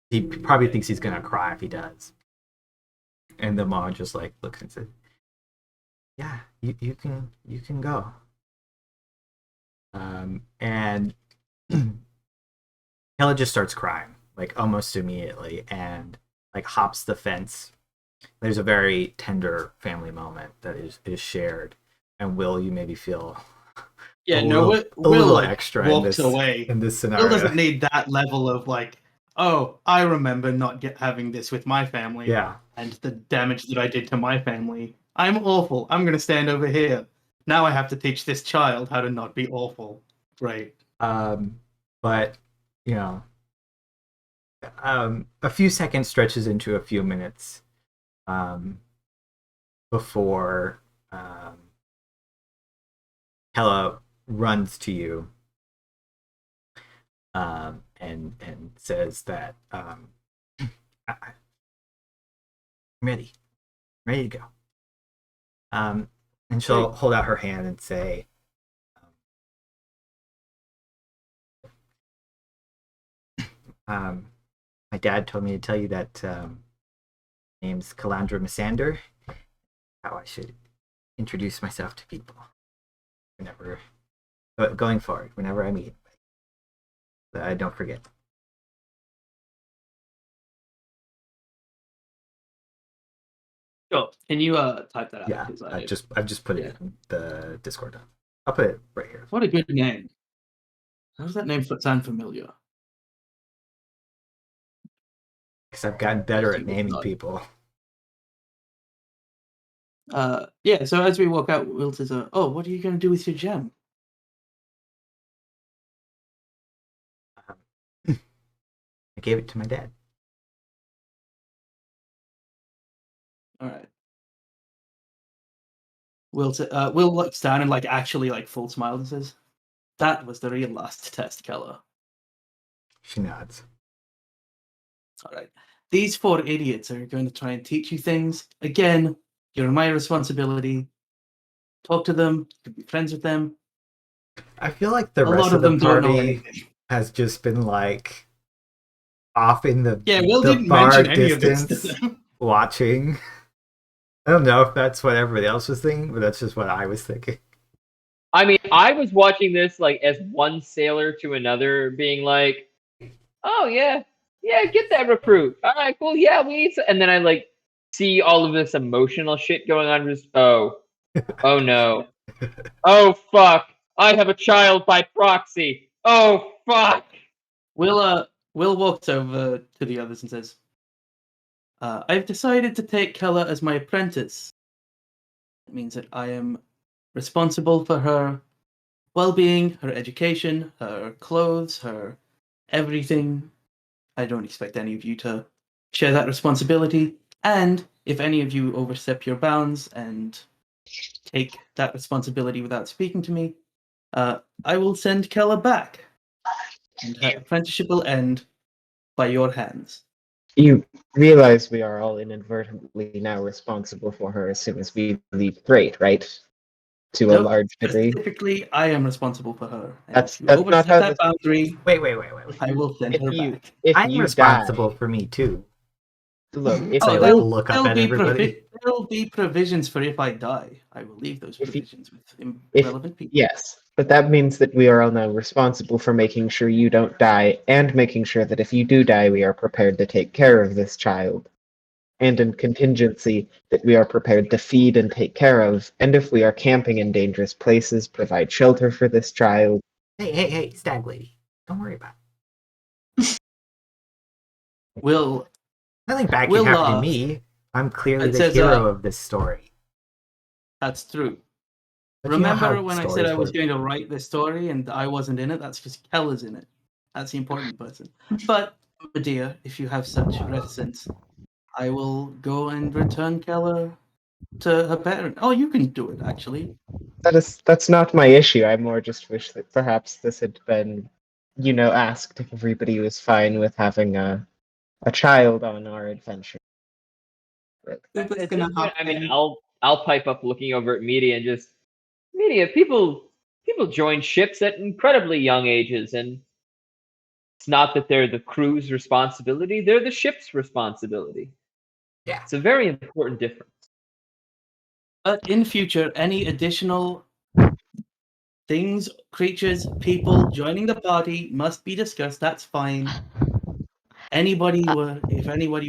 He probably thinks he's gonna cry if he does. And the mom just like looks and says, "Yeah, you can go." And Hella just starts crying like almost immediately, and like hops the fence. There's a very tender family moment that is shared, and Will, you maybe feel yeah, a no, little like, extra walks away. in this scenario. Will doesn't need that level of like, oh, I remember not having this with my family. Yeah. And the damage that I did to my family. I'm awful. I'm going to stand over here. Now I have to teach this child how to not be awful. Right. But, you know, a few seconds stretches into a few minutes before Hella runs to you and says that I'm ready to go. And she'll hold out her hand and say, my dad told me to tell you that name's Calandra Missander. How I should introduce myself to people whenever going forward, whenever I meet. I don't forget. Sure. Can you type that out? Yeah, I've just put it in the Discord. I'll put it right here. What a good name. How does that name sound familiar? Because I've gotten better at naming people. Yeah, so as we walk out, Will says, oh, what are you going to do with your gem? I gave it to my dad. All right. Will looks down and like actually like full smile and says, That was the real last test, Keller. She nods. All right. These 4 idiots are going to try and teach you things. Again, you're my responsibility. Talk to them. You can be friends with them. I feel like the A rest lot of of the them don't know party anything. has just been like off in the Yeah, Will the didn't far mention any of this to distance them. watching. I don't know if that's what everybody else was thinking, but that's just what I was thinking. I mean, I was watching this like as one sailor to another, being like, "Oh yeah, get that recruit. All right, cool. Yeah, we need." And then I like see all of this emotional shit going on. Just oh no, oh fuck, I have a child by proxy. Oh fuck. Will walks over to the others and says, I've decided to take Keller as my apprentice. It means that I am responsible for her well-being, her education, her clothes, her everything. I don't expect any of you to share that responsibility. And if any of you overstep your bounds and take that responsibility without speaking to me, I will send Keller back. And her apprenticeship will end by your hands. You realize we are all inadvertently now responsible for her as soon as we leave Great, right? To a Nope, large degree. Specifically, I am responsible for her. And That's if you not overstep how that this. boundary, Wait. I will send her back. If I'm you responsible die, for me too. look, if So I you like look up at everybody. There'll be provisions for if I die. I will leave those If you- provisions with relevant people. yes, but that means that we are all now responsible for making sure you don't die, and making sure that if you do die, we are prepared to take care of this child. And in contingency, that we are prepared to feed and take care of, and if we are camping in dangerous places, provide shelter for this child. Hey, stag lady. Don't worry about it. Will Nothing bad Will can happen to laugh. me. I'm clearly It the says, hero of this story. That's true. But you know Remember how when I said stories I was work. going to write this story and I wasn't in it? That's because Keller's in it. That's the important person. But, Medea, if you have such reticence, I will go and return Keller to her parent. Oh, you can do it, actually. That's not my issue. I more just wish that perhaps this had been, asked if everybody was fine with having a child on our adventure. Uba's At gonna this point, hop I mean, in. I'll pipe up, looking over at media, and just media. People join ships at incredibly young ages, and it's not that they're the crew's responsibility; they're the ship's responsibility. Yeah. It's a very important difference. But in future, any additional things, creatures, people joining the party must be discussed. That's fine. If anybody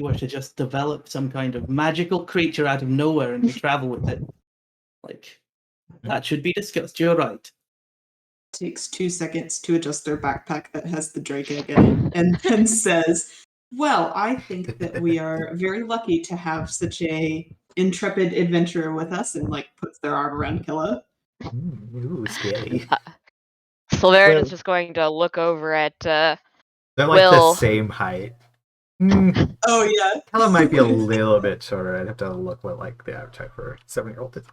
were to just develop some kind of magical creature out of nowhere and we travel with it, that should be discussed. You're right. Takes 2 seconds to adjust their backpack that has the drake egg in it, and then says, well, I think that we are very lucky to have such a intrepid adventurer with us, and puts their arm around Killa. Ooh, scary. Sulveran Will. is just going to look over at They're like Will. the same height. Oh yeah. Hella might be a little bit shorter. I'd have to look what the average height for a 7-year-old is.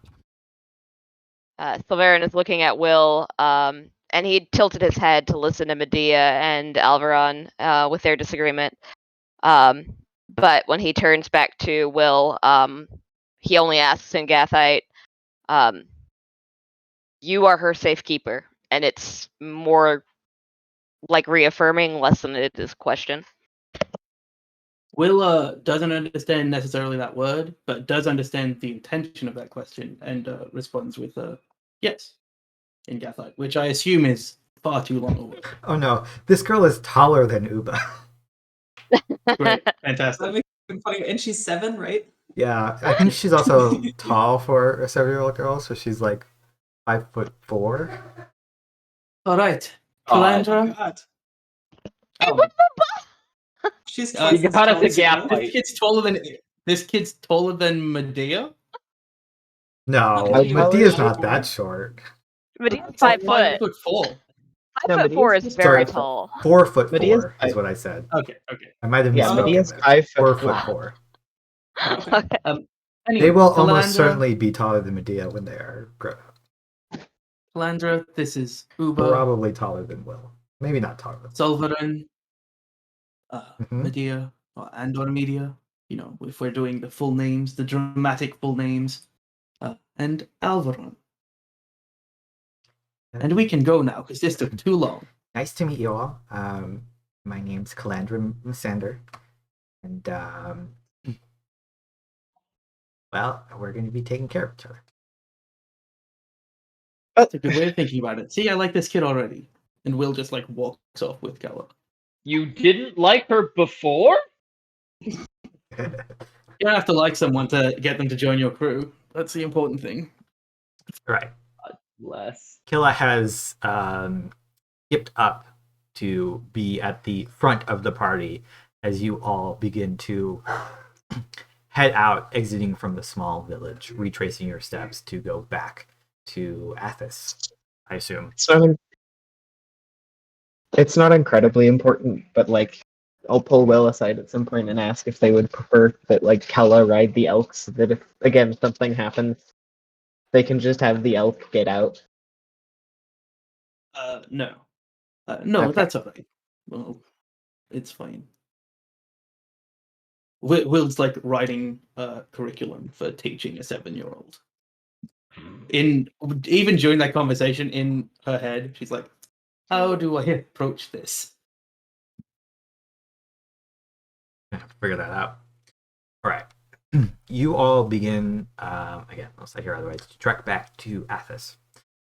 Sulveran is looking at Will, and he tilted his head to listen to Medea and Alveron with their disagreement. But when he turns back to Will, he only asks in Gathite, you are her safekeeper, and it's more like reaffirming, less than it is question. Will doesn't understand necessarily that word, but does understand the intention of that question and responds with yes in Gathite, which I assume is far too long a word. Oh no, this girl is taller than Uba. Great, That fantastic. makes it funny. And she's 7, right? Yeah, I think she's also tall for a 7-year-old girl, so she's like 5'4". All right, Oh Calandra. god. Oh, She's You twice as got us tall a as you. gap this kid's taller than Medea. No, How tall Medea's is not she? that short. Medea's 5 foot. 5'4". 5'4" is Medea's very Sorry. tall. 4'4" Medea's is what I said. Okay. I might have Yeah, misspoken Medea's there. 5 foot 4'4". Okay. Anyway, They will almost Calandra, certainly be taller than Medea when they are grown up. Calandra, this is Uber, Probably taller than Will. Maybe not taller than Sulveran, Mhm. Medea, or Andormedia. You know, if we're doing the full names, the dramatic full names, and Alveron. And we can go now because this took too long. Nice to meet you all. My name's Calandra Masander, and well, we're going to be taking care of each other. That's a good way of thinking about it. See, I like this kid already. And Will just like walks off with Gala. You didn't like her before? You don't have to like someone to get them to join your crew. That's the important thing. Right. Less. Killa has skipped up to be at the front of the party as you all begin to head out, exiting from the small village, retracing your steps to go back to Athos, I assume. So I mean, it's not incredibly important, but like I'll pull Will aside at some point and ask if they would prefer that like Kella ride the elk, so that if again something happens, they can just have the elk get out. No. No, Okay. that's alright. Well, it's fine. Will's like writing a curriculum for teaching a 7-year-old. Even during that conversation in her head, she's like, how do I approach this? Figure that out. All right. You all begin, again, I'll say here otherwise, to trek back to Athos.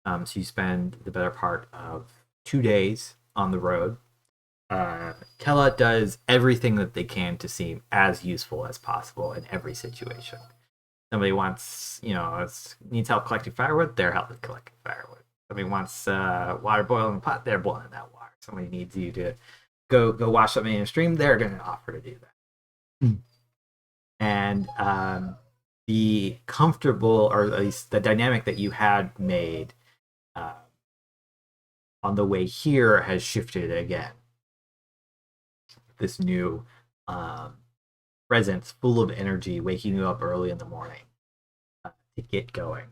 So you spend the better part of 2 days on the road. Kella does everything that they can to seem as useful as possible in every situation. Somebody wants, needs help collecting firewood, they're helping collecting firewood. Somebody wants water boiling in the pot, they're boiling that water. Somebody needs you to go wash something in a stream, they're going to offer to do that. And the comfortable, or at least the dynamic that you had made on the way here has shifted again. This new presence full of energy, waking you up early in the morning to get going.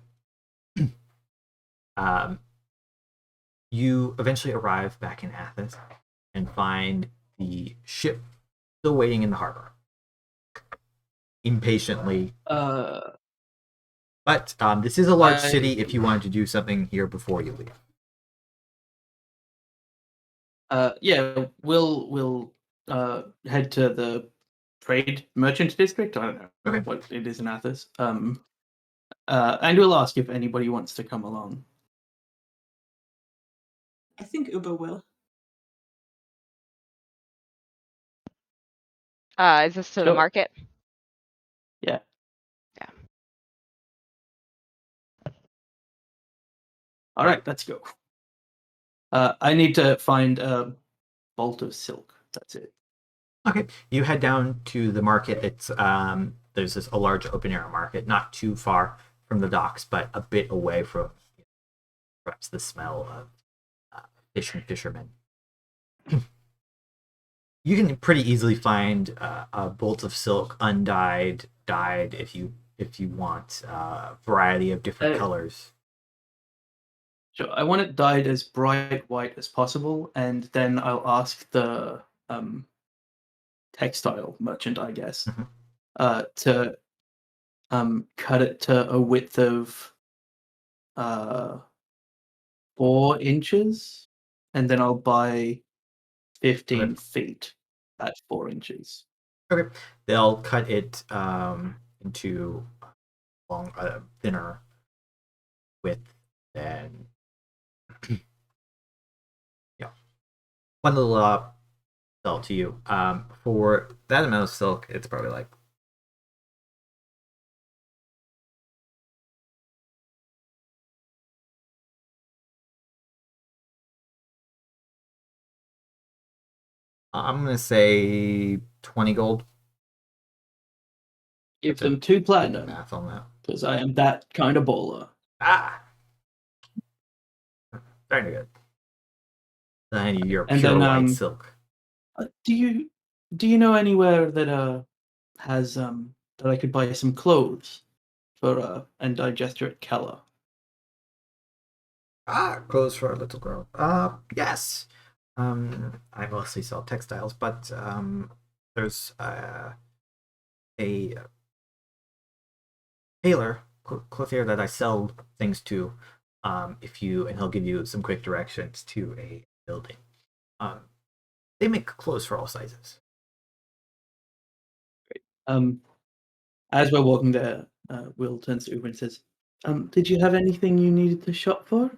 You eventually arrive back in Athens and find the ship still waiting in the harbor. Impatiently. But this is a large city if you wanted to do something here before you leave. Yeah, we'll head to the trade merchant district. I don't know what it is in Athos. And we'll ask if anybody wants to come along. I think Uba will. Is this to the Sure. market? Yeah. Yeah. All right, let's go. I need to find a bolt of silk. That's it. Okay, you head down to the market. It's there's a large open air market, not too far from the docks, but a bit away from perhaps the smell of fish and fishermen. You can pretty easily find a bolt of silk, undyed, dyed, if you want a variety of different colors. Sure. I want it dyed as bright white as possible, and then I'll ask the textile merchant, I guess, to cut it to a width of 4 inches, and then I'll buy 15 feet at 4 inches. Okay, they'll cut it into long, thinner width than one little sell to you. For that amount of silk, it's probably like I'm gonna say 20 gold. Give them 2 platinum, Math on that. because I am that kind of baller. Very good. Then you're And pure then, white silk. Do you know anywhere that has that I could buy some clothes for and digester at Keller? Clothes for a little girl. Yes. I mostly sell textiles, but there's a tailor, clothier that I sell things to. If you and he'll give you some quick directions to a building. They make clothes for all sizes. As we're walking there, Will turns to Uber and says, "Did you have anything you needed to shop for?"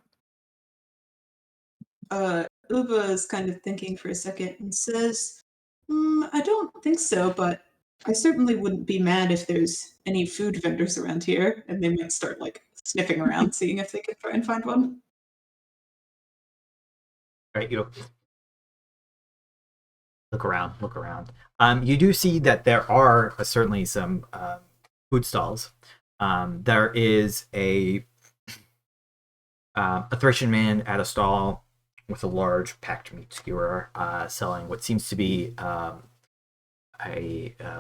Uba is kind of thinking for a second and says, I don't think so, but I certainly wouldn't be mad if there's any food vendors around here, and they might start like sniffing around, seeing if they can try and find one. Right, you look around. You do see that there are certainly some food stalls. There is a Thracian man at a stall with a large packed meat skewer, selling what seems to be a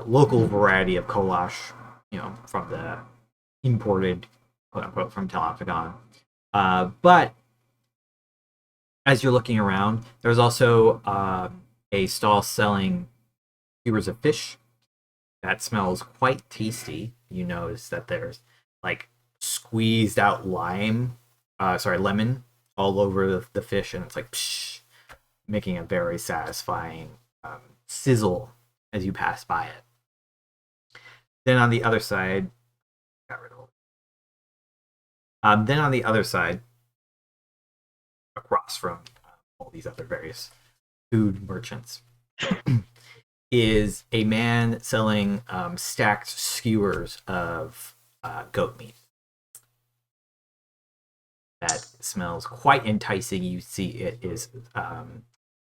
local variety of goulash, from the imported, quote unquote, from Tel Aviv. But as you're looking around, there's also a stall selling skewers of fish that smells quite tasty. You notice that there's like squeezed out lemon all over the fish, and it's like psh, making a very satisfying sizzle as you pass by it. Then on the other side, across from all these other various food merchants, is a man selling stacked skewers of goat meat. That smells quite enticing. You see it is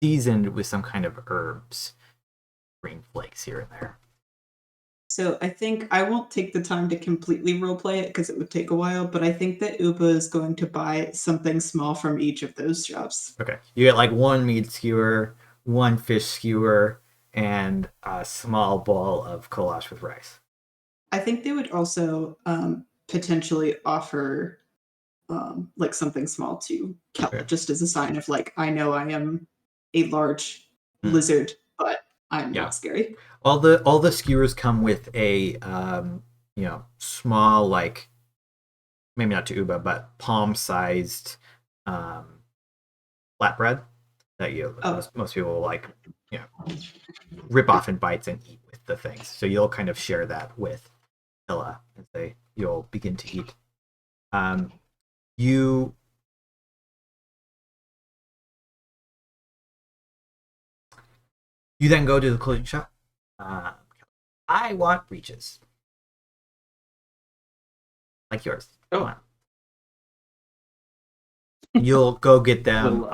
seasoned with some kind of herbs, green flakes here and there. So I think I won't take the time to completely roleplay it because it would take a while, but I think that Uba is going to buy something small from each of those shops. Okay. You get like one meat skewer, one fish skewer, and a small bowl of goulash with rice. I think they would also potentially offer like something small to Kella, Okay. just as a sign of like, I know I am a large lizard, but I'm not scary. All the skewers come with a small, like, maybe not to Uba, but palm-sized flatbread that most people will, like, rip off in bites and eat with the things. So you'll kind of share that with Ella as you'll begin to eat. You then go to the clothing shop. I want breeches like yours. Come on. You'll go get them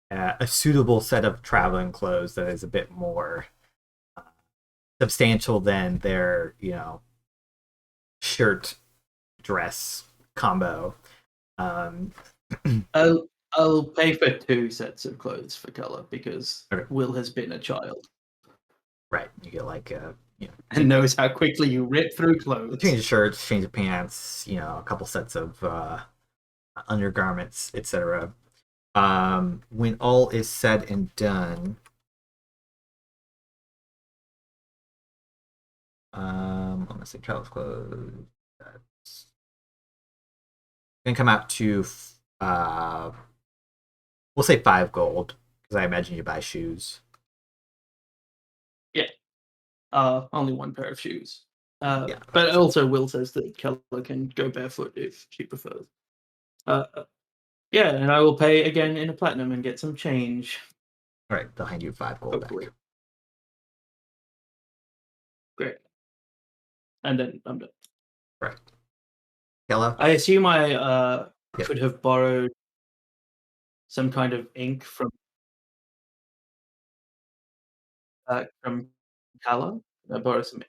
a suitable set of traveling clothes that is a bit more substantial than their, shirt dress combo. I'll pay for 2 sets of clothes for Color because Will has been a child. Right. You get like and knows how quickly you rip through clothes. Change of shirts, change of pants, a couple sets of undergarments, etc. When all is said and done, let me see, child's clothes. That's gonna come out to we'll say 5 gold because I imagine you buy shoes. Yeah. Only 1 pair of shoes. But also Will says that Keller can go barefoot if she prefers. Yeah, and I will pay again in a platinum and get some change. All right, they'll hand you 5 gold back. Great. And then I'm done. Right. Keller? I assume I could have borrowed some kind of ink from Kala. I borrowed some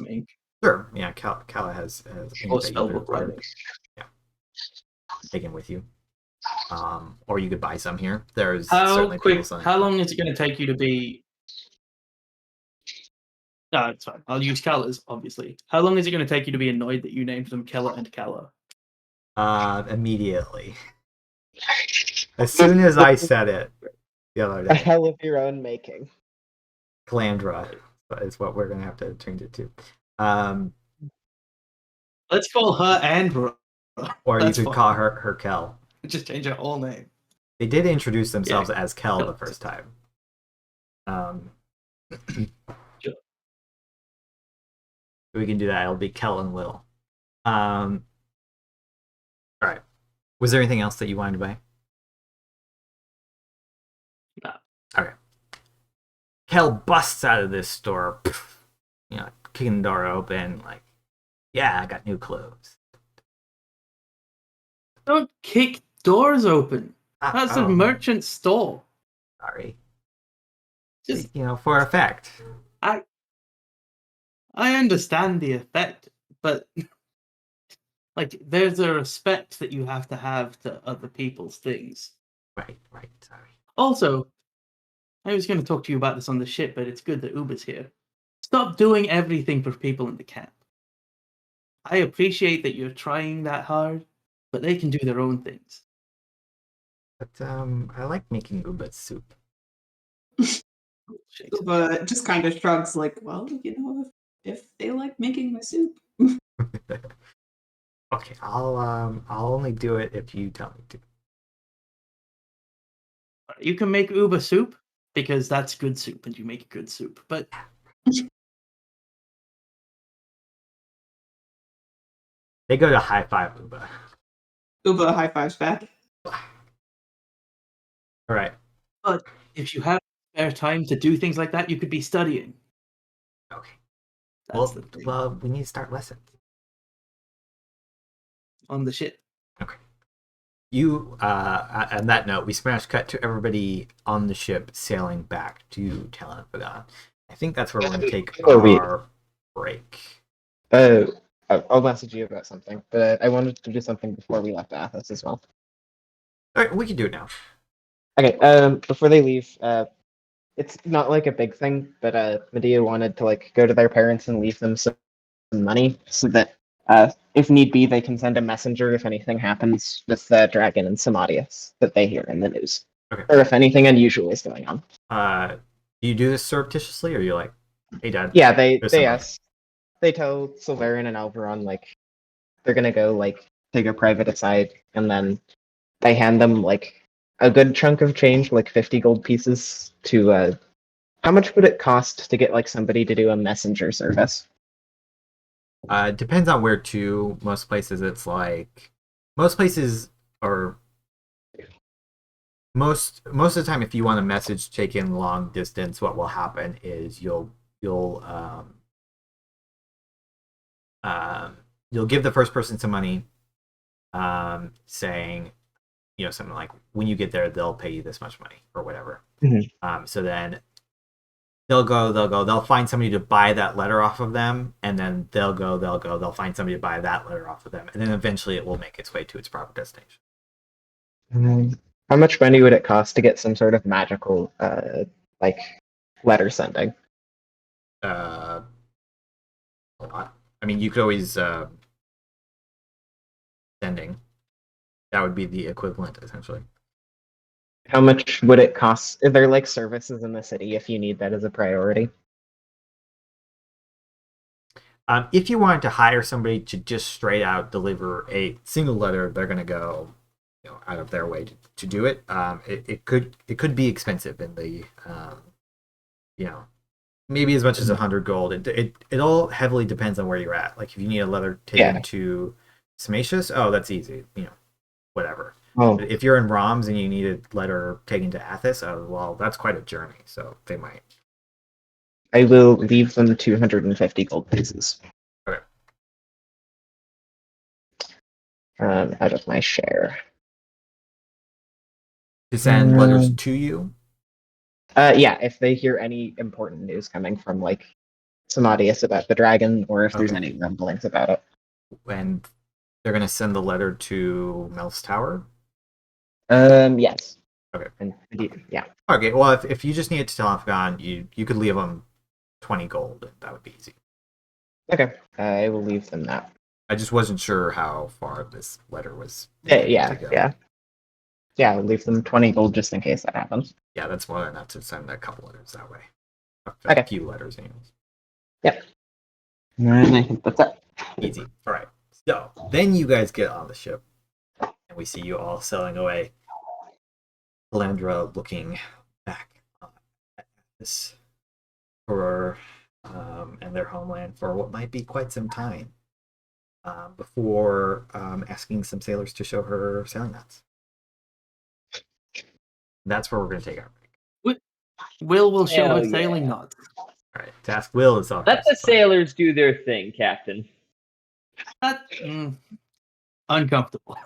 ink. Sure. Yeah, Kala has ink Or that you spellbook could writing. Yeah. Take him with you. Or you could buy some here. There's How certainly quick? people selling. How long is it going to take you to be? No, it's fine. I'll use Kella's, obviously. How long is it going to take you to be annoyed that you named them Keller and Keller? Immediately. As soon as I said it the other A day. hell of your own making. Calandra is what we're gonna have to change it to. Let's call her Andra. Or That's you could fine. call her Kel. Just change her whole name. They did introduce themselves as Kel Kel. the first time. Sure. We can do that. It'll be Kel and Lil. All right. Was there anything else that you wanted to buy? No. Okay. Kel busts out of this store, kicking the door open, like, yeah, I got new clothes. Don't kick doors open. That's a merchant store. Sorry. Just For effect. I understand the effect, but like there's a respect that you have to other people's things. Right, sorry. Also, I was going to talk to you about this on the ship, but it's good that Uber's here. Stop doing everything for people in the camp. I appreciate that you're trying that hard, but they can do their own things. But I like making Uba soup. Uba just kind of shrugs, like, well, if they like making my soup. Okay, I'll only do it if you tell me to. You can make Uba soup because that's good soup, and you make good soup. But they go to high five Uba. Uba high fives back. All right. But if you have spare time to do things like that, you could be studying. Okay. That's the thing. Well, we need to start lessons On the ship. Okay. You on that note, we smash cut to everybody on the ship sailing back to Talon. I think that's where we're gonna take our break. I'll message you about something, but I wanted to do something before we left Athos as well. All right, we can do it now. Okay, before they leave, it's not like a big thing, but Medea wanted to go to their parents and leave them some money so that if need be, they can send a messenger if anything happens with the dragon and Samadius that they hear in the news, Okay. or if anything unusual is going on. Do you do this surreptitiously, or are you like, hey, Dad? Yeah, they somebody. ask. They tell Sulveran and Alveron they're gonna go take a private aside, and then they hand them a good chunk of change, 50 gold pieces to how much would it cost to get somebody to do a messenger service? Depends on where to. Most places it's most places are most of the time if you want a message taken long distance, what will happen is you'll give the first person some money, saying, something like, when you get there, they'll pay you this much money or whatever. Mm-hmm. So then they'll find somebody to buy that letter off of them, and then they'll find somebody to buy that letter off of them, and then eventually it will make its way to its proper destination. How much money would it cost to get some sort of magical letter sending? A lot. I mean, you could always sending. That would be the equivalent, essentially. How much would it cost? Are there services in the city if you need that as a priority? If you wanted to hire somebody to just straight out deliver a single letter, they're going to go, out of their way to do it. It could be expensive in the, maybe as much as 100 gold. It all heavily depends on where you're at. If you need a letter taken to Samatius, that's easy. Whatever. Oh. If you're in Roms and you need a letter taken to Athos, well, that's quite a journey. So they might. I will leave them 250 gold pieces. Okay. Out of my share. To send letters to you? Yeah, if they hear any important news coming from Samadius about the dragon, or if there's any rumblings about it. And they're gonna send the letter to Mel's Tower? Yes. Okay. And yeah. Okay, well, if you just needed to tell Afghan, you could leave them 20 gold. That would be easy. Okay, I will leave them that. I just wasn't sure how far this letter was Yeah, intended to go. yeah. Leave them 20 gold just in case that happens. Yeah, that's more than enough to send a couple letters that way. Okay. A few letters, anyways. And I think that's it. Easy. All right. So then you guys get on the ship, and we see you all sailing away. Calandra looking back at this for and their homeland for what might be quite some time before asking some sailors to show her sailing knots. That's where we're going to take our break. Will show Hell her sailing yeah. knots. All right. Task Will is off. Let the sailors do their thing, Captain. That uncomfortable.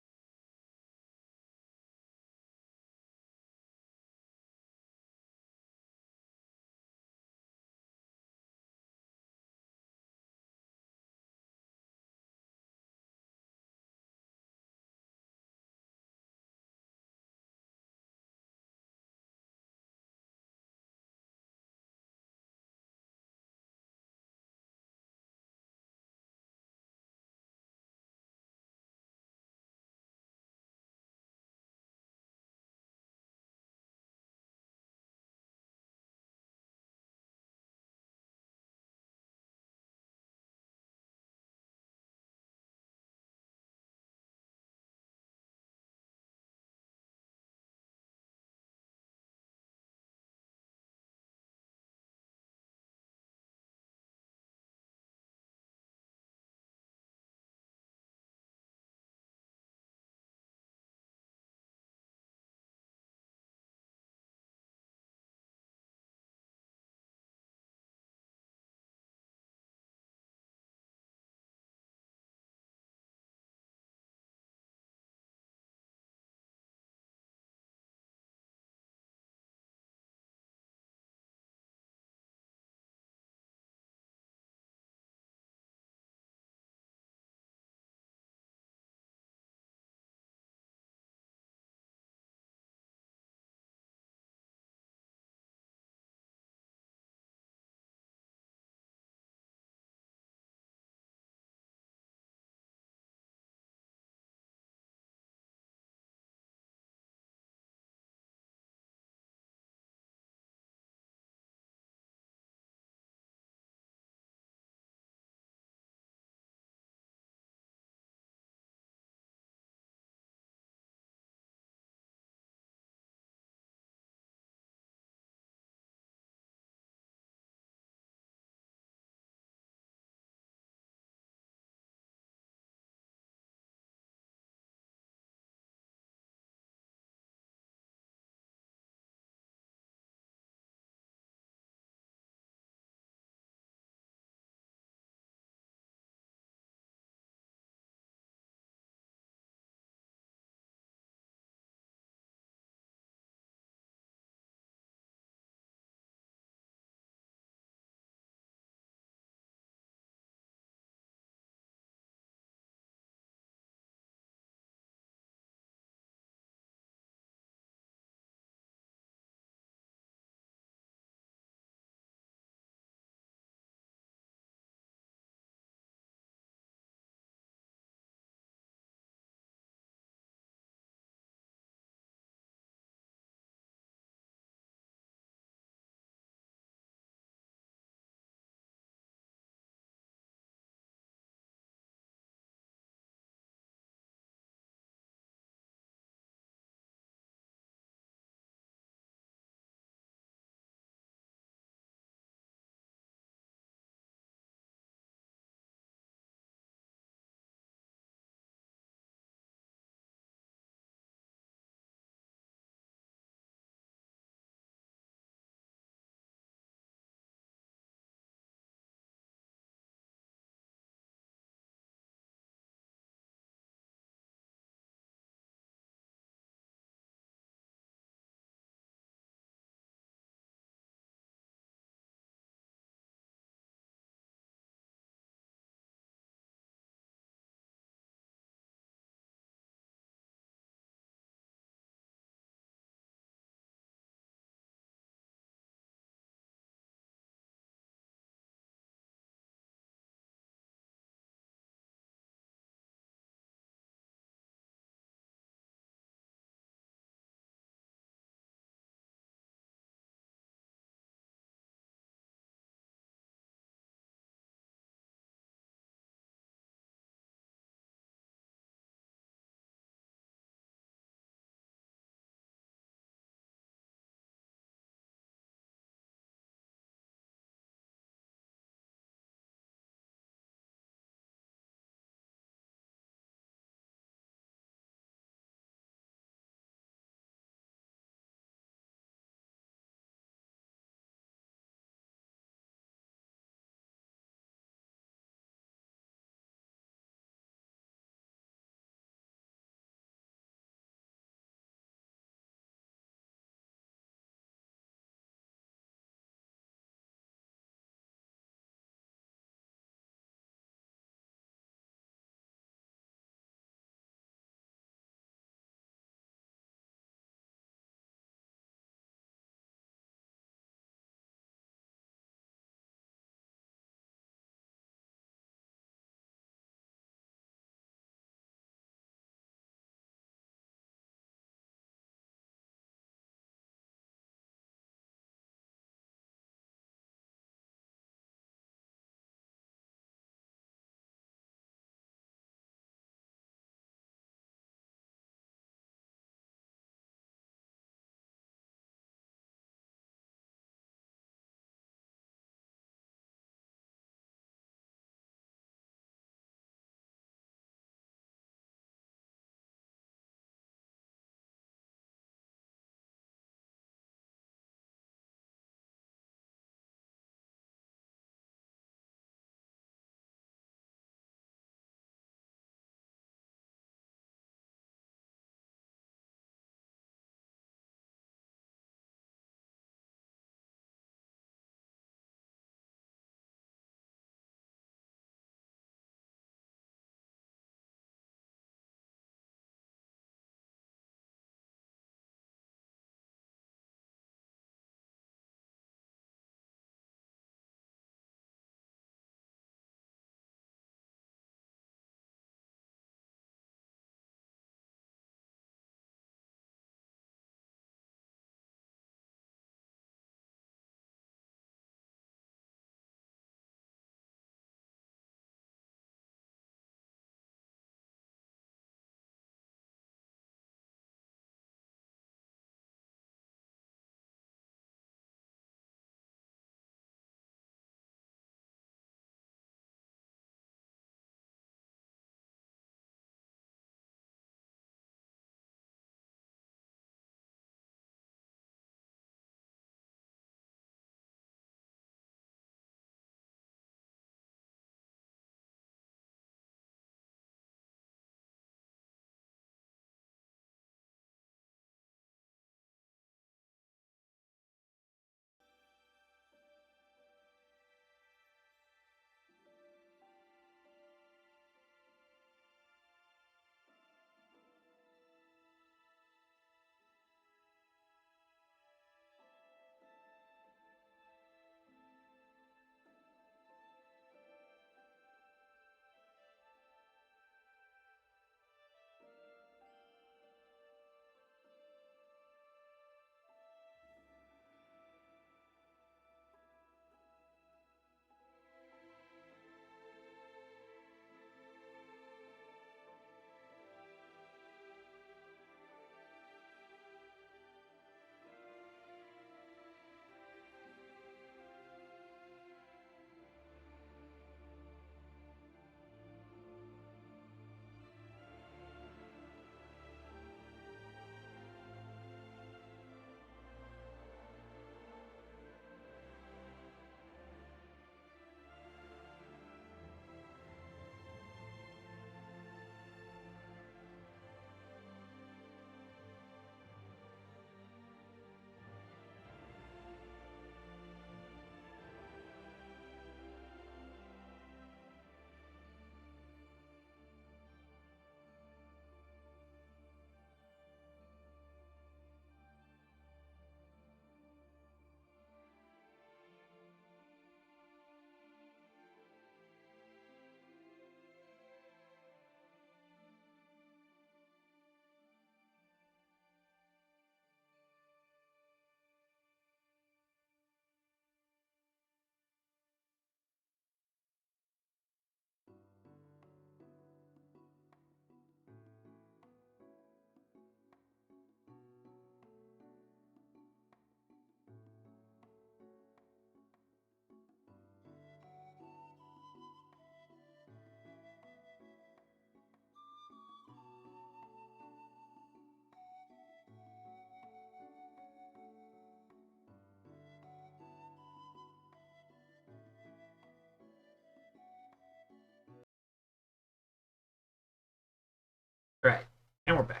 And we're back.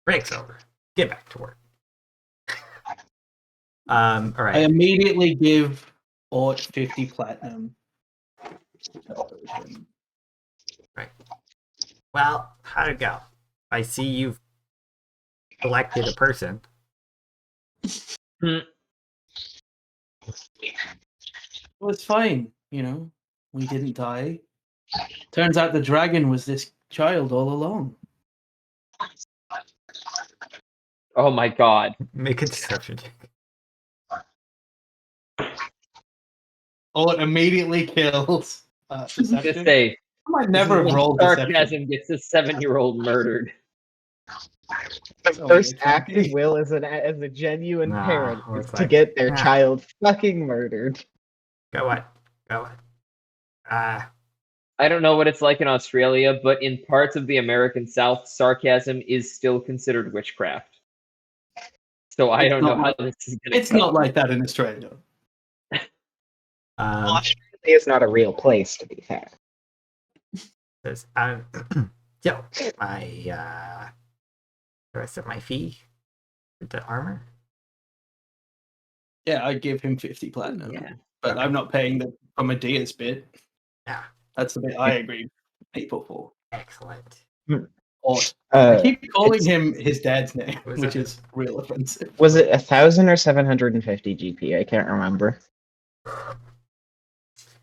Break's over. Get back to work. All right. I immediately give Ort 50 platinum. Right. Well, how'd it go? I see you've selected a person. Well, it's fine, you know. We didn't die. Turns out the dragon was this child all along. Oh my god. Make a deception check. Ort immediately kills. Just Deception. say, I never this is rolled when deception. sarcasm gets a 7-year-old murdered. The Oh, first okay. act of Will as a genuine Nah, parent or is it's to like, get their nah. child fucking murdered. Go on. Go on. I don't know what it's like in Australia, but in parts of the American South, sarcasm is still considered witchcraft. So I It's don't know not how like- this is going to It's go. not like that in Australia. Australia is not a real place, to be fair. Says, so, the rest of my fee for the armor. Yeah, I give him 50 platinum. Yeah. But Okay. I'm not paying the Medea's bit. Yeah, That's the bit I agree with people for. excellent. Ort. I keep calling it's- him his dad's name, Was which it- is real offensive. Was it 1,000 or 750 GP? I can't remember.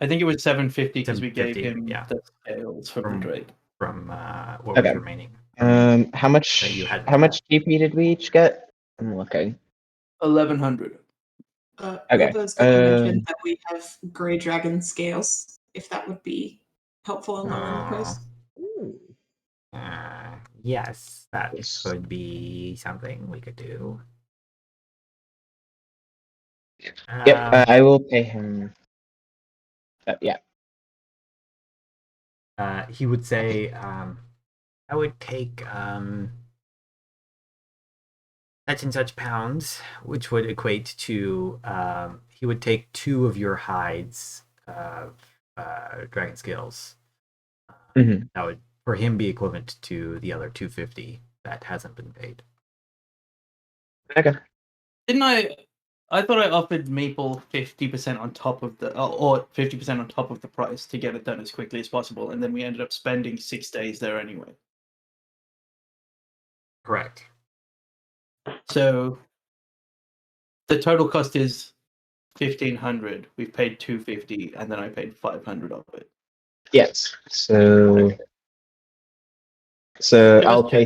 I think it was 750 because we gave 750, him yeah. the scales from the Drake. From what was Okay. remaining. How much? That you had How much GP did we each get? I'm looking. 1100. Okay, Uba's going to mention that we have Grey Dragon scales, if that would be helpful in lowering the price. Ooh. Yes, that Yes. could be something we could do. Yep, I will pay him. Yeah. He would say, I would take such and such pounds, which would equate to he would take 2 of your hides of dragon scales. Mhm. That would for him be equivalent to the other 250 that hasn't been paid. Okay. Didn't I thought I offered Maple 50% on top of or 50% on top of the price to get it done as quickly as possible, and then we ended up spending 6 days there anyway. Correct. So the total cost is 1,500. We've paid 250, and then I paid 500 of it. Yes. So I'll pay.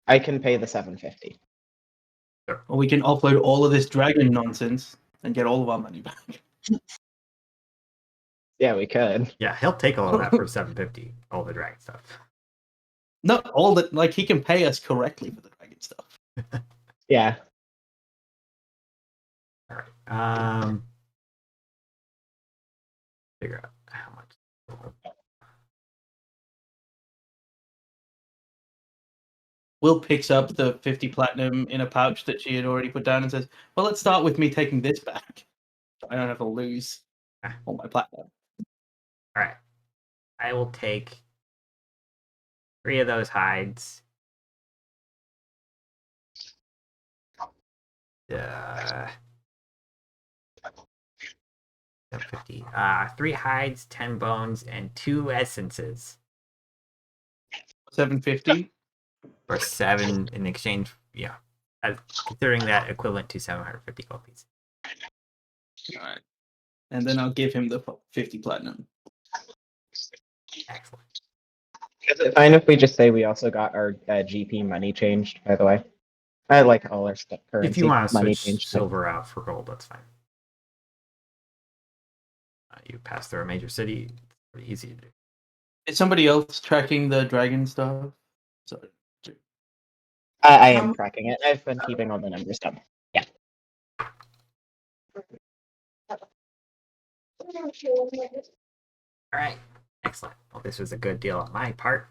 I can pay the 750. Or we can offload all of this dragon nonsense and get all of our money back. Yeah, we could. Yeah, he'll take all of that for 750, all the dragon stuff. Not all that, like, he can pay us correctly for the dragon stuff. Yeah. All right. Figure out how much. Will picks up the 50 platinum in a pouch that she had already put down and says, well, let's start with me taking this back. So I don't have to lose all my platinum. All right. I will take 3 of those hides. 750. 3 hides, 10 bones, and 2 essences. 750? Or 7 in exchange. Yeah. Considering that equivalent to 750 gold pieces. Alright. And then I'll give him the 50 platinum. Excellent. Is it fine if we just say we also got our GP money changed, by the way? I like all our stuff. If you want to money switch changed. silver out for gold, that's fine. You pass through a major city. It's pretty easy to do. Is somebody else tracking the dragon stuff? Sorry. I am tracking it. I've been keeping all the numbers down. Yeah. All right. Excellent. Well, this was a good deal on my part.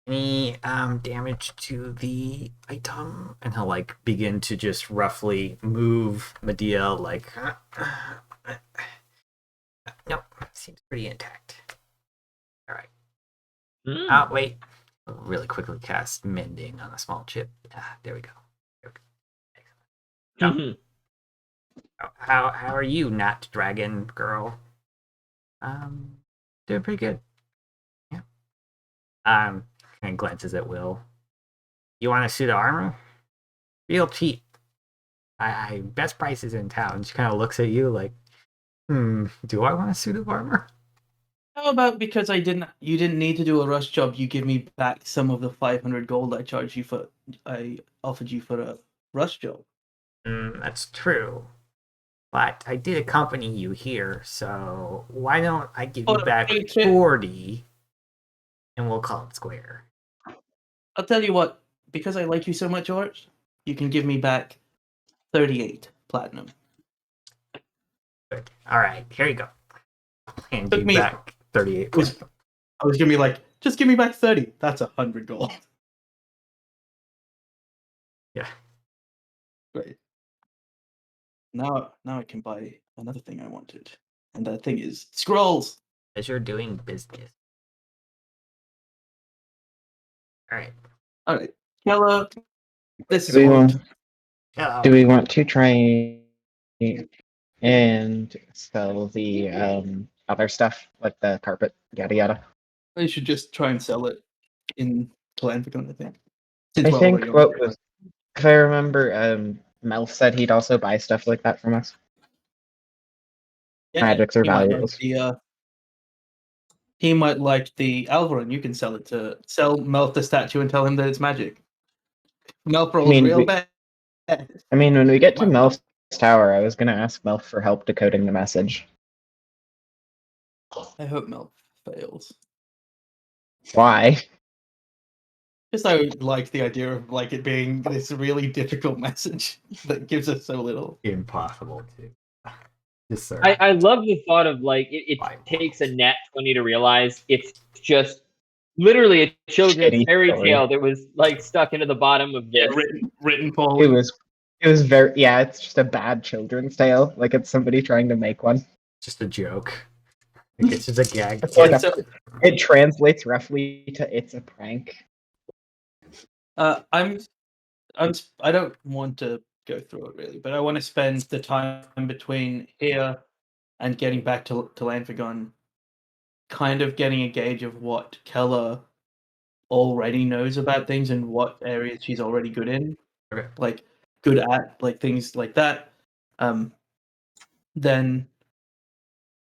Any damage to the item? And he'll like begin to just roughly move Medea like nope, seems pretty intact. All right. Mm. Oh, wait. really quickly cast mending on a small chip. There we go. No. How are you, not dragon girl? Doing pretty good. Yeah. Kind of glances at Will. You want a suit of armor? Real cheap. I best prices in town. She kind of looks at you like, do I want a suit of armor? How about because you didn't need to do a rush job, you give me back some of the 500 gold I offered you for a rush job. That's true. But I did accompany you here, so why don't I give you back 40 and we'll call it square. I'll tell you what, because I like you so much, George, you can give me back 38 platinum. Good. Alright, here you go. And Took you me- back 38 platinum. I was gonna be like, just give me back 30. That's 100 gold. Yeah. Great. Now I can buy another thing I wanted. And that thing is scrolls. As you're doing business. Alright. Alright. Keller, this is Do we all. want, Hello. do we want to try and sell the other stuff, like the carpet, yada yada? I should just try and sell it in Glenfigon, I think. I think if I remember, Mel said he'd also buy stuff like that from us. Magics are he might like valuables. he might like the Alveron. You can sell Melf the statue and tell him that it's magic. Melf rolls real bad. I mean, when we get to Melf's tower, I was going to ask Melf for help decoding the message. I hope Melf fails. Why? Just I like the idea of like it being this really difficult message that gives us so little. Impossible to. Yes, sir. I love the thought of like it takes a nat 20 to realize it's just literally a children's Shitty fairy story. tale that was like stuck into the bottom of this. Written poorly. It was very, yeah, it's just a bad children's tale. Like it's somebody trying to make one. Just a joke. Like, it's just a gag. It's like it translates roughly to "it's a prank." I don't want to go through it really, but I want to spend the time between here and getting back to Lanfagon kind of getting a gauge of what Keller already knows about things and what areas she's already good in. Okay. Like good at, like things like that. Then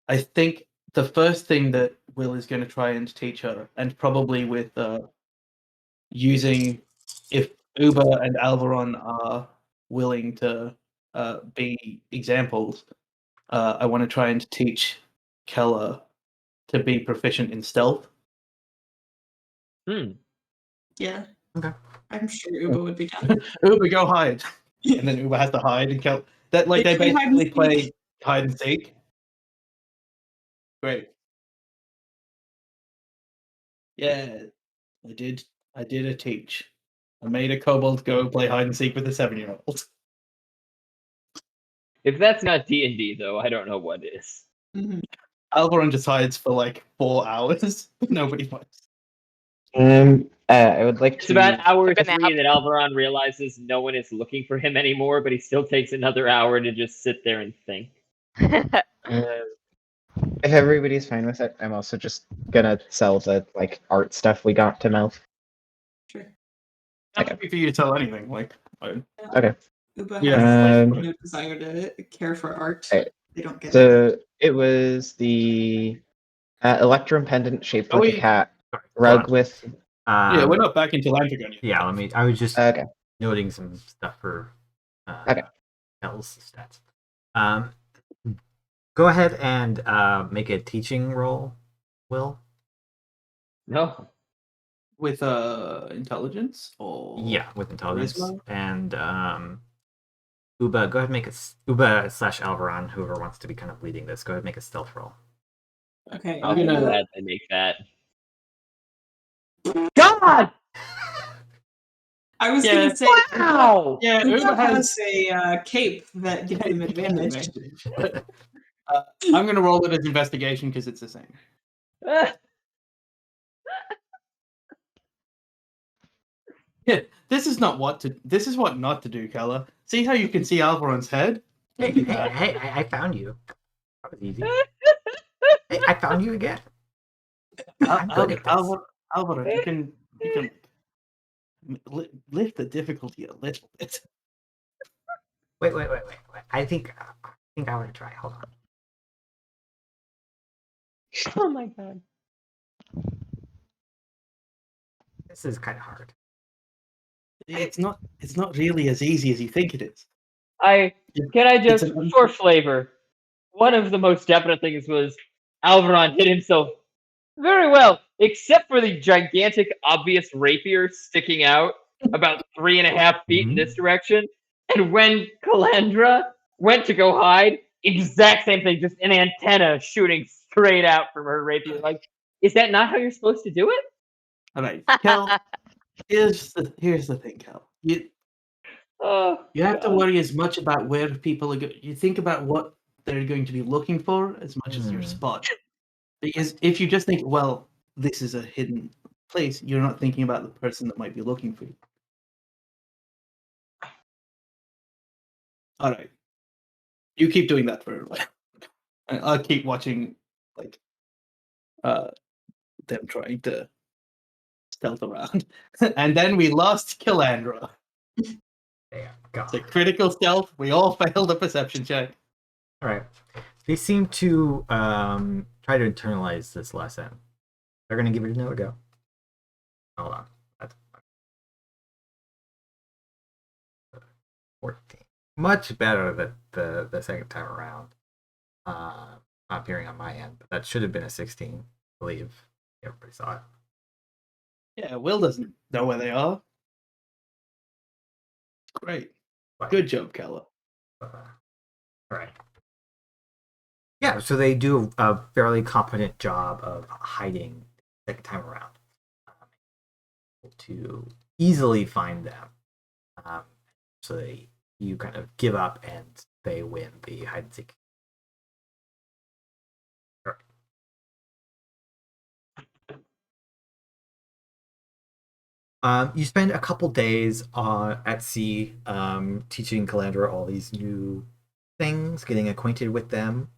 I think the first thing that Will is going to try and teach her, and probably with using, if Uber and Alveron are willing to be examples, I want to try and teach Keller to be proficient in stealth. Yeah. Okay. I'm sure Uba would be down. Uber, go hide, and then Uber has to hide and Keller. That like they They play hide and basically play seek. hide and seek. Great. Yeah, I did a teach. I made a kobold go play hide and seek with a 7-year-old. If that's not D&D though, I don't know what is. Mhm. Alveron just hides for like 4 hours. Nobody finds. I would like It's to. about hour Took a 3 nap. that Alveron realizes no one is looking for him anymore, but he still takes another hour to just sit there and think. If everybody's fine with it, I'm also just gonna sell the like art stuff we got to Mel. Sure. I'm happy for you to tell anything. Like, Okay. Uba Yeah. has like, no desire to care for art. Alright. They don't get it. So it was the electrum pendant shaped like a cat, rug with. yeah, we're not back into Lanfagon yet. Yeah, I was just Okay. noting some stuff for Okay. Kel's stats. Go ahead and make a teaching roll, Will. No. With intelligence or Yeah, with intelligence. Charisma? And Uba, go ahead and make Uba / Alveron, whoever wants to be kind of leading this, go ahead and make a stealth roll. Okay. I'm glad they make that. God! I was gonna say Wow! Yeah, Uba has a cape that gives him advantage. I'm gonna roll it as investigation because it's the same. Yeah, this is what not to do, Kella. See how you can see Alveron's head? Hey, I found you. That was easy. Hey, I found you again. I'm good at this. Alveron, you can lift the difficulty a little bit. Wait. I think I want to try. Hold on. Oh my god. This is kind of hard. It's not really as easy as you think it is. Can I just, an- for flavor, one of the most definite things was Alveron hit himself very well, except for the gigantic, obvious rapier sticking out about 3.5 feet in this direction. And when Calandra went to go hide, exact same thing, just an antenna shooting straight out from her rapier. Like, is that not how you're supposed to do it? All right, Kel. Here's the thing, Kel. You have to worry as much about where people are. You think about what they're going to be looking for as much as your spot. Because if you just think, well, this is a hidden place, you're not thinking about the person that might be looking for you. All right, you keep doing that for a while. I'll keep watching, like, them trying to stealth around, and then we lost Calandra. There, go. It's a critical stealth. We all failed a perception check. All right. They seem to try to internalize this lesson. They're going to give it another go. Hold on. That's 14. Much better the second time around. Not appearing on my end, but that should have been a 16. I believe everybody saw it. Yeah, Will doesn't know where they are. Great. But, Good job, Kella. all right. Yeah, so they do a fairly competent job of hiding the second time around. To easily find them. So you kind of give up and they win the hide and seek. You spend a couple days at sea teaching Calandra all these new things, getting acquainted with them.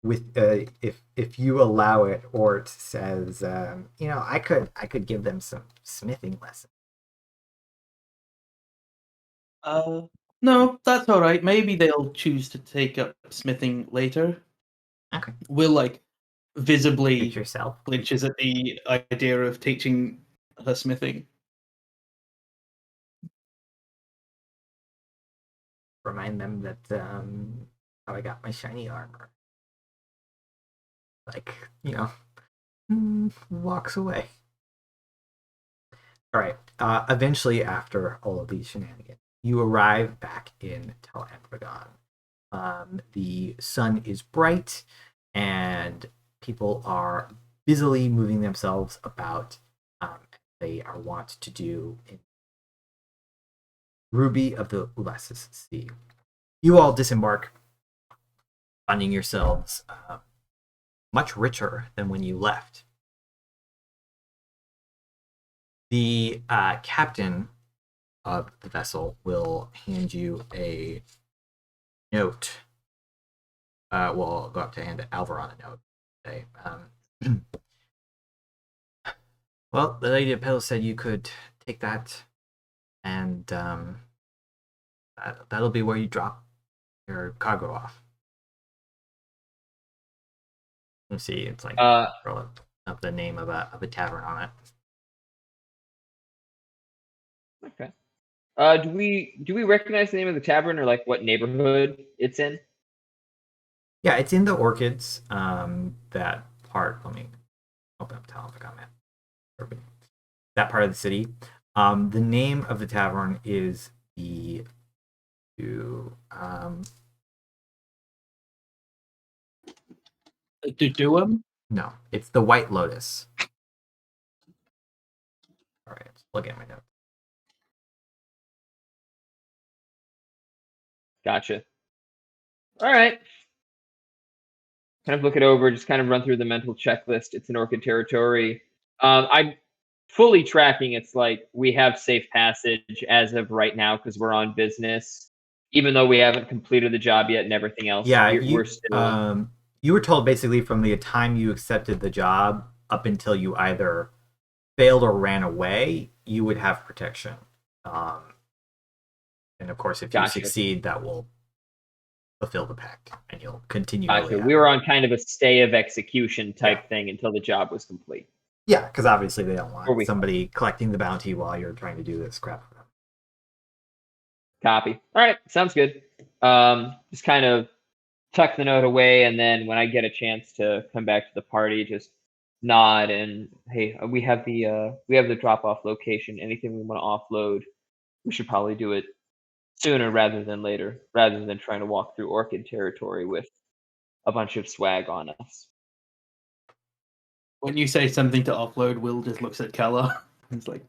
If you allow it, Ort says, I could give them some smithing lessons. No, that's all right. Maybe they'll choose to take up smithing later. Okay. Will visibly Teach yourself. flinches at the idea of teaching her smithing. Remind them that how I got my shiny armor. Walks away. All right. Eventually, after all of these shenanigans, you arrive back in Tel Andormedia. The sun is bright, and people are busily moving themselves about. They are wont to do in Ruby of the Ulysses Sea. You all disembark, finding yourselves much richer than when you left. The captain of the vessel will hand you a note. I'll go up to hand Alveron a note. Say, well, the lady of Petal said you could take that, and that'll be where you drop your cargo off. Let's see, it's like of the name of a tavern on it. Okay. Do we recognize the name of the tavern or like what neighborhood it's in? Yeah, it's in the Orchids. That part. Let me open up Talent map. That part of the city. The name of the tavern is the Duduum? No, it's the White Lotus. All right, look at my notes. Gotcha. All right. Kind of look it over, just kind of run through the mental checklist. It's an Orchid territory. fully tracking, it's like we have safe passage as of right now because we're on business, even though we haven't completed the job yet and everything else. Yeah, we're still. You were told basically from the time you accepted the job up until you either failed or ran away, you would have protection. And of course, if you succeed, that will fulfill the pact, and you'll continue. We were on kind of a stay of execution type thing until the job was complete. Yeah, because obviously they don't want somebody collecting the bounty while you're trying to do this crap for them. Copy. All right, sounds good. Just kind of tuck the note away, and then when I get a chance to come back to the party, just nod and, hey, we have the drop-off location. Anything we want to offload, we should probably do it sooner rather than later, rather than trying to walk through Orchid territory with a bunch of swag on us. When you say something to offload, Will just looks at Kella. He's like,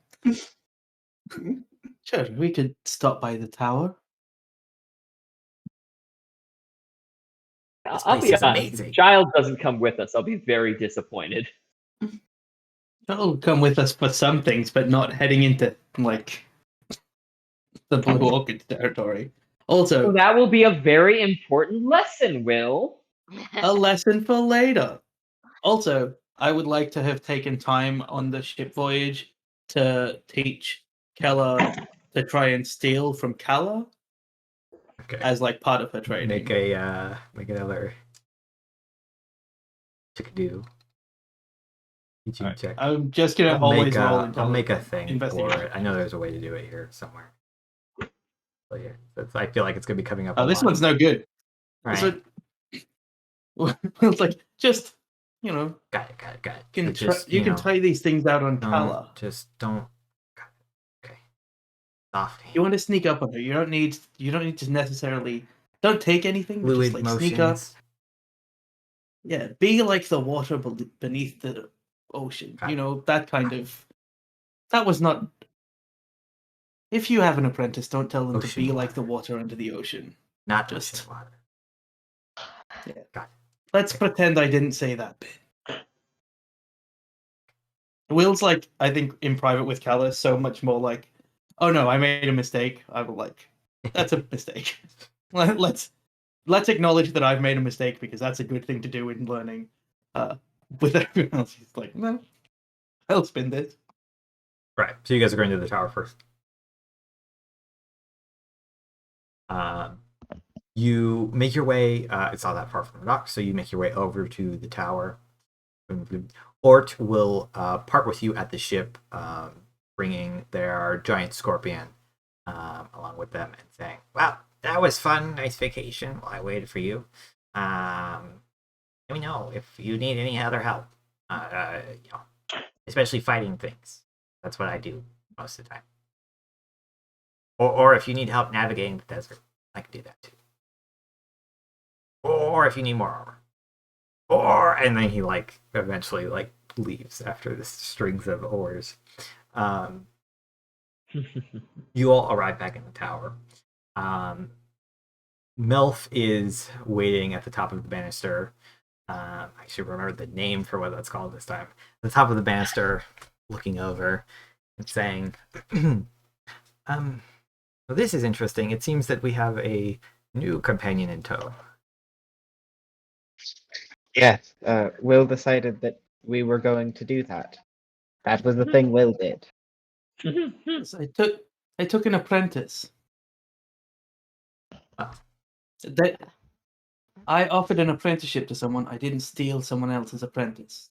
sure, we could stop by the tower. I'll be honest, if Giles doesn't come with us, I'll be very disappointed. He'll come with us for some things, but not heading into, like, the Blue Orchid territory. Also, so that will be a very important lesson, Will. A lesson for later. Also, I would like to have taken time on the ship voyage to teach Kella to try and steal from Kalla as like part of her training. Make another chickadoo. Right. Check. I'm just gonna always roll. I'll make a thing for it. I know there's a way to do it here somewhere. So yeah, I feel like it's gonna be coming up. Oh, this one's no good. Right. It's like just Got it. You can try these things out on Kalla. Just don't. Okay. Soft. You want to sneak up on her. You don't need to necessarily. Don't take anything. Fluid just motions. Sneak up. Yeah, be like the water beneath the ocean. That kind of. That was not. If you have an apprentice, don't tell them ocean to be water. Like the water under the ocean. Not just water. Yeah. Got it. Let's pretend I didn't say that bit. Will's like, I think in private with Kalla, so much more like, oh no, I made a mistake. I will like, that's a mistake. Let's acknowledge that I've made a mistake because that's a good thing to do in learning. With everyone else, he's like, no, I'll spin this. Right. So you guys are going to the tower first. You make your way, it's not that far from the dock, so you make your way over to the tower. Ort will part with you at the ship, bringing their giant scorpion along with them and saying, well, that was fun, nice vacation while I waited for you. Let me know if you need any other help, especially fighting things. That's what I do most of the time. Or if you need help navigating the desert, I can do that too. Or if you need more armor. And then he eventually leaves after this strings of oars. You all arrive back in the tower. Melf is waiting at the top of the banister. I should remember the name for what that's called this time. At the top of the banister, looking over and saying, well, this is interesting. It seems that we have a new companion in tow. Yes, Will decided that we were going to do that. That was the thing Will did. So I took an apprentice. I offered an apprenticeship to someone. I didn't steal someone else's apprentice.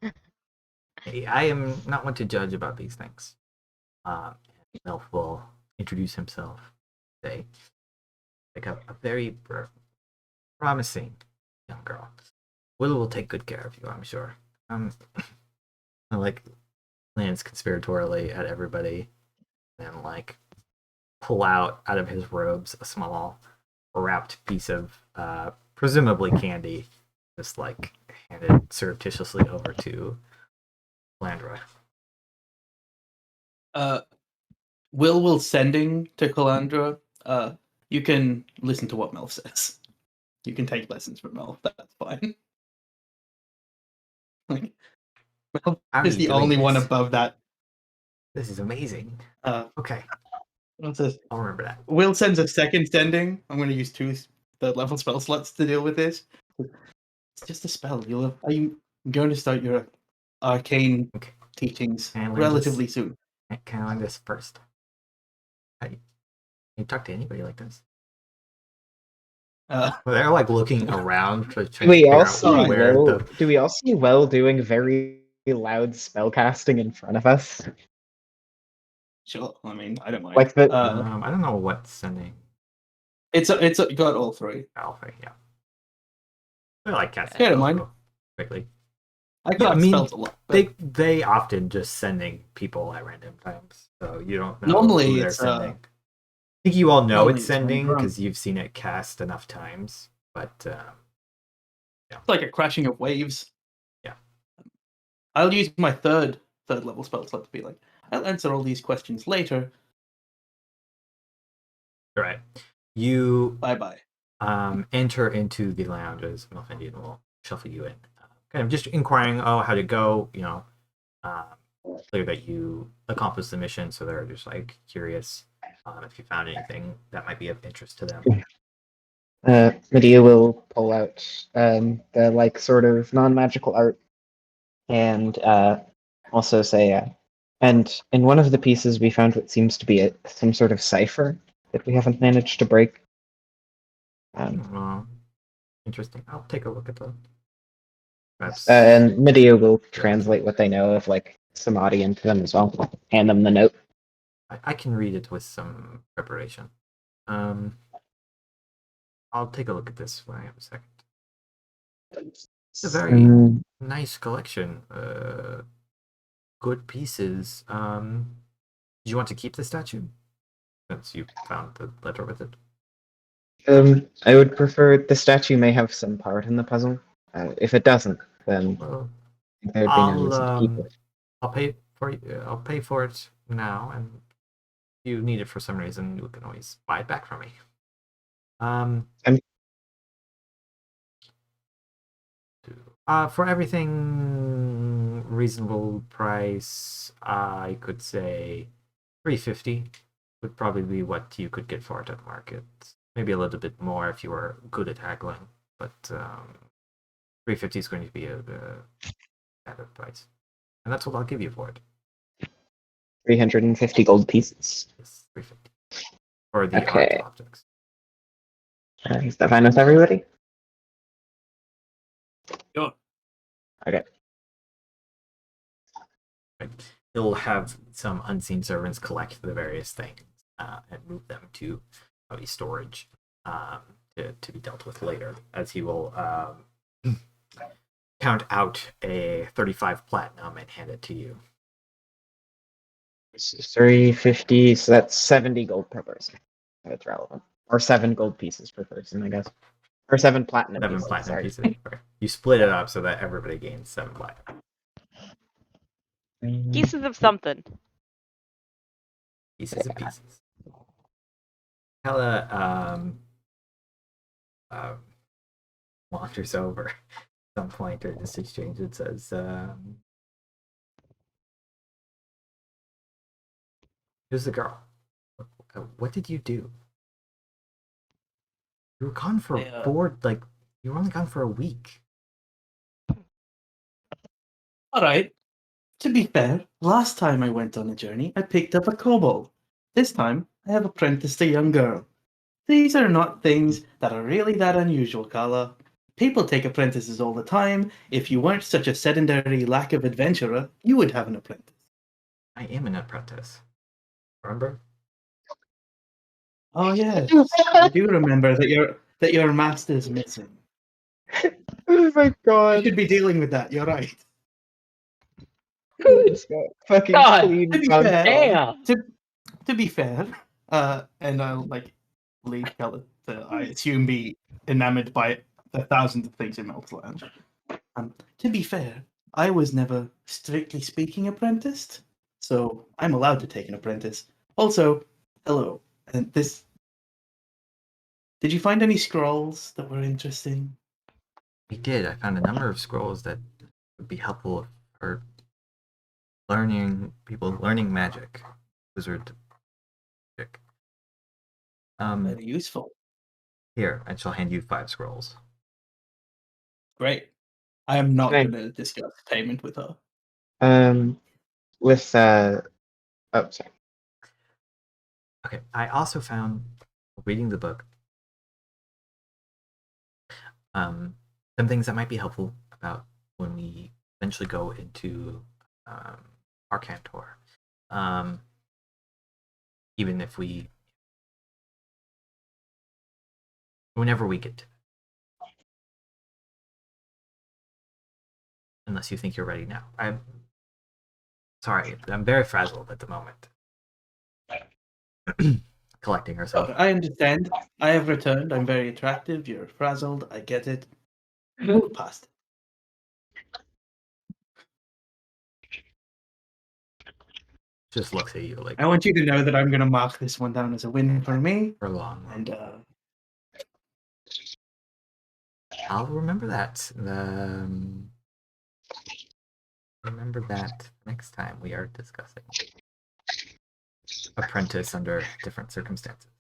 I am not one to judge about these things. Melf will introduce himself. Say, a very promising young girl. Will take good care of you, I'm sure. I glance conspiratorially at everybody and pull out of his robes a small wrapped piece of presumably candy, just handed surreptitiously over to Calandra. Will sending to Calandra. You can listen to what Melf says. You can take lessons from Melf. That's fine. Well, How are is you the doing only one this? above that. This is amazing. Okay. What's this? I'll remember that. Will sends a second sending. I'm going to use 2 third-level spell slots to deal with this. It's just a spell. I'm going to start your arcane Okay. teachings Can I learn relatively this? soon. Can I learn this first? Can you talk to anybody like this? Well, they're like looking around to try to We figure all out see where Will. the. Do we all see Will doing very loud spellcasting in front of us? Sure. I mean, I don't mind. Like the I don't know what's sending. It's got all 3. Alpha, yeah. They're like casting Yeah, I don't spells mind. real quickly. I Yeah, cast I mean, spells a lot. But they often just sending people at random times, so you don't know Normally who they're it's, sending. I think you all know normally it's it's when sending drunk. because you've seen it cast enough times, but it's like a crashing of waves. Yeah. I'll use my third level spell slot to be like, I'll answer all these questions later. all right. You Bye. enter into the lounges. Melfindian will shuffle you in, kind of just inquiring, oh, how'd it go? You know, clear that you accomplished the mission, so they're just like curious if you found anything that might be of interest to them. Medea will pull out the like sort of non-magical art and also say, and in one of the pieces we found what seems to be some sort of cipher that we haven't managed to break. Interesting. I'll take a look at that. Perhaps. And Medea will translate what they know of like Samadhi into them as well. Hand them the note. I can read it with some preparation. I'll take a look at this when I have a second. It's a very nice collection. Good pieces. Do you want to keep the statue? Since you found the letter with it. I would prefer the statue may have some part in the puzzle. If it doesn't, then Well, there'd be no reason to keep it. I'll pay for it now, and if you need it for some reason, you can always buy it back from me. For everything reasonable price, I could say $350 would probably be what you could get for it at market. Maybe a little bit more if you were good at haggling, but $350 is going to be a standard price, and that's what I'll give you for it. 350 gold pieces. Yes, $350 for the art objects. Is that fine with everybody? Sure. Okay. Right. He'll have some unseen servants collect the various things and move them to probably storage to be dealt with later, as he will count out a 35 platinum and hand it to you. 350, so that's 70 gold per person. That's relevant. Or 7 gold pieces per person, I guess. Or 7 platinum 7 pieces. platinum Sorry. pieces. Okay. You split it up so that everybody gains 7 platinum. Pieces of something. Pieces of pieces. Hella wanders over at some point during this exchange and says, who's the girl? What did you do? You were gone for you were only gone for a week. Alright. To be fair, last time I went on a journey, I picked up a kobold. This time, I have apprenticed a young girl. These are not things that are really that unusual, Kala. People take apprentices all the time. If you weren't such a sedentary lack of adventurer, you would have an apprentice. I am an apprentice. Remember? Oh yes, I do remember that your master's missing. Oh my I god. should be dealing with that. You're right. Fucking God, clean To be dunk fair, on. Damn. to be fair, and I'll leave Kala to, I assume, be enamored by the thousands of things in Melt's Lounge. To be fair, I was never, strictly speaking, apprenticed, so I'm allowed to take an apprentice. Also, hello, and this. Did you find any scrolls that were interesting? We did. I found a number of scrolls that would be helpful for learning magic, wizard magic. Very useful. Here, I shall hand you 5 scrolls. Great. I am not Right. going to discuss payment with her. With oh, sorry. Okay, I also found, reading the book, some things that might be helpful about when we eventually go into Arcantor. Even if whenever we get to it. Unless you think you're ready now. I'm sorry, I'm very frazzled at the moment. Collecting herself. I understand. I have returned. I'm very attractive. You're frazzled. I get it. Move past. Just looks at you like I want you to know that I'm going to mark this one down as a win for me. for long. And I'll remember that. Remember that next time we are discussing apprentice under different circumstances.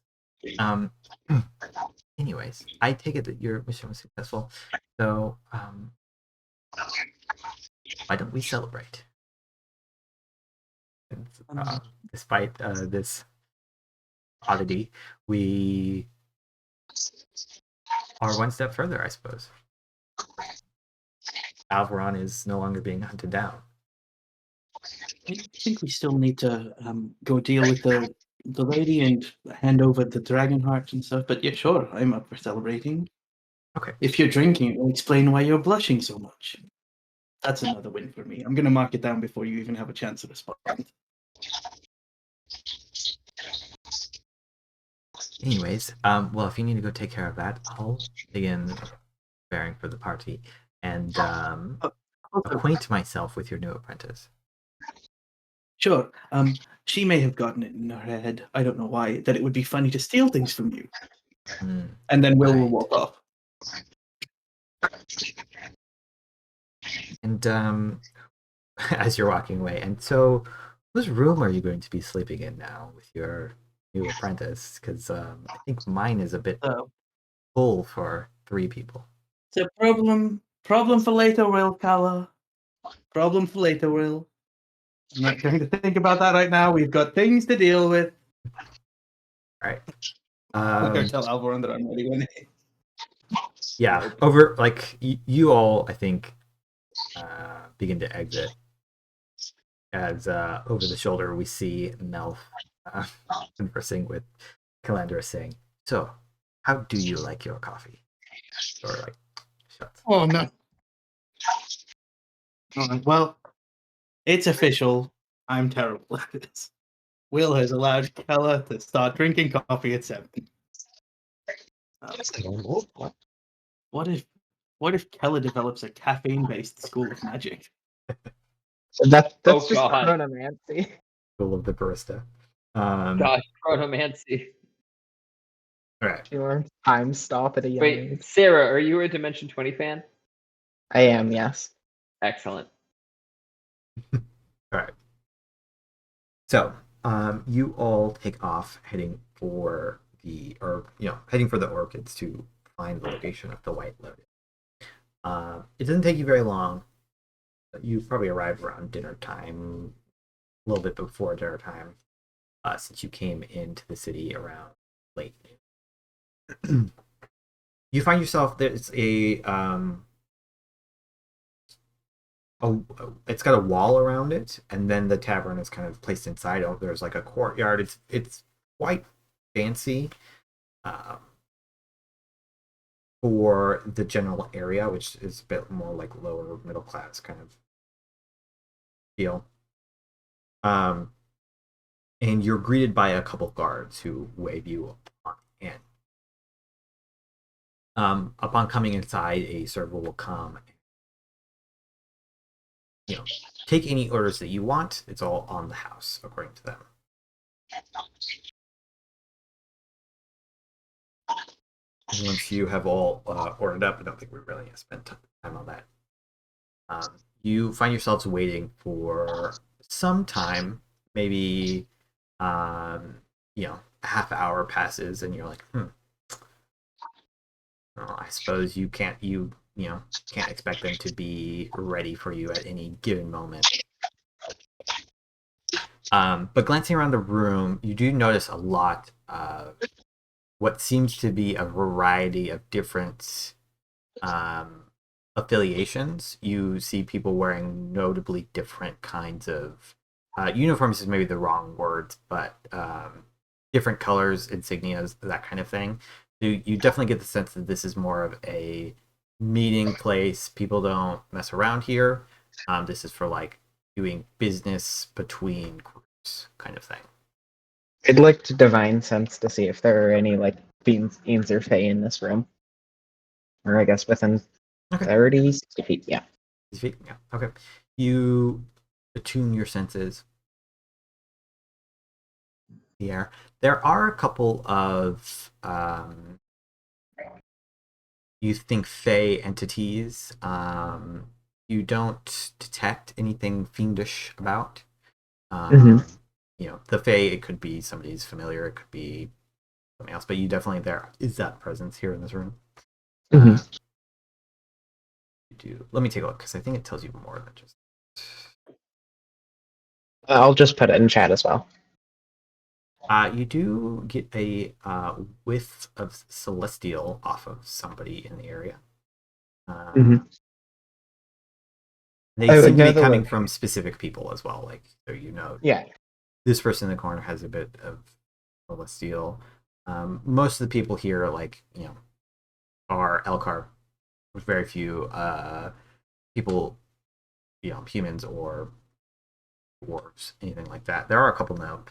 Anyways, I take it that your mission was successful. So why don't we celebrate? Despite this oddity, we are one step further, I suppose. Alveron is no longer being hunted down. I think we still need to go deal with the lady and hand over the dragon hearts and stuff. But yeah, sure, I'm up for celebrating. Okay. If you're drinking, it'll explain why you're blushing so much. That's another win for me. I'm going to mark it down before you even have a chance to respond. Anyways, well, if you need to go take care of that, I'll begin preparing for the party and acquaint myself with your new apprentice. Sure. She may have gotten it in her head, I don't know why, that it would be funny to steal things from you. And then Will will Right. walk off. And as you're walking away, and so whose room are you going to be sleeping in now with your new apprentice? Because I think mine is a bit full for 3 people. It's a problem for later, Will, Kala. Problem for later, Will. I'm not going to think about that right now. We've got things to deal with. All right. I'll go tell Alveron that I'm ready when he... Yeah, over like you all, I think, begin to exit. As over the shoulder, we see Melf conversing with Calandra, saying, "So, how do you like your coffee?" Or like, shuts. Oh, no. Well, it's official. I'm terrible at this. Will has allowed Kella to start drinking coffee at 7. What if Kella develops a caffeine-based school of magic? That's Oh, just God. chronomancy. School of the barista. Gosh, chronomancy. All right. Sure. Time stop at a young Wait, age. Sarah, are you a Dimension 20 fan? I am, yes. Excellent. All right. So, you all take off heading for the orchids to find the location of the White Lotus. It doesn't take you very long. You probably arrive around dinner time, a little bit before dinner time, since you came into the city around late noon. You find yourself, there's it's got a wall around it, and then the tavern is kind of placed inside. There's like a courtyard. It's quite fancy for the general area, which is a bit more like lower middle class kind of feel. And you're greeted by a couple guards who wave you on in. Upon coming inside, a server will come. Take any orders that you want. It's all on the house, according to them. And once you have all ordered up, I don't think we really spent time on that. You find yourselves waiting for some time, maybe you know, a half hour passes, and you're like, well, I suppose you can't can't expect them to be ready for you at any given moment. But glancing around the room, you do notice a lot of what seems to be a variety of different affiliations. You see people wearing notably different kinds of uniforms is maybe the wrong word, but different colors, insignias, that kind of thing. You definitely get the sense that this is more of a meeting place. People don't mess around here. This is for like doing business between groups, kind of thing. I'd like to divine sense to see if there are any like beings or fae in this room, or I guess within 30, 60 feet. Yeah. 60 feet. Yeah. Okay. You attune your senses. The air. There are a couple of you think fae entities. You don't detect anything fiendish about. You know, the fae, it could be somebody's familiar, it could be something else, but you definitely, there is that presence here in this room. You do. Let me take a look, because I think it tells you more than just. I'll just put it in chat as well. You do get a whiff of celestial off of somebody in the area. They seem to be coming from specific people as well. Like, so you know, yeah, this person in the corner has a bit of celestial. Most of the people here, like, you know, are Elcar. With very few people, you know, humans or dwarves, anything like that. There are a couple now.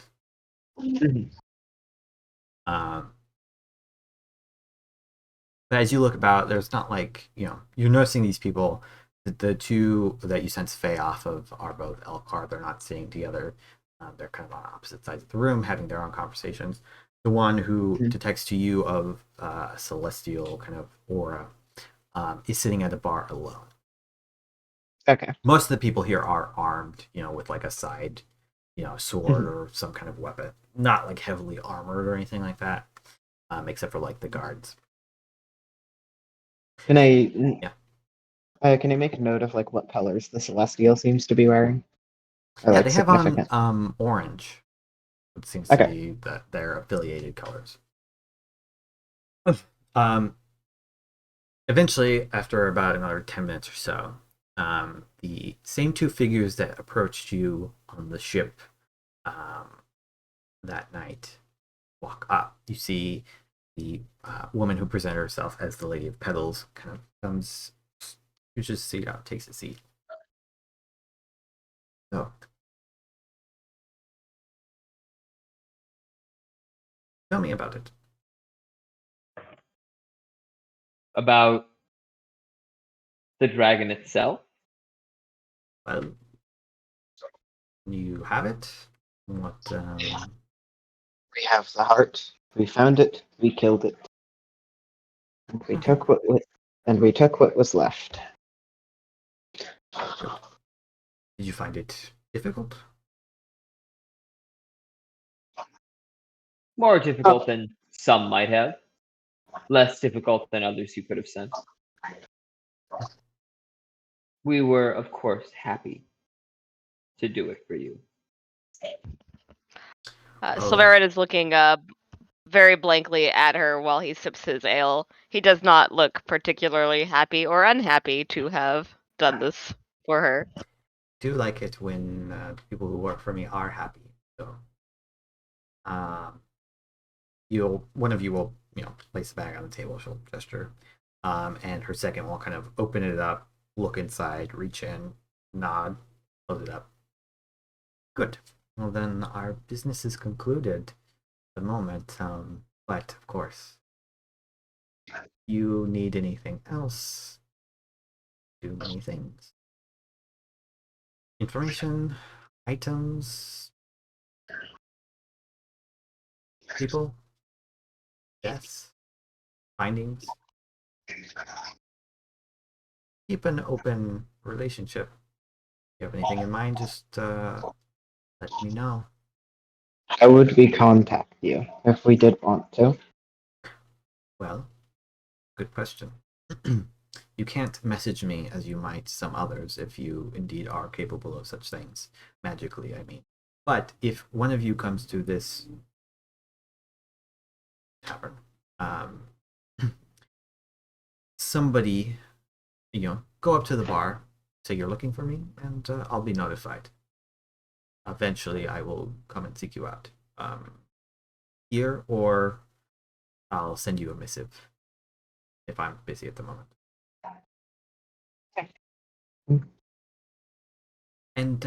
But as you look about, there's not like, you know, you're noticing these people. The two that you sense fae off of are both Elcar. They're not sitting together. They're kind of on opposite sides of the room, having their own conversations. The one who detects to you of a celestial kind of aura is sitting at a bar alone. Okay. Most of the people here are armed, you know, with like a side, you know, sword or some kind of weapon. Not like heavily armored or anything like that, except for like the guards. Can I make a note of like what colors the celestial seems to be wearing? Or, yeah, like, they have on orange. It seems to be that their affiliated colors. Eventually, after about another 10 minutes or so, the same two figures that approached you on the ship that night walk up. You see the woman who presented herself as the Lady of Petals kind of comes, pushes a seat out, takes a seat. So, tell me about it. About the dragon itself? Well, you have it. What? We have the heart. We found it. We killed it. And we took what was left. Did you find it difficult? More difficult than some might have. Less difficult than others you could have sent. We were, of course, happy to do it for you. Sulveran is looking very blankly at her while he sips his ale. He does not look particularly happy or unhappy to have done this for her. I do like it when people who work for me are happy. So, one of you will, you know, place the bag on the table. She'll gesture, and her second will kind of open it up, look inside, reach in, nod, close it up. Good. Well, then our business is concluded at the moment. But of course, you need anything else? Do many things. Information, items, people, deaths, findings. Keep an open relationship. If you have anything in mind, just let me know. How would we contact you if we did want to? Well, good question. You can't message me as you might some others if you indeed are capable of such things. Magically, I mean. But if one of you comes to this tavern, somebody, go up to the bar, say you're looking for me, and I'll be notified. Eventually, I will come and seek you out. Here, or I'll send you a missive if I'm busy at the moment. And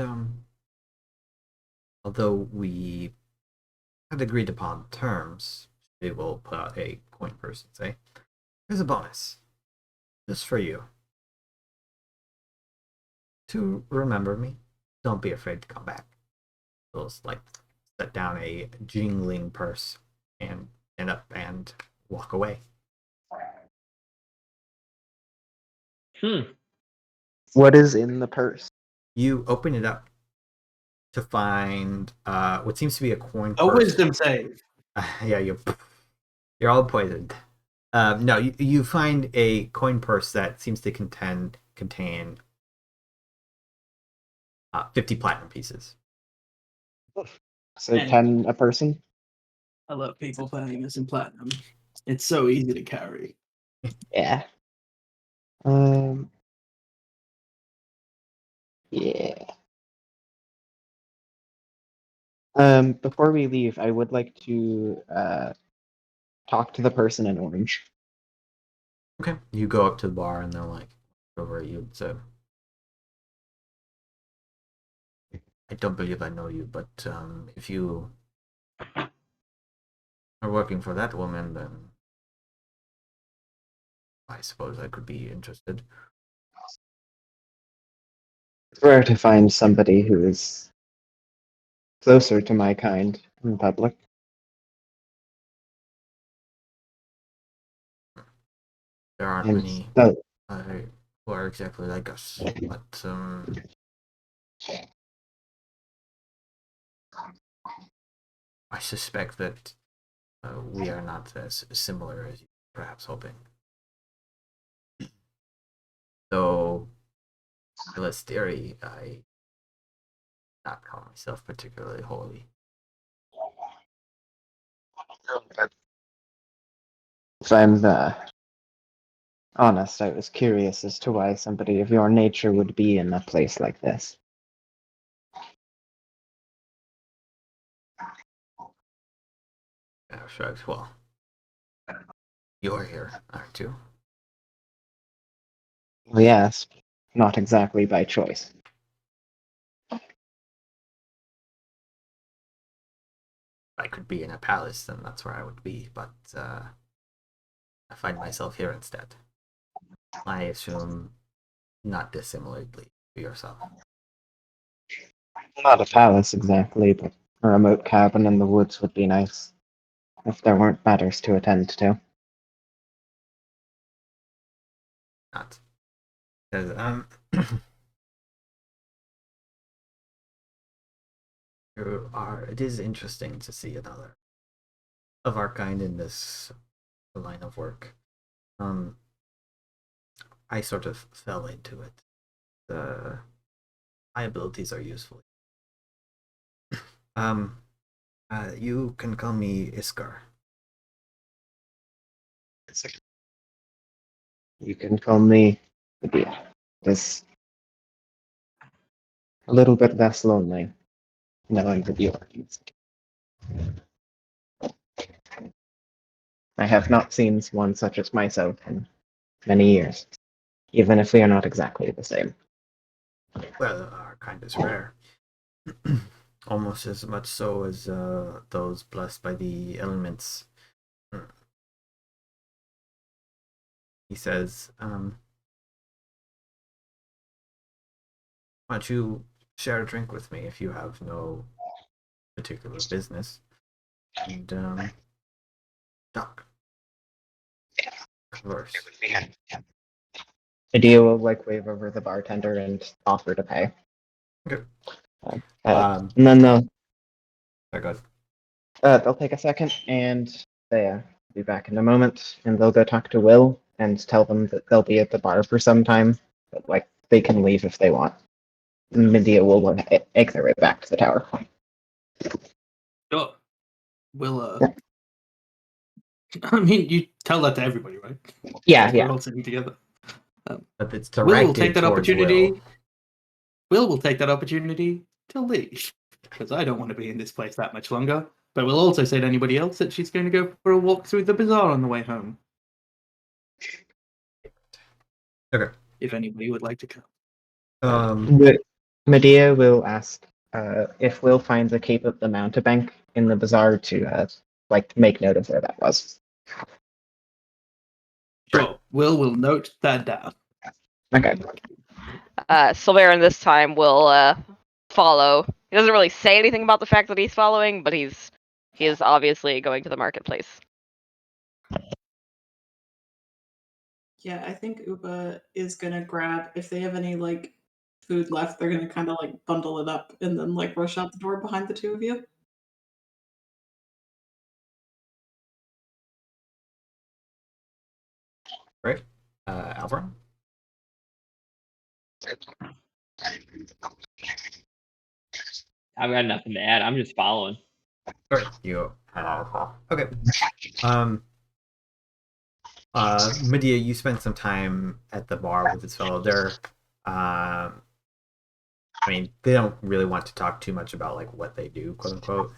although we had agreed upon terms, we will put out a coin purse and say, "Here's a bonus, just for you. To remember me, don't be afraid to come back." We'll just, set down a jingling purse and stand up and walk away. What is in the purse? You open it up to find what seems to be a coin A purse. wisdom save. Yeah, you're all poisoned. No, you find a coin purse that seems to contain 50 platinum pieces. So And- 10 a person? I love people paying us in platinum. It's so easy to carry. Yeah. Yeah. Before we leave, I would like to talk to the person in orange. Okay. You go up to the bar and they're over at you and say, "I don't believe I know you, but if you are working for that woman, then I suppose I could be interested." It's rare to find somebody who is closer to my kind in public. There aren't And many so, who are exactly like us, but I suspect that we are not as similar as you perhaps hoping. Though Celesteri, I not call myself particularly holy. if I'm honest, I was curious as to why somebody of your nature would be in a place like this. Shrugs. Well, you're here, aren't you? Well, yes, not exactly by choice. If I could be in a palace, then that's where I would be, but I find myself here instead. I assume not dissimilarly to yourself. Not a palace exactly, but a remote cabin in the woods would be nice if there weren't matters to attend to. Not. Because, it is interesting to see another of our kind in this line of work. I sort of fell into it. My abilities are useful. You can call me Iskar. You can call me Medea. It's a little bit less lonely knowing that you are used. I have not seen one such as myself in many years, even if we are not exactly the same. Well, our kind is rare. Almost as much so as those blessed by the elements. He says, why don't you share a drink with me if you have no particular business? And talk. Converse. Medea will wave over the bartender and offer to pay. Okay. Um, And then they'll Sorry, go ahead. they'll take a second and they'll be back in a moment, and they'll go talk to Will and tell them that they'll be at the bar for some time, but like they can leave if they want. And Medea will egg their way back to the tower. Sure. We'll I mean, you tell that to everybody, right? Yeah, We're yeah. all sitting together. But it's Will directed will take that towards opportunity. Will. Will take that opportunity to leave because I don't want to be in this place that much longer. But we'll also say to anybody else that she's going to go for a walk through the bazaar on the way home. Okay. If anybody would like to come. Medea will ask if Will finds a cape of the mountebank in the bazaar to like make note of where that was. Sure. Will note that down. Okay. Sulveran this time will follow. He doesn't really say anything about the fact that he's following, but he is obviously going to the marketplace. Yeah, I think Uba is gonna grab, if they have any like food left, they're gonna kind of like bundle it up and then like rush out the door behind the two of you. Right? Alveron? I've got nothing to add. I'm just following. Sorry, you okay. Medea, you spent some time at the bar with this fellow. I mean, they don't really want to talk too much about like what they do, quote unquote.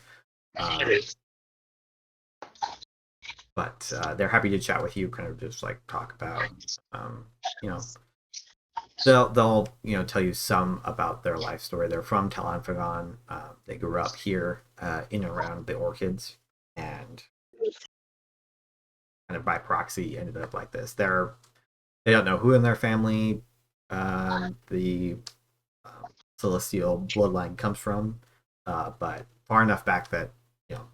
But they're happy to chat with you, kind of just like talk about, you know, they'll tell you some about their life story. They're from Talanfagon. They grew up here in and around the Orchids, and kind of by proxy ended up like this. They don't know who in their family the celestial bloodline comes from, but far enough back that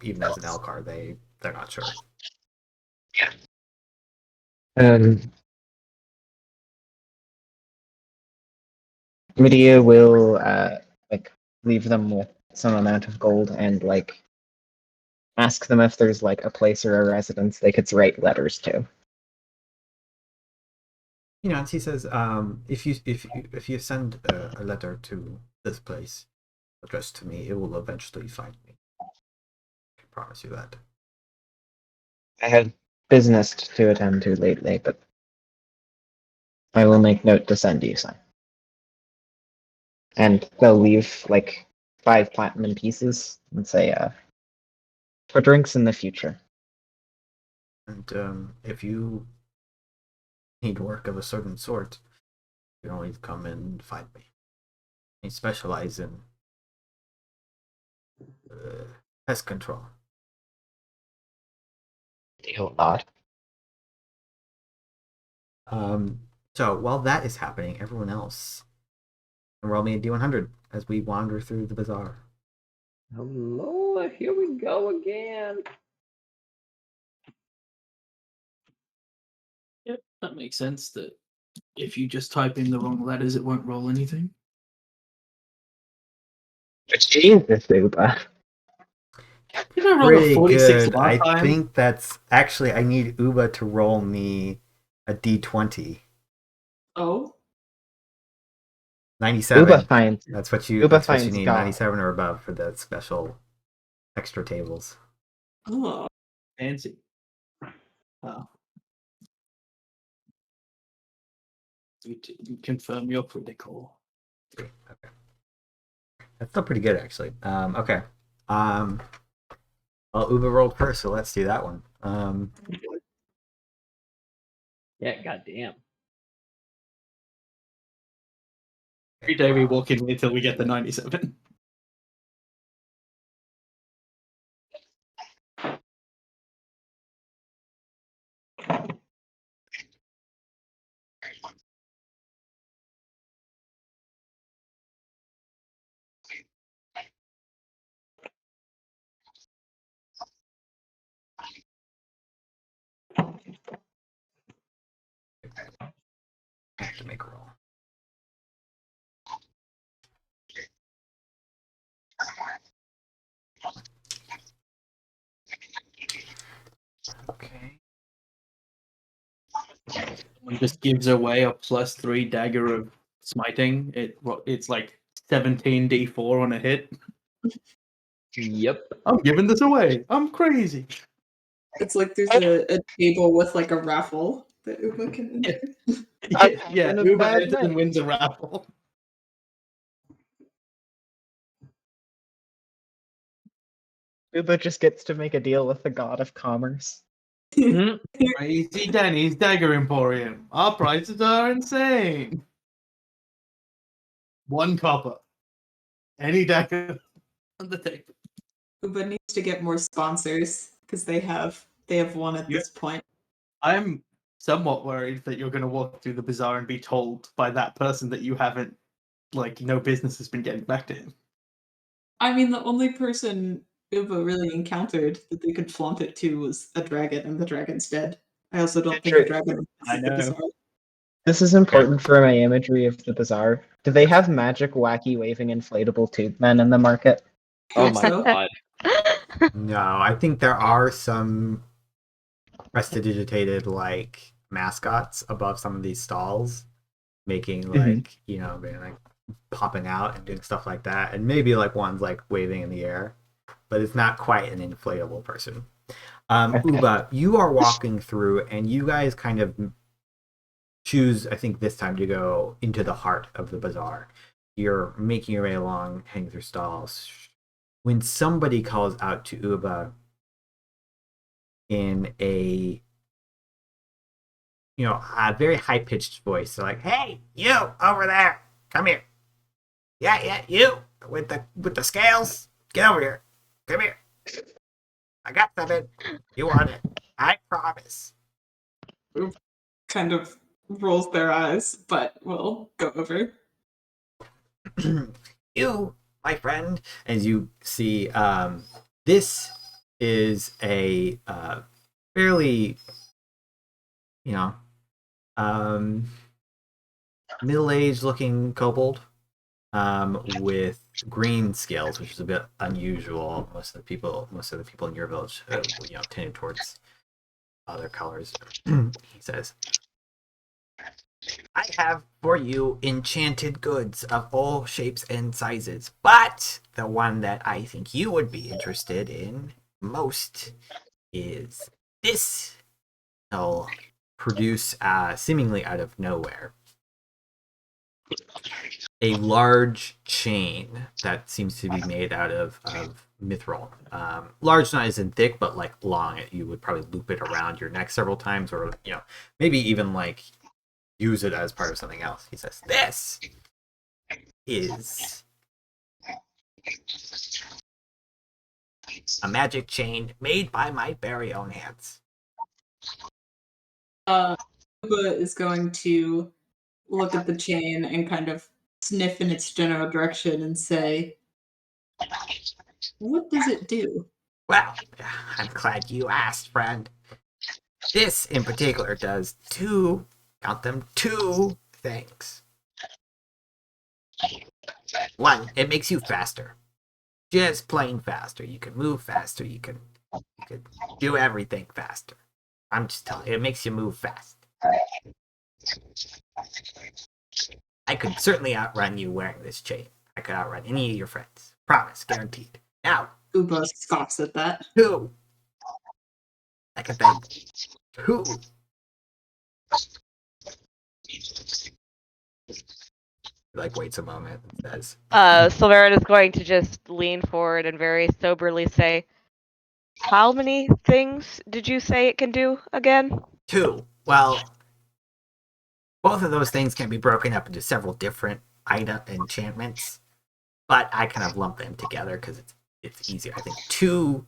even as an Elcar, they're not sure. Medea will like leave them with some amount of gold and like ask them if there's like a place or a residence they could write letters to. And he says, if you send a letter to this place addressed to me, it will eventually find me. I can promise you that. I had business to attend to lately, but I will make note to send you some. And they'll leave like 5 platinum pieces and say, for drinks in the future. And if you need work of a certain sort, you can always come and find me. I specialize in pest control. Deal odd. So while that is happening, everyone else roll me a D100 as we wander through the bazaar. Oh Lord, here we go again. Yep, that makes sense. That if you just type in the wrong letters, it won't roll anything. Jesus, Uba. Did I roll a Pretty 46 good. last I time? think that's actually I need Uba to roll me a D20. Oh, 97. Uba finds That's what you need. God. 97 or above for the special extra tables. oh, Fancy. Oh. You confirm your critical. Okay. That's still pretty good actually. Okay. Well, Uba rolled first, so let's do that one. Yeah, goddamn. Every day we walk in until we get the 97. I have to make a roll. One just gives away a +3 dagger of smiting. It's like 17d4 on a hit. Yep. I'm giving this away. I'm crazy. It's like there's a table with like a raffle that Uba can enter. Yeah, having a Uber bad enters and night. wins a raffle. Uba just gets to make a deal with the god of commerce. Crazy Danny's Dagger Emporium. Our prices are insane. 1 copper. Any dagger on the table. Uba needs to get more sponsors because they have one at Yeah. this point. I'm somewhat worried that you're going to walk through the bazaar and be told by that person that you haven't, like, no business has been getting back to him. I mean, the only person Uba really encountered that they could flaunt it to was a dragon, and the dragon's dead. I also don't think True. a dragon I is the know. bazaar. This is important for my imagery of the bazaar. Do they have magic, wacky, waving, inflatable tube men in the market? Oh Hope my so. god. No, I think there are some prestidigitated like mascots above some of these stalls, making like being like popping out and doing stuff like that, and maybe like one's like waving in the air, but it's not quite an inflatable person. Okay. Uba, you are walking through, and you guys kind of choose, I think, this time to go into the heart of the bazaar. You're making your way along, heading through stalls, when somebody calls out to Uba in a a very high pitched voice. They're like, "Hey, you over there, come here! Yeah, you with the scales, get over here, come here. I got something. You want it? I promise." Kind of rolls their eyes, but will go over. You, my friend, as you see, this is a fairly, middle-aged looking kobold with green scales, which is a bit unusual. Most of the people in your village, tended towards other colors. He says, "I have for you enchanted goods of all shapes and sizes, but the one that I think you would be interested in most is this." He'll produce, seemingly out of nowhere, a large chain that seems to be made out of mithril. Large, not as in thick, but like long. You would probably loop it around your neck several times, or maybe even like use it as part of something else. He says, "This is a magic chain made by my very own hands." Uba is going to look at the chain and kind of sniff in its general direction and say, "What does it do?" Well, I'm glad you asked, friend. This in particular does two things. One, it makes you faster. Just plain faster. You can move faster. You can do everything faster. I'm just telling you, it makes you move fast. I could certainly outrun you wearing this chain. I could outrun any of your friends. Promise, guaranteed. Now, Uba scoffs at that. two. Like a thing. Two. Like waits a moment and says, Sulveran is going to just lean forward and very soberly say, "How many things did you say it can do again?" two. Well, both of those things can be broken up into several different item enchantments, but I kind of lump them together because it's easier. I think two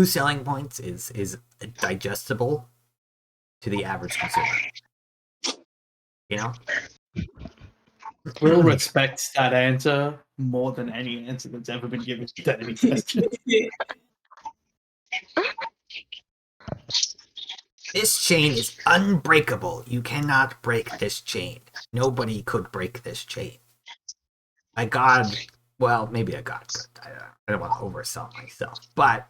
selling points is digestible to the average consumer. Will respect that answer more than any answer that's ever been given to any question. This chain is unbreakable. You cannot break this chain. Nobody could break this chain. My god, well, maybe a god could. I don't want to oversell myself, but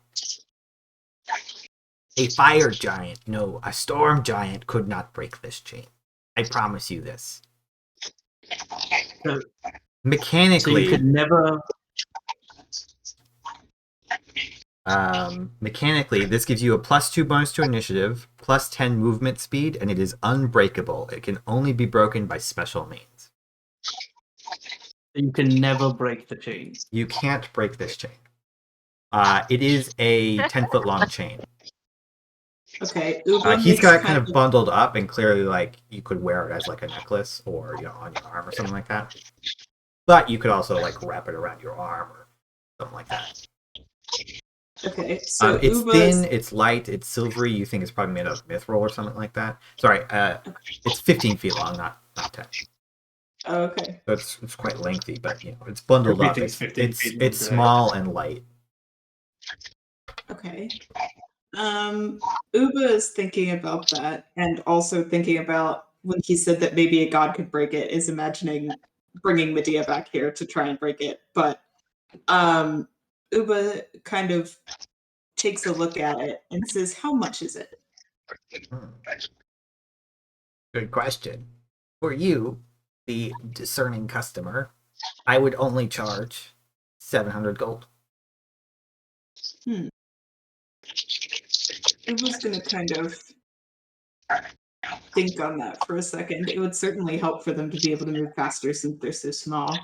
A fire giant, no, a storm giant could not break this chain. I promise you this. So Mechanically, you could never. mechanically, this gives you a +2 bonus to initiative, +10 movement speed, and it is unbreakable. It can only be broken by special means. You can never break the chain. You can't break this chain. It is a 10-foot long chain. Okay, Uba He's makes got it kind of bundled up, and clearly, like, you could wear it as like a necklace or on your arm or something like that. But you could also like wrap it around your arm or something like that. Okay, so it's Uba's... thin, it's light, it's silvery. You think it's probably made of mithril or something like that. Sorry, it's 15 feet long, not 10. Okay. So it's quite lengthy, but it's bundled up. Everything's 15 feet long, It's right? small and light. Okay. Uba is thinking about that, and also thinking about when he said that maybe a god could break it, is imagining bringing Medea back here to try and break it. But Uba kind of takes a look at it and says, "How much is it?" Good question. For you, the discerning customer, I would only charge 700 gold. Uba's gonna kind of think on that for a second. It would certainly help for them to be able to move faster since they're so small.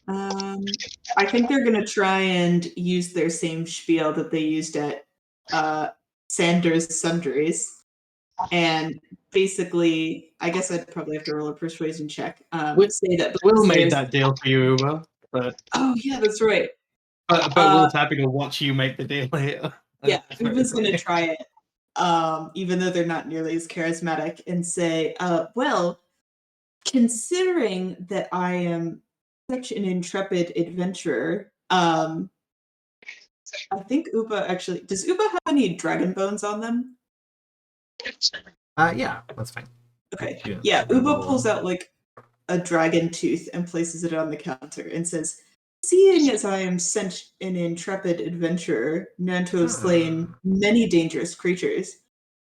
I think they're going to try and use their same spiel that they used at Sanders Sundries. And basically, I guess I'd probably have to roll a persuasion check. Say that Will made that deal for you, Uber. But oh yeah, that's right. But Will's happy to watch you make the deal here. Yeah, Uba's going to try it, even though they're not nearly as charismatic, and say, well, considering that I am such an intrepid adventurer, I think Uba actually... Does Uba have any dragon bones on them? Yeah, that's fine. Okay. Yeah, Uba pulls out like a dragon tooth and places it on the counter and says, "Seeing as I am such an intrepid adventurer, known to have slain many dangerous creatures,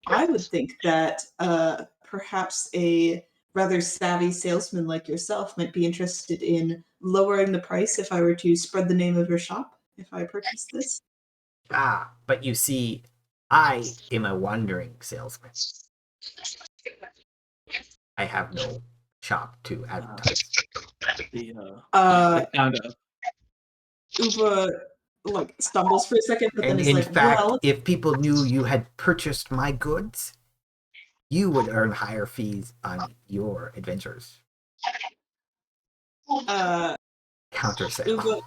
I would think that perhaps a rather savvy salesman like yourself might be interested in lowering the price if I were to spread the name of your shop, if I purchase this." But you see, I am a wandering salesman. I have no shop to advertise. Uba like stumbles for a second, but And then is in like, fact, well, if people knew you had purchased my goods, you would earn higher fees on your adventures. Counter sale.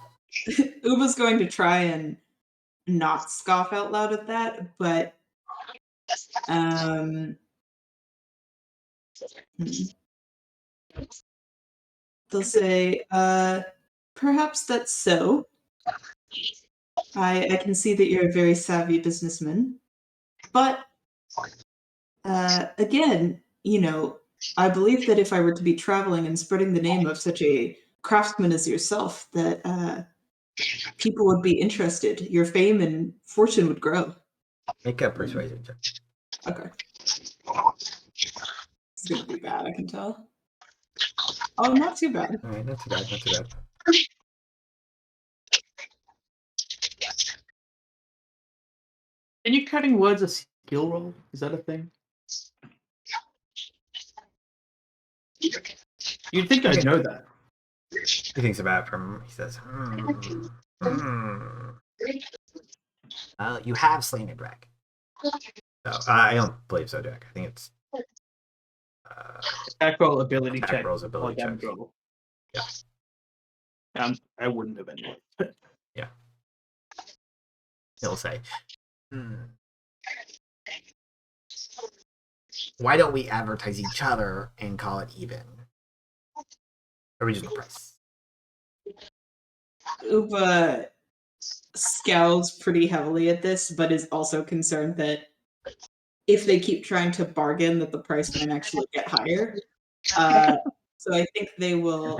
Uba's going to try and not scoff out loud at that, but they'll say, perhaps that's so. I can see that you're a very savvy businessman, but again, I believe that if I were to be traveling and spreading the name of such a craftsman as yourself, that people would be interested. Your fame and fortune would grow. Make a persuasion check. Okay. It's gonna be bad, I can tell. Oh, not too bad. All right, not too bad, not too bad. Are you cutting words a skill roll? Is that a thing? You'd think I'd know that. He thinks about it he says, you have slain a dragon. No, I don't believe so, Jack. I think it's attack roll, ability attack check, rolls, ability or damage checks. roll. Yeah. I wouldn't have anyway. Yeah. He'll say, why don't we advertise each other and call it even? Original price. Uba scowls pretty heavily at this, but is also concerned that if they keep trying to bargain, that the price might actually get higher. So I think they will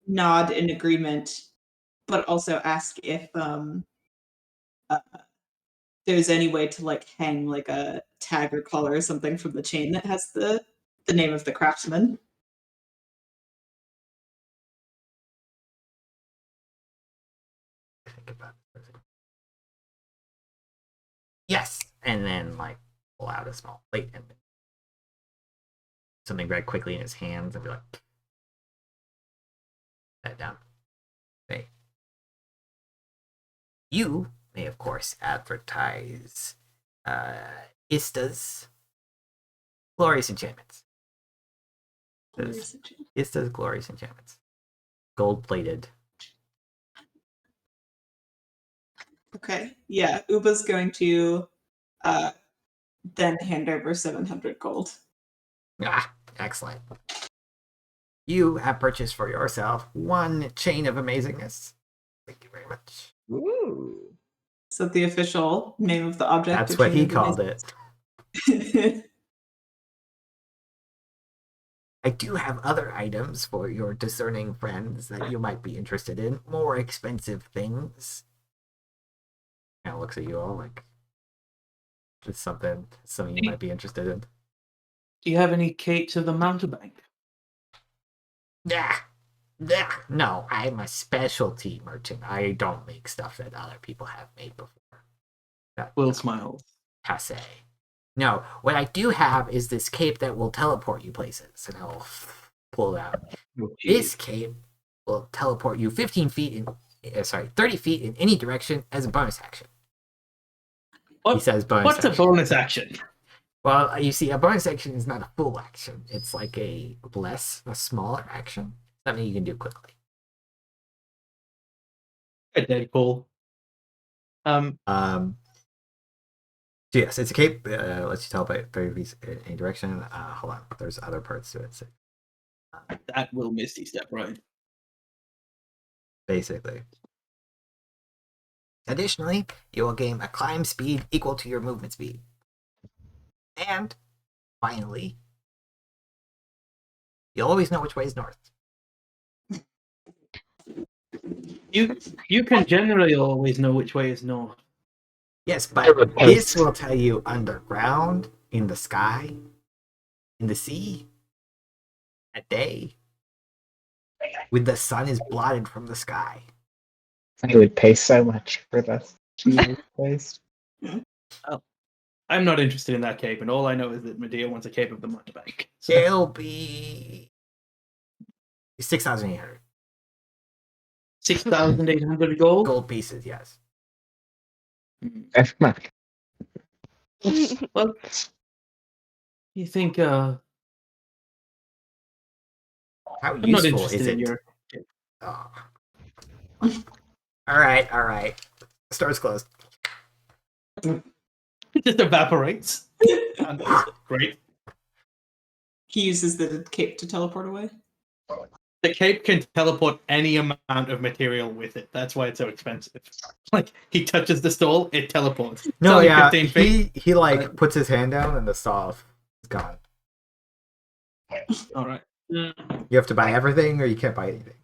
nod in agreement, but also ask if they're there's any way to like hang like a tag or collar or something from the chain that has the name of the craftsman. Think about it. Yes, and then like pull out a small plate and something very quickly in his hands and be like, that down. Okay. You may, of course, advertise Ista's glorious enchantments. Ista's glorious enchantments. Gold-plated. Okay. Yeah, Uba's going to then hand over 700 gold. Ah, excellent. You have purchased for yourself one chain of amazingness. Thank you very much. Ooh. Is that the official name of the object? That's what he called it. I do have other items for your discerning friends that you might be interested in. More expensive things. Kind of looks at you all like just something you might be interested in. Do you have any capes of the mountebank? Yeah. No, I'm a specialty merchant. I don't make stuff that other people have made before. Will smiles. Passe. No, what I do have is this cape that will teleport you places, and I'll pull it out. Oh, This cape will teleport you 30 feet in any direction as a bonus action. What, He says bonus what's action. a bonus action? Well, you see, a bonus action is not a full action. It's like a smaller action. Something you can do quickly. A dead cool. So yes, it's a cape. Lets you teleport 30 feet in any direction. Hold on, there's other parts to it. So, That will Misty Step, right? basically. Additionally, you will gain a climb speed equal to your movement speed. And finally, you'll always know which way is north. You can generally always know which way is north. Yes, but this will tell you underground, in the sky, in the sea, at day, when the sun is blotted from the sky. I would pay so much for this. Jesus Christ. I'm not interested in that cape, and all I know is that Medea wants a cape of the mountebank. So It'll be 6,800 6,800 gold. gold pieces. Yes. Never mind. Well, you think? How I'm not useful interested is in it? your. Oh. All right. Store's closed. It just evaporates. Great. He uses the cape to teleport away. The cape can teleport any amount of material with it. That's why it's so expensive. Like, he touches the stall, it teleports. It's No, only yeah, 15 feet. he like puts his hand down and the saw is gone. All right. You have to buy everything, or you can't buy anything.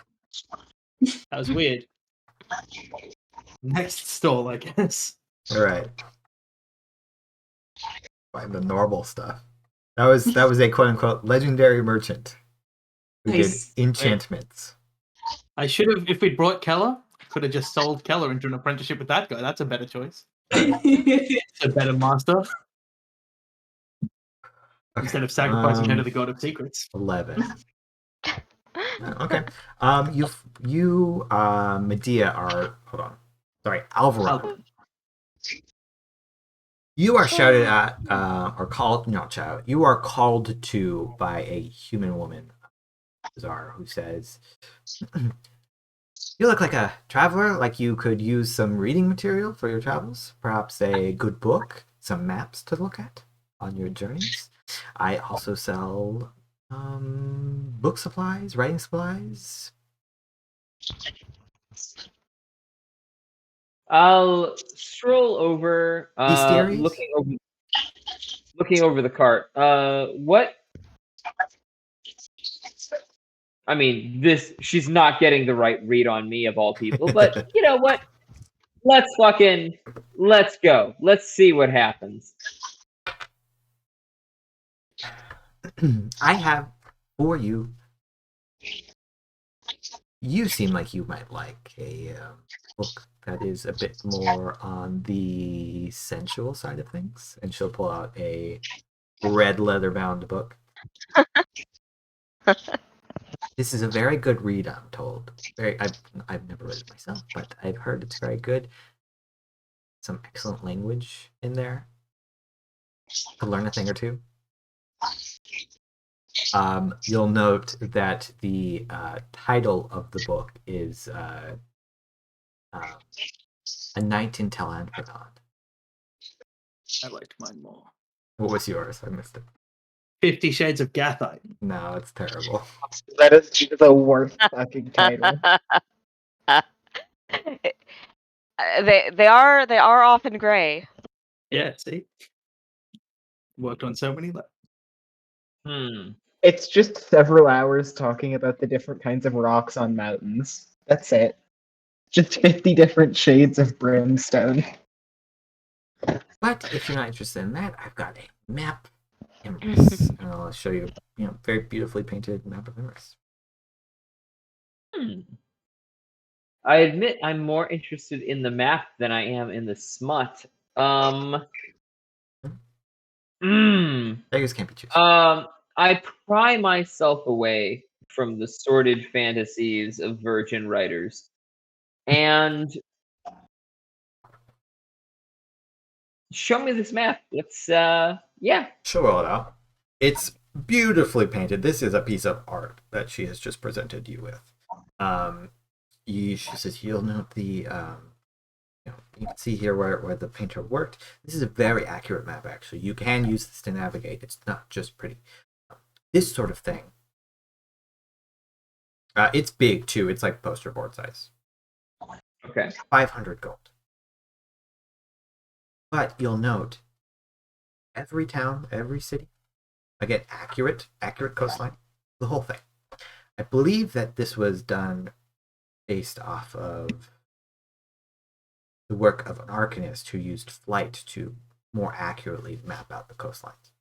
That was weird. Next stall, I guess. All right. Buy the normal stuff. That was a quote unquote legendary merchant who Nice. did enchantments. I should have, if we'd brought Keller, could have just sold Keller into an apprenticeship with that guy. That's a better choice. It's a better master. Instead of sacrificing her to the god of secrets. 11. Okay. You Medea are Alveron. You are shouted at, or called, not shouted. You are called to by a human woman, Zara, who says, "You look like a traveler. Like you could use some reading material for your travels. Perhaps a good book, some maps to look at on your journeys. I also sell book supplies, writing supplies." I'll stroll over, Theories? looking over the cart. What? I mean, she's not getting the right read on me of all people, but you know what let's go. Let's see what happens. I have for you. You seem like you might like a book that is a bit more on the sensual side of things, and she'll pull out a red leather-bound book. This is a very good read, I'm told. I've never read it myself, but I've heard it's very good. Some excellent language in there to learn a thing or two. You'll note that the title of the book is A Night in Alveron. I liked mine more. What was yours? I missed it. 50 Shades of Gathite. No, it's terrible. That is the worst fucking title. They are often gray. Yeah, see? Worked on so many levels. It's just several hours talking about the different kinds of rocks on mountains. That's it. Just 50 different shades of brimstone. But if you're not interested in that, I've got a map, Imris, and I'll show you, very beautifully painted map of Imris. I admit I'm more interested in the map than I am in the smut. Beggars can't be choosers. I pry myself away from the sordid fantasies of virgin writers, and show me this map. Let's yeah. She'll roll it out. It's beautifully painted. This is a piece of art that she has just presented you with. She says you'll note the you can see here where the painter worked. This is a very accurate map, actually. You can use this to navigate. It's not just pretty. This sort of thing. It's big too. It's like poster board size. Okay. 500 gold. But you'll note every town, every city, again, accurate coastline, the whole thing. I believe that this was done based off of the work of an arcanist who used flight to more accurately map out the coastlines.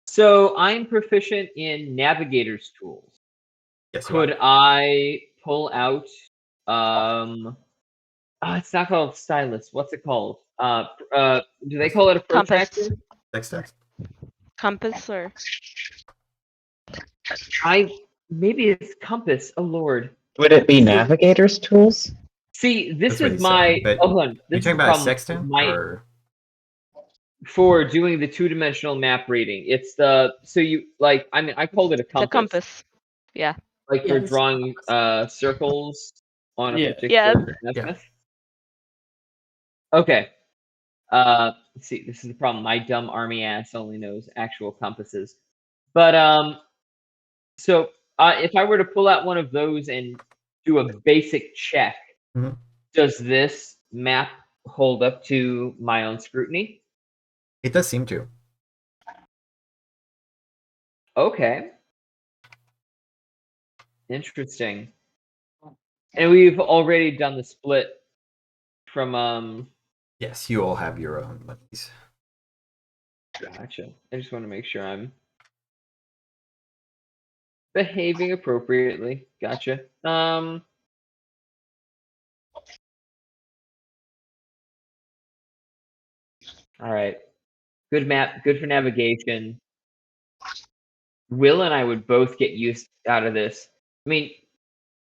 So I'm proficient in navigator's tools. Yes. Could I pull out it's not called stylus. What's it called? Do they call it a protractor? Compass. Compass or maybe it's compass. Oh Lord. Would it be navigator's tools? See, this That's is what my he's saying, but hold on. Are you This is talking the about a problem sextant? with Or... For doing the two-dimensional map reading. It's the I called it a compass. the compass. Yeah. Like for Yes. drawing circles on a Yeah. particular azimuth. Okay. Let's see, this is the problem. My dumb army ass only knows actual compasses. But so if I were to pull out one of those and do a basic check, does this map hold up to my own scrutiny? It does seem to. Okay. Interesting. And we've already done the split from Yes, you all have your own monies. Gotcha. I just want to make sure I'm behaving appropriately. Gotcha. All right. Good map, good for navigation. Will and I would both get use out of this. I mean,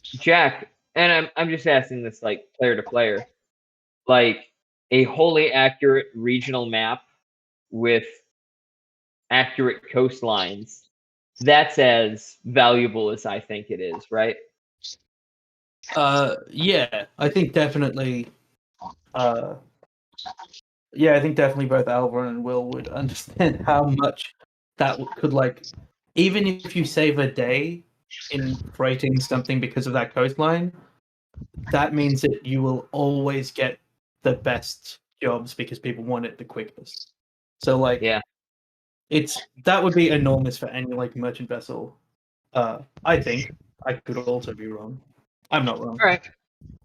Jack, and I'm just asking this like player to player, like a wholly accurate regional map with accurate coastlines. That's as valuable as I think it is, right? Yeah, I think definitely. Yeah, I think definitely both Alveron and Will would understand how much that could even if you save a day in freighting something because of that coastline, that means that you will always get the best jobs because people want it the quickest. So that would be enormous for any like merchant vessel. I think I could also be wrong. I'm not wrong. All right.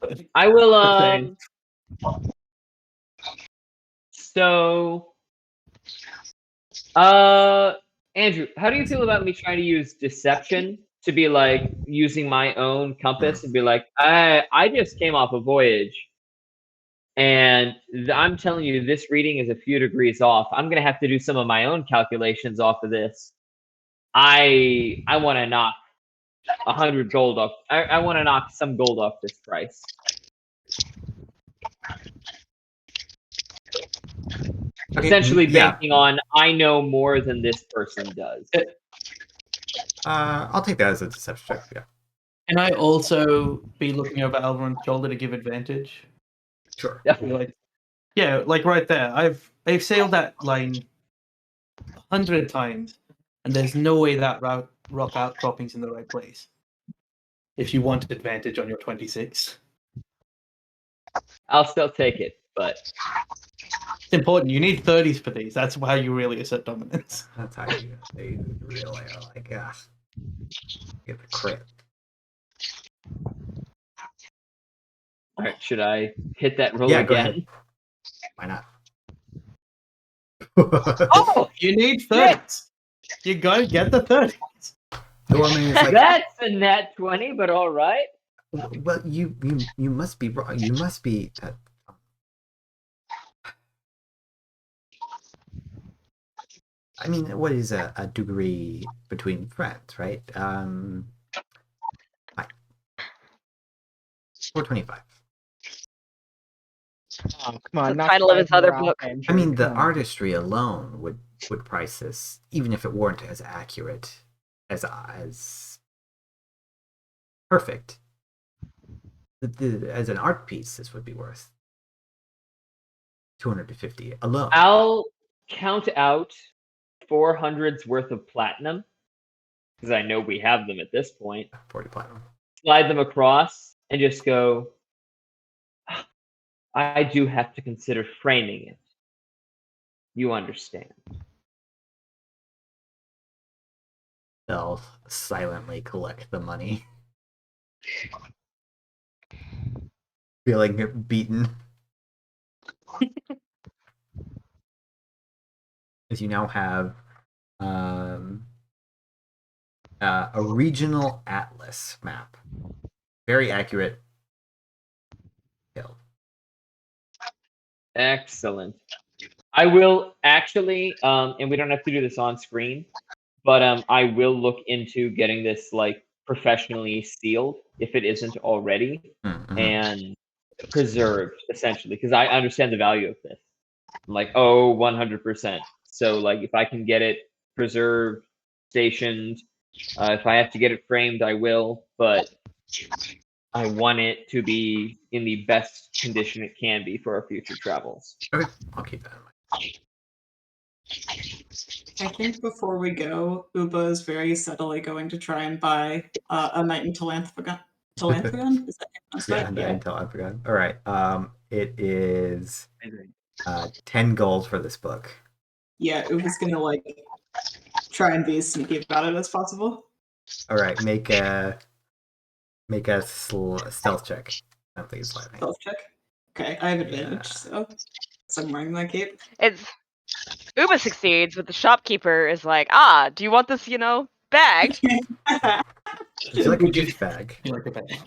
But I will. Just saying. So, Andrew, how do you feel about me trying to use deception to be like using my own compass and be like, I just came off a voyage, and I'm telling you this reading is a few degrees off. I'm gonna have to do some of my own calculations off of this. I want to knock 100 gold off. I want to knock some gold off this price. Okay, Essentially yeah. banking on I know more than this person does. I'll take that as a deception check. Yeah. Can I also be looking over Alveron's shoulder to give advantage? Sure. Like, yeah, like right there. I've sailed that line 100 times, and there's no way that rock outcropping's in the right place. If you want advantage on your 26, I'll still take it, but it's important. You need 30s for these. That's how you really assert dominance. That's how you really are like, get the crit. all right, should I hit that roll Yeah, go again? ahead. Why not? Oh, you need 30s. You gotta get the 30s. Dorman is like, That's a nat 20, but all right. well, you must be wrong. You must be. I mean, what is a degree between friends, right? 425. Oh, come on, The not title of his 5 other more book. off, Andrew, I mean, the come on. artistry alone would price this, even if it weren't as accurate as perfect. As an art piece, this would be worth 250 alone. I'll count out 400's worth of platinum, because I know we have them at this point. 40 platinum. Slide them across and just go, I do have to consider framing it. You understand. They'll silently collect the money. Feeling beaten. As you now have a regional atlas map. Very accurate. Excellent. I will actually, and we don't have to do this on screen, but I will look into getting this like professionally sealed if it isn't already, Mm-hmm. and preserved essentially, because I understand the value of this. I'm like, 100%. So like, if I can get it preserved, stationed, if I have to get it framed, I will. But I want it to be in the best condition it can be for our future travels. Okay, I'll keep that in mind. I think before we go, Uba is very subtly going to try and buy a Knight in Telanthragon. Telanthragon? Is that pronounced Yeah, right? and until I forgot. All right. It is 10 gold for this book. Yeah, Uba's gonna like try and be as sneaky about it as possible. All right, make a stealth check. I don't think it's sliding. Stealth check. Okay, I have advantage, so I'm wearing my cape. It's Uba succeeds, but the shopkeeper is like, do you want this, bag? Would you like a gift bag? Like a bag.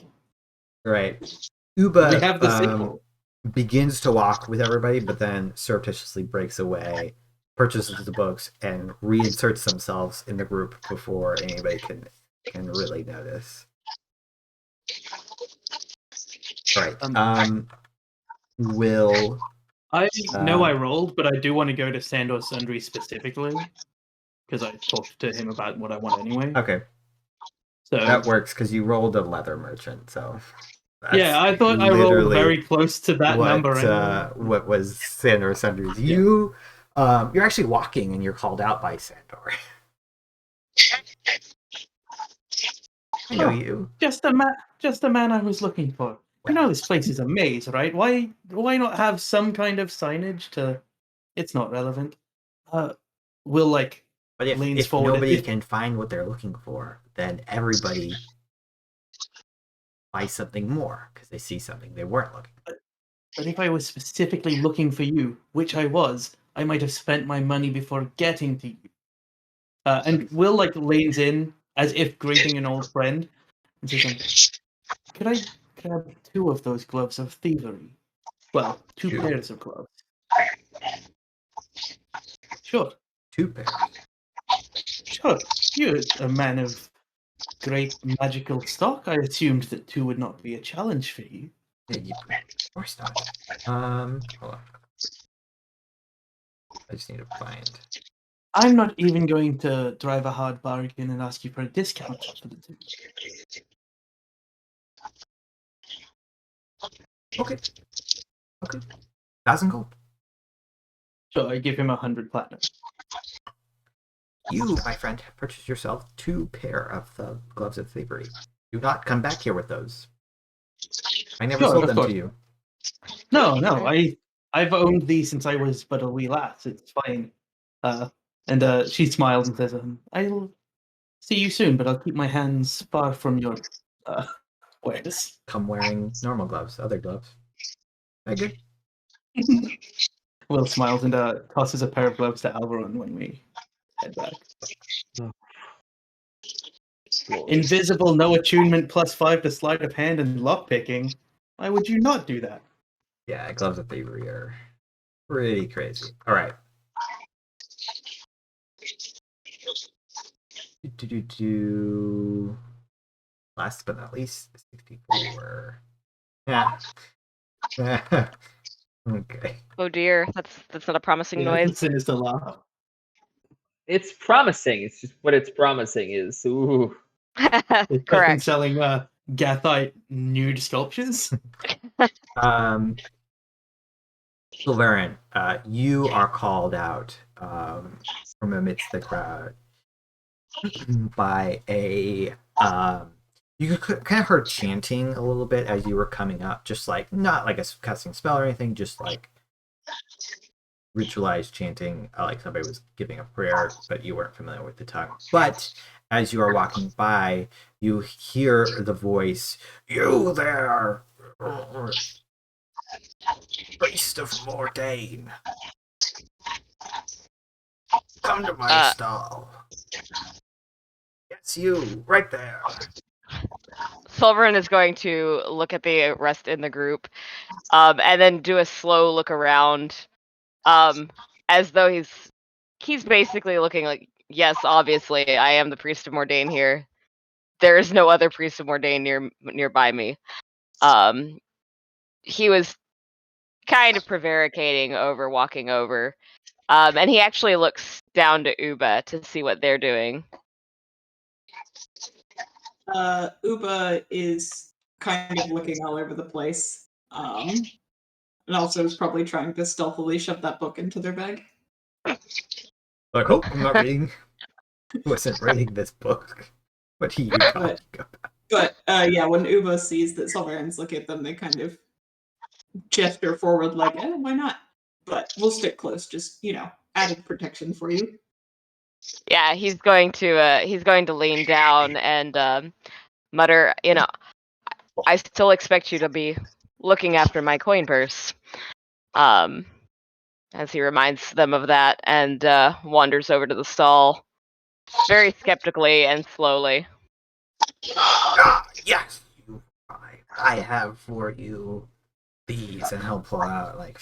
Right. Uba We have the sequel. begins to walk with everybody, but then surreptitiously breaks away, purchases the books, and reinserts themselves in the group before anybody can really notice. All right. Will I know I rolled, but I do want to go to Sandor Sundry specifically because I talked to him about what I want anyway. okay. So That works because you rolled a leather merchant, so yeah, I thought I rolled literally very close to that number. Anyway. What was Sandor Sundry's? You're actually walking and you're called out by Sandor. I know you. Just the man I was looking for. You know this place is a maze, right? Why not have some kind of signage to? It's not relevant. We'll like But leans if forward. nobody can find what they're looking for, then everybody buys something more because they see something they weren't looking for. But if I was specifically looking for you, which I was, I might have spent my money before getting to you. And Will leans in as if greeting an old friend and says, "Could I grab 2 of those gloves of thievery? Well, 2 2. pairs of gloves." Sure. 2 pairs. Sure. You're a man of great magical stock. I assumed that 2 would not be a challenge for you. Yeah, of course not. Hold on. I just need to find. I'm not even going to drive a hard bargain and ask you for a discount for the 2. Okay. 1,000 gold. So I give him 100 platinum. You, my friend, have purchased yourself 2 pair of the gloves of thievery. Do not come back here with those. I never Sure, sold of them course. to you. No, I've owned these since I was but a wee lass. It's fine. And she smiles and says, "I'll see you soon, but I'll keep my hands far from your wares." Come wearing normal gloves, other gloves. Okay. Will smiles and tosses a pair of gloves to Alveron when we head back. Invisible, no attunement, +5 to sleight of hand and lockpicking. Why would you not do that? Yeah, gloves of thievery are pretty crazy. All right. Last but not least, 64. Yeah. Okay. Oh dear, that's not a promising Yeah, noise. it's a sinister laugh. It's promising. It's just what it's promising is. Ooh. It's been Correct. selling Gathite nude sculptures. Sulveran, you are called out from amidst the crowd by a you kind of heard chanting a little bit as you were coming up, just not like a casting spell or anything, just like ritualized chanting, like somebody was giving a prayer, but you weren't familiar with the tongue. But as you are walking by, you hear the voice, "You there, priest of Mordain, come to my stall." Yes, you, right there. Sulveran is going to look at the rest in the group, and then do a slow look around, as though he's basically looking like, yes, obviously, I am the priest of Mordain here. There is no other priest of Mordain nearby me. He was kind of prevaricating over walking over, and he actually looks down to Uba to see what they're doing. Uba is kind of looking all over the place, and also is probably trying to stealthily shove that book into their bag. Like, oh, I'm not reading. I wasn't reading this book. What are you talking about? But yeah, when Uba sees that Sulveran's looking at them, they kind of gesture forward like, why not? But we'll stick close, just, added protection for you. Yeah, he's going to lean down and mutter, I still expect you to be looking after my coin purse. As he reminds them of that and wanders over to the stall, very skeptically and slowly. Yes, I have for you these, and he'll pull out like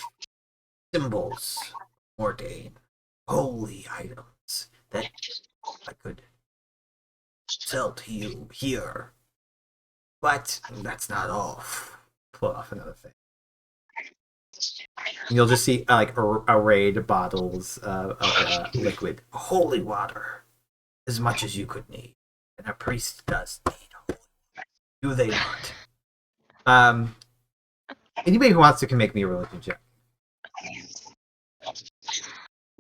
symbols, Mordain, holy items that I could sell to you here. But that's not all. Pull off another thing. You'll just see arrayed bottles of liquid holy water, as much as you could need, and a priest does need holy water. Do they not? Anybody who wants to can make me a religion check.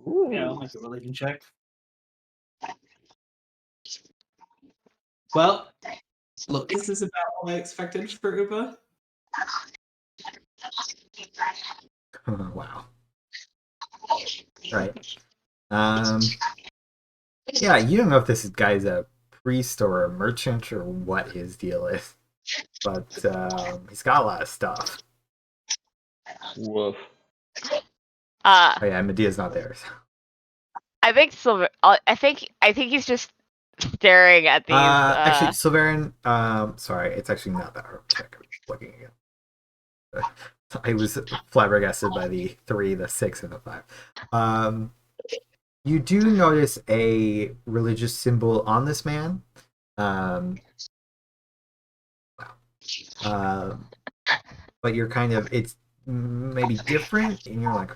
Ooh. Yeah, I'll make a religion check. Well, look. This is about all I expected for Uba. Wow. Right. Yeah, you don't know if this guy's a priest or a merchant or what his deal is, but he's got a lot of stuff. Woof. Uh, Oh yeah, Medea's not there. So. I think I think he's just staring at these. Actually, Sulveran. Sorry, it's actually not that hard. Check. Looking again. I was flabbergasted by the 3, the 6, and the 5. You do notice a religious symbol on this man. But you're kind of, it's maybe different, and you're like,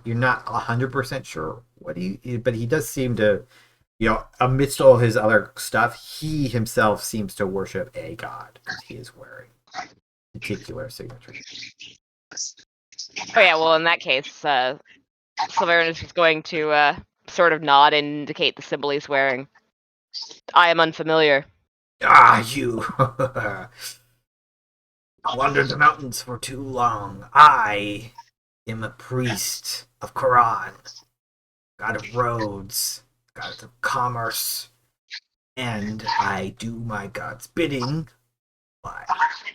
you're not 100% sure what but he does seem to, amidst all his other stuff, he himself seems to worship a god, because he is wearing a particular signature. Oh yeah, well in that case, Sulveran is just going to sort of nod and indicate the symbol he's wearing. I am unfamiliar. You wandered the mountains for too long. I am a priest of Quran, god of roads, god of commerce, and I do my god's bidding by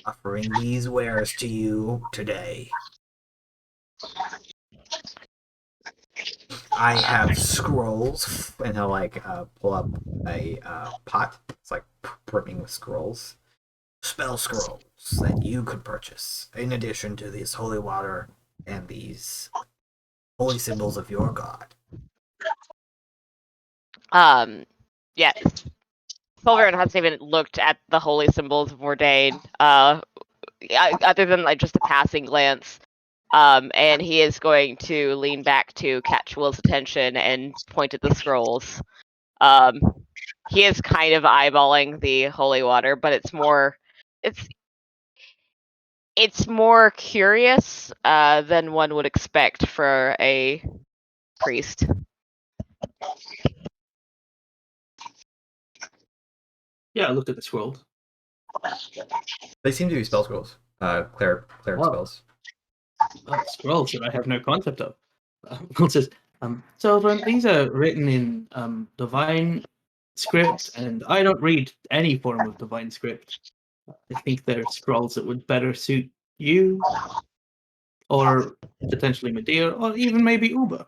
offering these wares to you today. I have scrolls, and he'll pull up a pot. It's like brimming with scrolls. Spell scrolls that you could purchase in addition to this holy water and these holy symbols of your god. Yeah. Sulveran hasn't even looked at the holy symbols of Mordain, other than like just a passing glance. And he is going to lean back to catch Will's attention and point at the scrolls. He is kind of eyeballing the holy water, but it's more curious than one would expect for a priest. Yeah, I looked at the scroll. They seem to be spell scrolls. Cleric spells. Scrolls that I have no concept of. It says, so these are written in divine script, and I don't read any form of divine script. I think they're scrolls that would better suit you, or potentially Medea, or even maybe Uber.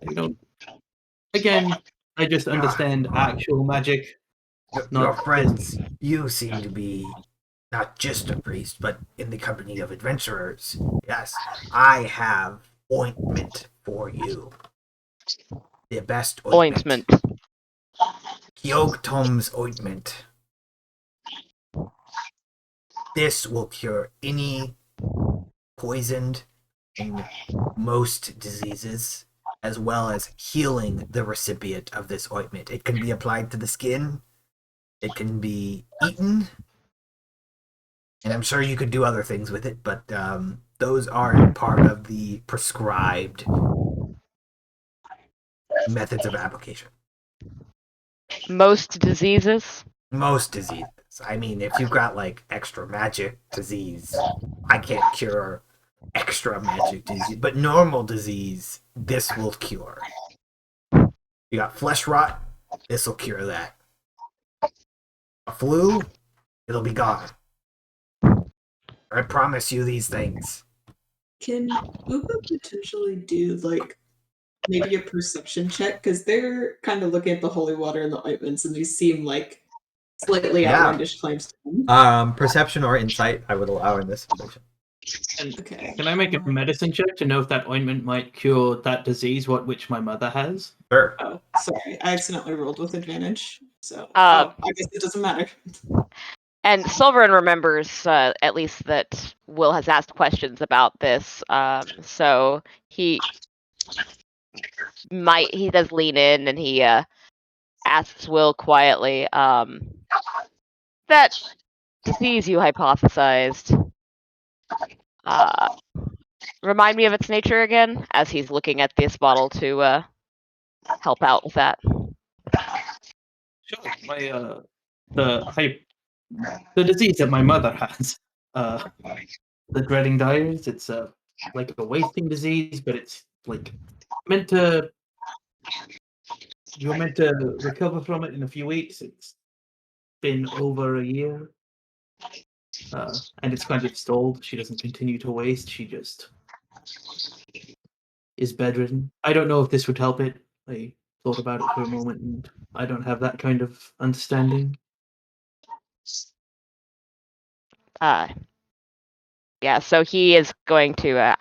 I don't. Again, I just understand actual magic. Your friends, you seem to be not just a priest, but in the company of adventurers. Yes, I have ointment for you. The best ointment. Kyogtom's ointment. This will cure any poisoned and most diseases, as well as healing the recipient of this ointment. It can be applied to the skin. It can be eaten. And I'm sure you could do other things with it, but those aren't part of the prescribed methods of application. Most diseases? Most diseases. I mean, if you've got like extra magic disease, I can't cure extra magic disease, but normal disease, this will cure. You got flesh rot, this will cure that. A flu, it'll be gone. I promise you these things. Can Uba potentially do like maybe a perception check? Because they're kind of looking at the holy water and the ointments, and these seem like slightly outlandish claims to them. Perception or insight, I would allow in this situation. Okay. Can I make a medicine check to know if that ointment might cure that disease, which my mother has? Sure. Oh, sorry. I accidentally rolled with advantage. So I guess it doesn't matter. And Sulveran remembers at least that Will has asked questions about this, so he does lean in and he asks Will quietly, that disease you hypothesized, remind me of its nature again, as he's looking at this bottle to help out with that. Sure. The disease that my mother has, the dreading dyers. It's like a wasting disease, but it's like meant to you're meant to recover from it in a few weeks. It's been over a year. And it's kind of stalled. She doesn't continue to waste. She just is bedridden. I don't know if this would help it. I thought about it for a moment, and I don't have that kind of understanding. Yeah, so he is going to.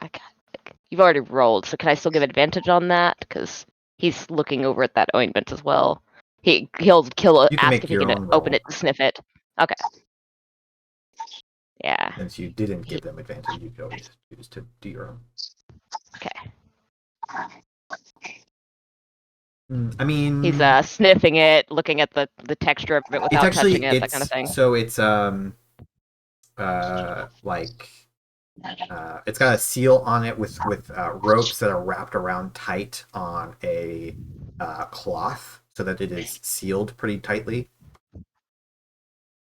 You've already rolled, so can I still give advantage on that? Because he's looking over at that ointment as well. He'll You can ask make if he your can own open roll. it to sniff it. Okay. Yeah. Since you didn't give them advantage, you could always choose to do your own. Okay. I mean, He's sniffing it, looking at the texture of it it's without actually touching it, that kind of thing. So it's it's got a seal on it with ropes that are wrapped around tight on a cloth so that it is sealed pretty tightly.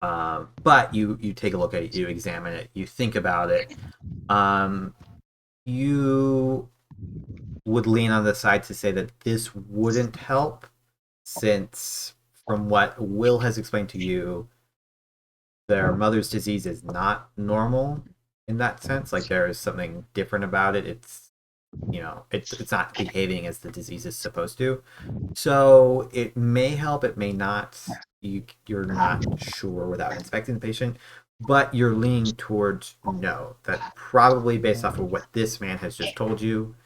But you take a look at it, you examine it, you think about it. You would lean on the side to say that this wouldn't help, since from what Will has explained to you, their mother's disease is not normal in that sense. Like, there is something different about it. It's, it's not behaving as the disease is supposed to. So it may help, it may not. You're not sure without inspecting the patient, but you're leaning towards no. That probably, based off of what this man has just told you,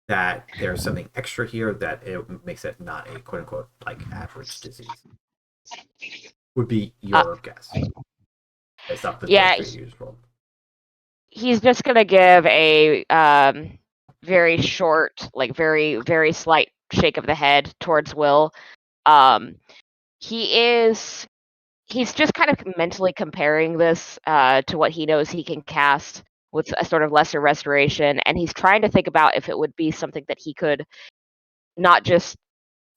that there's something extra here that it makes it not a quote unquote like average disease. Would be your guess. Based off the 23 you just rolled. He's just gonna give a very short, like very, very slight shake of the head towards Will. He's just kind of mentally comparing this to what he knows he can cast with a sort of lesser restoration, and he's trying to think about if it would be something that he could not just,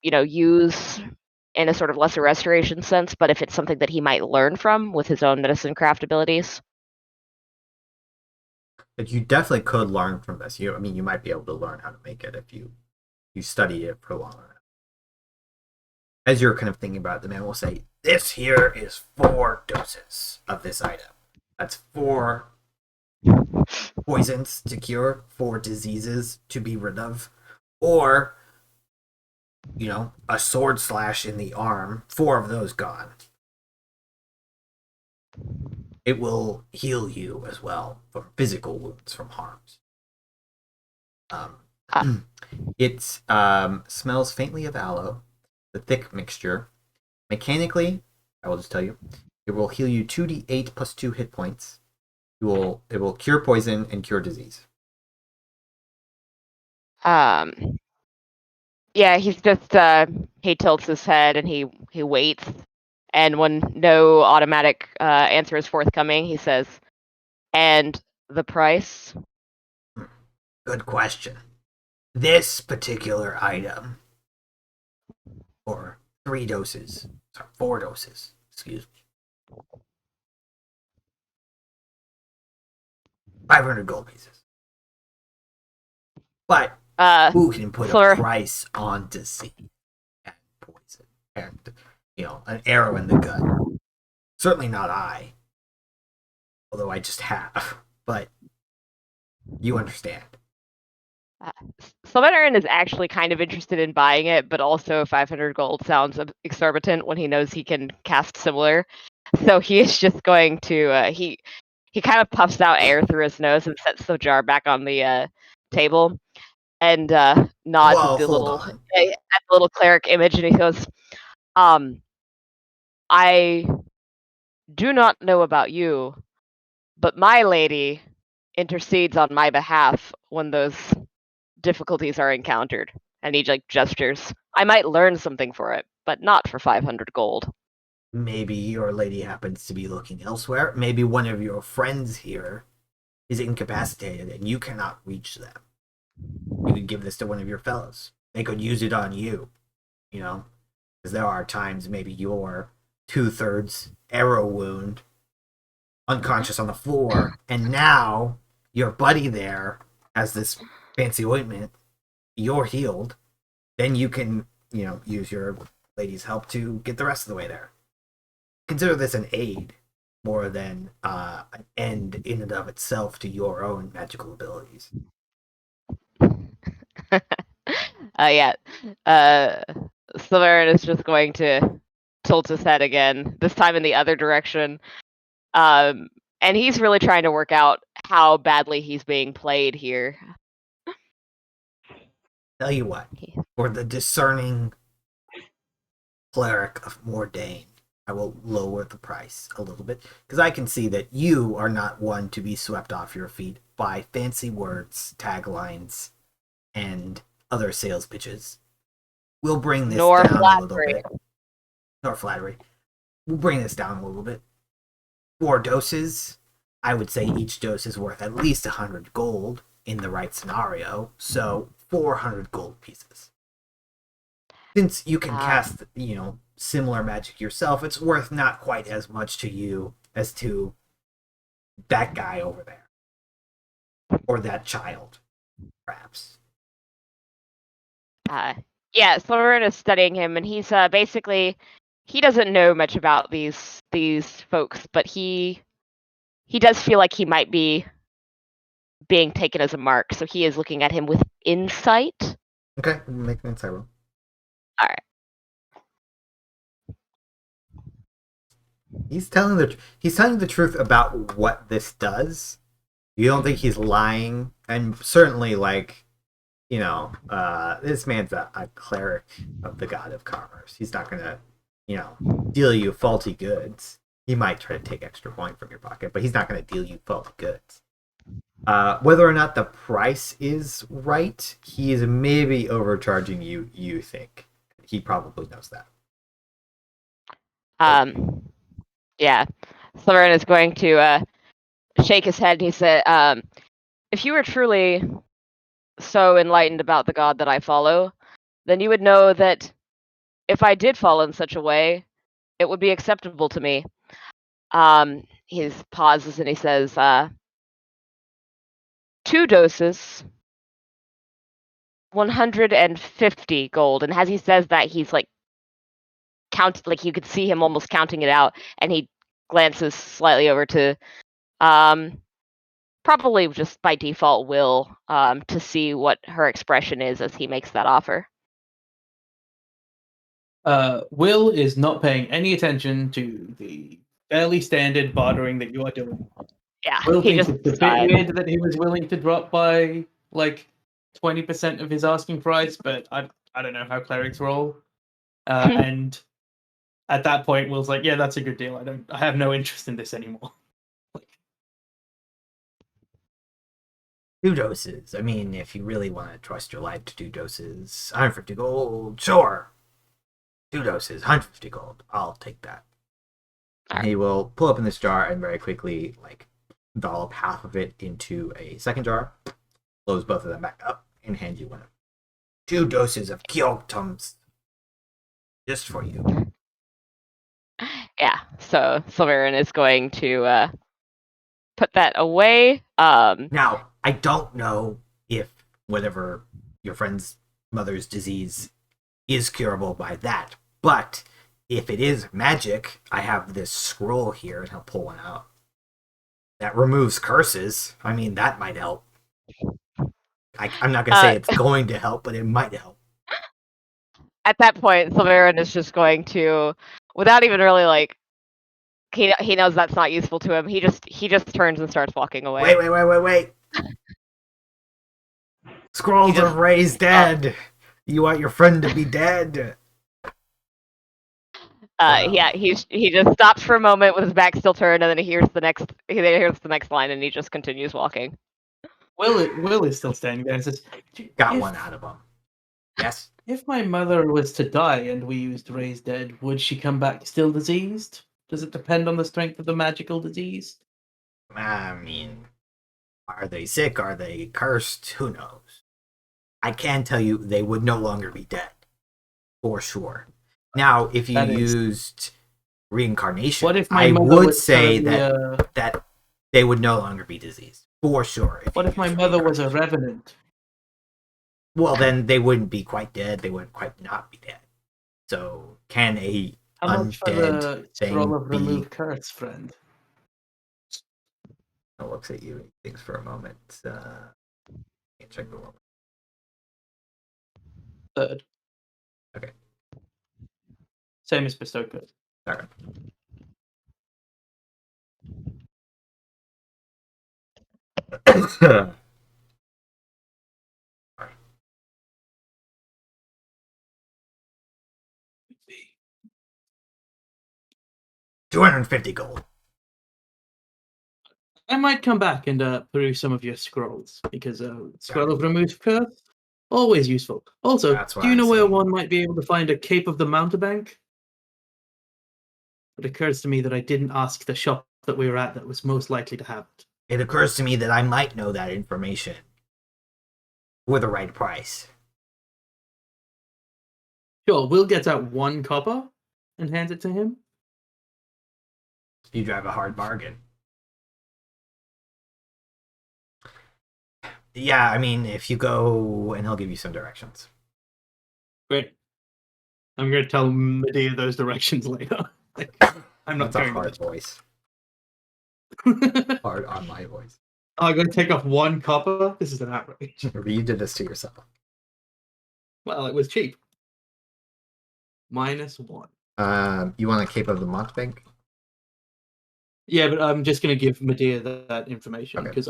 use in a sort of lesser restoration sense, but if it's something that he might learn from with his own medicine craft abilities. But you definitely could learn from this. You might be able to learn how to make it if you study it for long enough. As you're kind of thinking about it, the man will say, "This here is 4 doses of this item. That's 4 poisons to cure, 4 diseases to be rid of, or, a sword slash in the arm, 4 of those gone. It will heal you as well from physical wounds, from harms. It smells faintly of aloe, the thick mixture. Mechanically, I will just tell you, it will heal you 2d8 plus 2 hit points. It will cure poison and cure disease. Yeah, he's just he tilts his head and he waits, and when no automatic answer is forthcoming, he says, "And the price?" Good question. This particular item, or 4 doses, excuse me. 500 gold pieces. But who can put a price on disease and poison and an arrow in the gut? Certainly not I. Although I just have. But you understand. Sulveran is actually kind of interested in buying it, but also 500 gold sounds exorbitant when he knows he can cast similar. So he is just going to he kind of puffs out air through his nose and sets the jar back on the table, and nods at the little cleric image, and he goes, "I do not know about you, but my lady intercedes on my behalf when those difficulties are encountered." And he gestures. "I might learn something for it, but not for 500 gold." Maybe your lady happens to be looking elsewhere. Maybe one of your friends here is incapacitated and you cannot reach them. You could give this to one of your fellows. They could use it on you, because there are times maybe you're 2/3 arrow wound, unconscious on the floor, and now your buddy there has this fancy ointment. You're healed. Then you can use your lady's help to get the rest of the way there. Consider this an aid more than an end in and of itself to your own magical abilities. Yeah. Sulveran is just going to tilt his head again, this time in the other direction. And he's really trying to work out how badly he's being played here. Tell you what, for the discerning cleric of Mordain, I will lower the price a little bit, because I can see that you are not one to be swept off your feet by fancy words, taglines, and other sales pitches. We'll bring this Nor down flattery. a little bit. Nor flattery. We'll bring this down a little bit. 4 doses. I would say each dose is worth at least 100 gold in the right scenario. So 400 gold pieces. Since you can cast, similar magic yourself, it's worth not quite as much to you as to that guy over there. Or that child, perhaps. Yeah, Sulveran is studying him, and he's basically, he doesn't know much about these folks, but he does feel like he might be being taken as a mark, so he is looking at him with insight. Okay, make an insight roll. All right. He's telling the truth about what this does. You don't think he's lying, and certainly, this man's a cleric of the god of commerce. He's not gonna, deal you faulty goods. He might try to take extra coin from your pocket, but he's not gonna deal you faulty goods. Whether or not the price is right, he is maybe overcharging you. You think he probably knows that. Yeah, Sulveran is going to shake his head, and he said, if you were truly so enlightened about the god that I follow, then you would know that if I did fall in such a way, it would be acceptable to me. He pauses and he says, 2 doses, 150 gold. And as he says that, he's you could see him almost counting it out, and he glances slightly over to probably just by default Will, to see what her expression is as he makes that offer. Will is not paying any attention to the fairly standard bartering that you are doing. Yeah, Will he thinks just it's a bit sighs. weird that he was willing to drop by 20% of his asking price, but I don't know how clerics roll. And at that point, Will's like, "Yeah, that's a good deal. I have no interest in this anymore." 2 doses. I mean, if you really want to trust your life to 2 doses, 150 gold, sure. 2 doses, 150 gold. I'll take that. And he will pull up in this jar and very quickly, dollop half of it into a second jar, close both of them back up, and hand you one. 2 doses of Kyoktums. Just for you. Yeah, so Sulveran is going to put that away. Now, I don't know if whatever your friend's mother's disease is curable by that, but if it is magic, I have this scroll here, and he'll pull one out. That removes curses. I mean, that might help. I'm not going to say it's going to help, but it might help. At that point, Sulveran is just going to, without even really he knows that's not useful to him. He just turns and starts walking away. Wait. Scrolls of raised dead. You want your friend to be dead? Yeah, he just stops for a moment with his back still turned, and then he hears the next line, and he just continues walking. Will is still standing there and says, Got one out of him. Yes. "If my mother was to die and we used raised dead, would she come back still diseased? Does it depend on the strength of the magical disease?" I mean, are they sick? Are they cursed? Who knows? I can tell you they would no longer be dead. For sure. Now, if you used reincarnation, What if my I mother would was say currently, that they would no longer be diseased. For sure. What if my mother was a revenant? Well, then they wouldn't be quite dead. They wouldn't quite not be dead. So can a How much for undead the thing scroll of be? remove curse, friend? It looks at you and thinks for a moment. Check the one. Third. Okay. Same as bestow curse. All right. $250 gold. I might come back and peruse some of your scrolls because scroll of remove curse always useful. Also, That's what do you I'm know where saying. one might be able to find a cape of the mountebank? It occurs to me that I didn't ask the shop that we were at that was most likely to have it. It occurs to me that I might know that information for the right price. Sure, Will gets out 1 copper and hands it to him. You drive a hard bargain. Yeah, I mean, if you go, and he'll give you some directions. Great. I'm going to tell Medea those directions later. I'm not That's a going hard with voice. it. Hard on my voice. I'm going to take off 1 copper. This is an outrage. You did this to yourself. Well, it was cheap. -1. You want a cape of the mountebank? Yeah, but I'm just going to give Medea that information Okay. because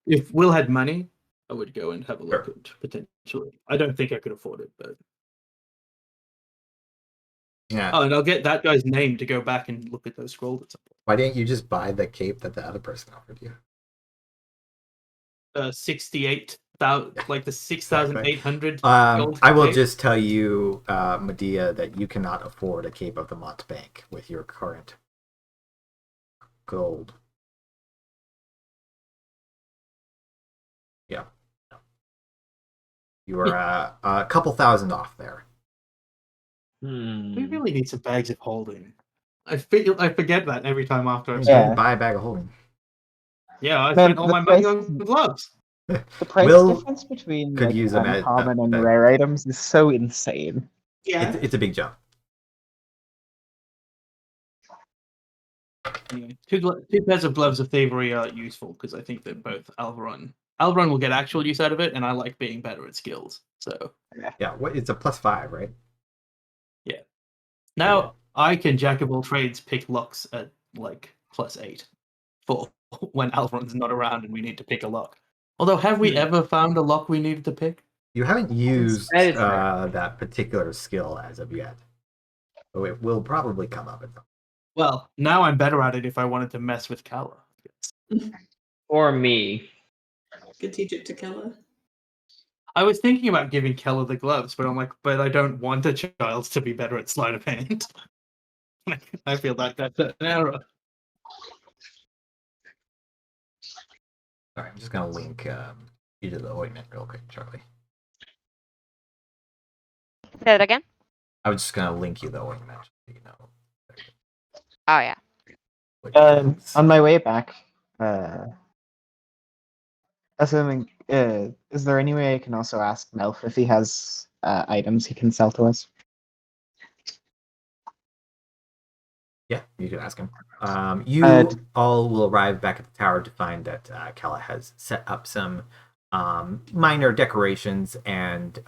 if Will had money, I would go and have a look Sure. at potentially. I don't think I could afford it, but Yeah. and I'll get that guy's name to go back and look at those scrolls at some point. Why didn't you just buy the cape that the other person offered you? 68,000, like the 6,800 gold. I will cape. just tell you, Medea, that you cannot afford a cape of the mountebank with your current gold. Yeah. You are a couple thousand off there. We Hmm. really need some bags of holding. I forget that every time after I You Yeah. can buy a bag of holding. Yeah, I Man, spent all the my money price- on gloves. The price Will difference between could like, use a uncommon and a- rare items is so insane. Yeah. It's a big jump. Anyway, two pairs of gloves of thievery are useful because I think that both Alveron will get actual use out of it, and I like being better at skills. So Yeah, it's a +5, right? now I can jack of all trades pick locks at like +8 for when Alveron's not around and we need to pick a lock. Although, have we ever found a lock we needed to pick? You haven't used That is fair. that particular skill as of yet. So it will probably come up at some. Well, now I'm better at it if I wanted to mess with Kala. Or me. Could teach it to Kella. I was thinking about giving Kella the gloves, but I'm like, but I don't want a child to be better at sleight of hand. I feel like that's an error. All right, I'm just gonna link you to the ointment real quick, Charlie. Say that again. I was just gonna link you the ointment, so you know. Oh yeah. which is- On my way back, assuming, is there any way I can also ask Melf if he has items he can sell to us? Yeah, you could ask him. You all will arrive back at the tower to find that Kala has set up some minor decorations and,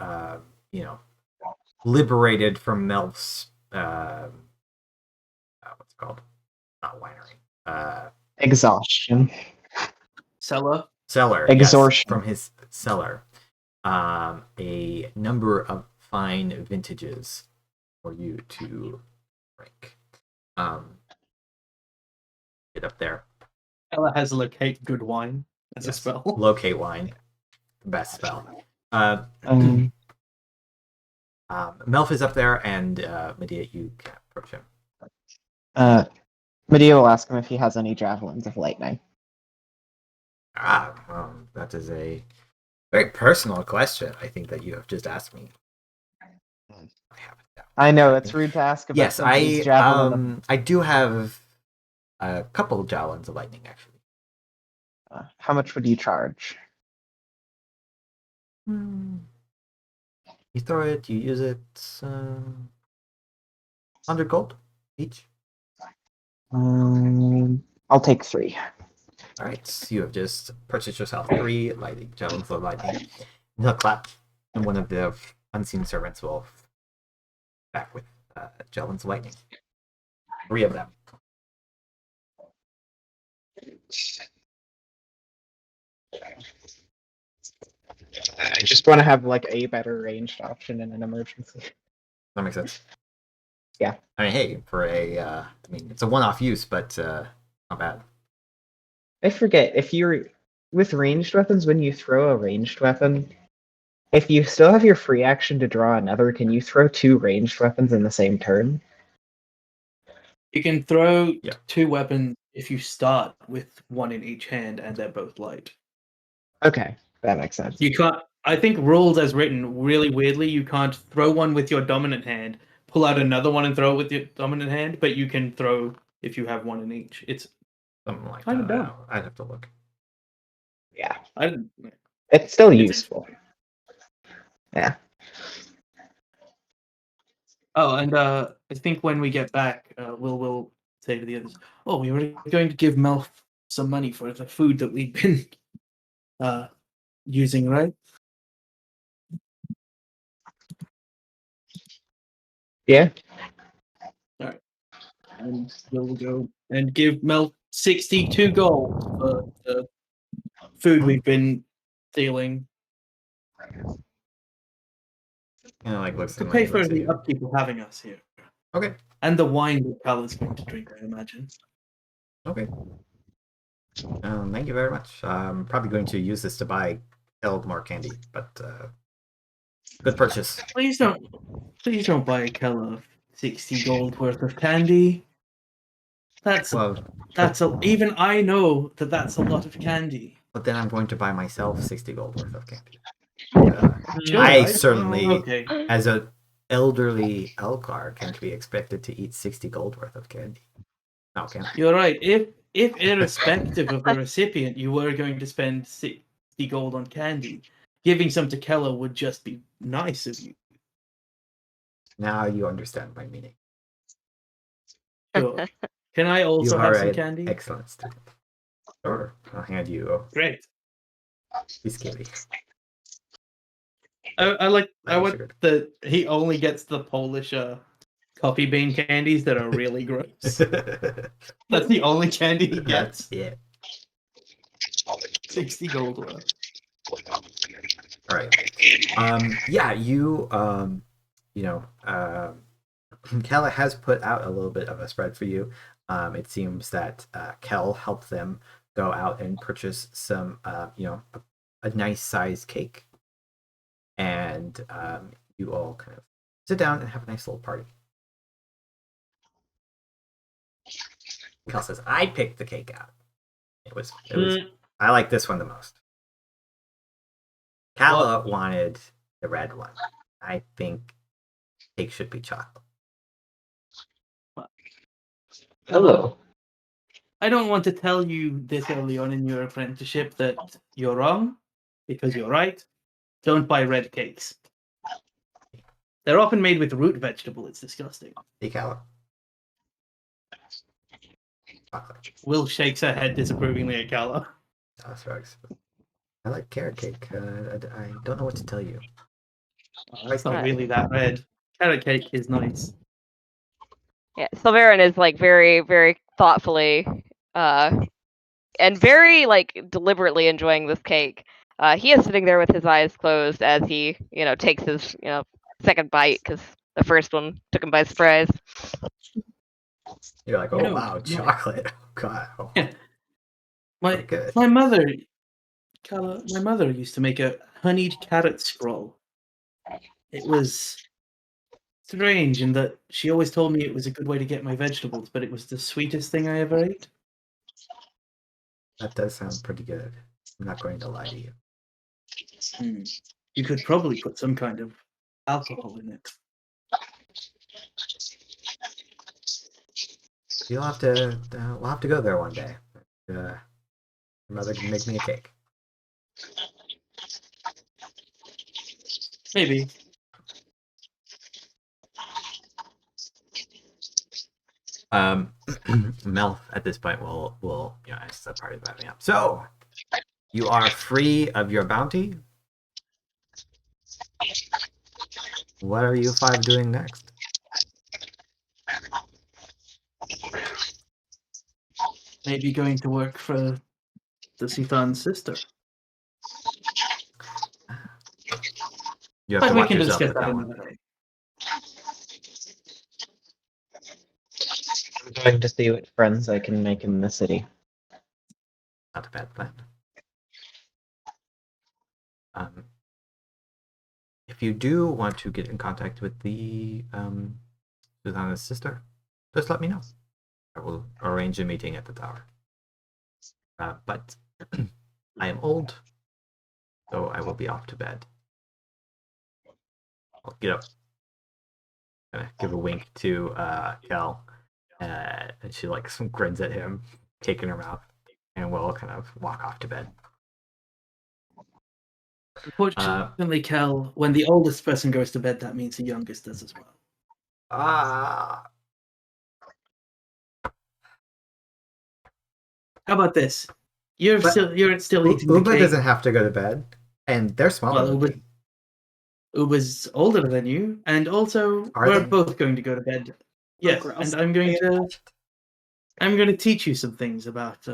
liberated from Melf's, what's it called? Not winery. Exhaustion. Cellar. Cellar. Exortion. Yes, from his cellar. A number of fine vintages for you to drink. Get up there. Ella has locate good wine as a spell. Locate wine. Best spell. Melf is up there, and Medea, you can approach him. Medea will ask him if he has any javelins of lightning. That is a very personal question. I think that you have just asked me. I know it's rude to ask about. Yes, somebody's javelin. I do have a couple of javelins of lightning, actually. How much would you charge? You throw it, you use it. 100 gold each. I'll take 3. All right, so you have just purchased yourself 3 lightning javelins of lightning. He'll clap, and one of the unseen servants will back with javelins of lightning. 3 of them. I just want to have like a better ranged option in an emergency. That makes sense. Yeah. I mean, hey, for a, I mean, it's a one-off use, but not bad. I forget, if you're with ranged weapons, when you throw a ranged weapon, if you still have your free action to draw another, can you throw 2 ranged weapons in the same turn? You can throw Yeah. 2 weapons if you start with 1 in each hand and they're both light. Okay, that makes sense. You can't. I think rules as written, really weirdly, you can't throw one with your dominant hand, pull out another one and throw it with your dominant hand, but you can throw if you have 1 in each. It's Something like Kinda that. dumb. I'd have to look. Yeah, I didn't. it's still It's- useful. Yeah. Oh, and I think when we get back, we'll say to the others, "Oh, we were going to give Mel some money for the food that we've been using, right?" Yeah. And we'll go and give Mel 62 gold for the food we've been stealing Like looks to at pay me, for looks at the you. upkeep of having us here. Okay. And the wine that Callum's going to drink, I imagine. Okay. Thank you very much. I'm probably going to use this to buy more candy, but good purchase. Please don't buy a Keller 60 gold worth of candy. That's even I know that's a lot of candy. But then I'm going to buy myself 60 gold worth of candy. Sure, I certainly, okay. as an elderly Elgar, can't be expected to eat 60 gold worth of candy. No, can I? You're right. If irrespective of the recipient, you were going to spend 60 gold on candy, giving some to Keller would just be nice of you. Now you understand my meaning. Sure. Can I also You have are some an candy? excellent student. Sure, I'll hand you Great. this candy. I like Sugar. that he only gets the Polish coffee bean candies that are really gross. That's the only candy he gets. Yeah. 60 gold worth. All right. Yeah, Kella has put out a little bit of a spread for you. It seems that Kel helped them go out and purchase some, a nice sized cake, and you all kind of sit down and have a nice little party. Kel says, "I picked the cake out. It was. I like this one the most." Kala wanted the red one. I think cake should be chocolate. Hello. I don't want to tell you this early on in your apprenticeship that you're wrong, because you're right. Don't buy red cakes. They're often made with root vegetable. It's disgusting. Hey, Kala. Chocolate. Will shakes her head disapprovingly at Kala. That's right. I like carrot cake. I don't know what to tell you. Oh, it's not really that red. Carrot cake is nice. Yeah, Sulveran is like very, very thoughtfully and very like deliberately enjoying this cake. He is sitting there with his eyes closed as he, takes his, second bite because the first one took him by surprise. You're like, oh wow, chocolate. Oh god. Oh, Yeah. good. My mother, Kala, my mother used to make a honeyed carrot scroll. It was strange in that she always told me it was a good way to get my vegetables, but it was the sweetest thing I ever ate. That does sound pretty good. I'm not going to lie to you. You could probably put some kind of alcohol in it. You'll have to. We'll have to go there one day. Your mother can make me a cake. Maybe. Melf at this point will ask the party about me up. So you are free of your bounty. What are you five doing next? Maybe going to work for the Sultan's sister. You have But to we watch can yourself discuss with that that one. another day. I'm going to see what friends I can make in the city. Not a bad plan. If you do want to get in contact with the Sultana's sister, just let me know. I will arrange a meeting at the tower. But I am old, so I will be off to bed. I'll get up. Gonna give a wink to Kel, and she like some grins at him, cake in her mouth, and we'll kind of walk off to bed. Unfortunately, Cal, when the oldest person goes to bed, that means the youngest does as well. Ah. How about this? You're But still eating the Uba cake. doesn't have to go to bed, and they're smaller Well, than me. Uba's older than you, and also Are we're they? both going to go to bed. Yes, gross. and I'm going to teach you some things about.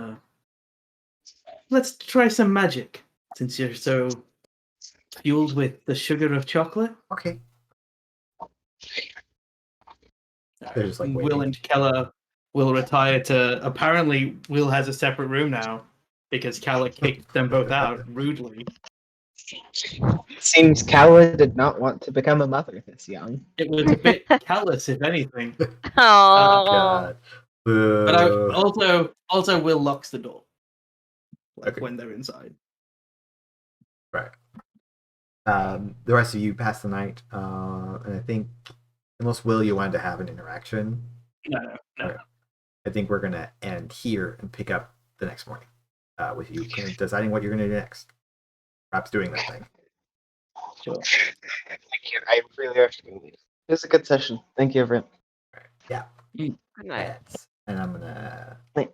Let's try some magic, since you're so fueled with the sugar of chocolate. Okay. They're just like Will waiting. and Keller will retire to. Apparently, Will has a separate room now because Keller kicked them both out rudely. It seems Calla did not want to become a mother this young. It was a bit callous, if anything. Oh, God. But also Will locks the door, like Okay. when they're inside. Right. The rest of you pass the night, and I think, unless Will, you wanted to have an interaction, No. Right. I think we're gonna end here and pick up the next morning with you kind of deciding what you're gonna do next. Perhaps doing that thing. Sure. Thank you. I really have to go leave. It was a good session. Thank you, everyone. Right. Yeah. good night. And I'm gonna Wait.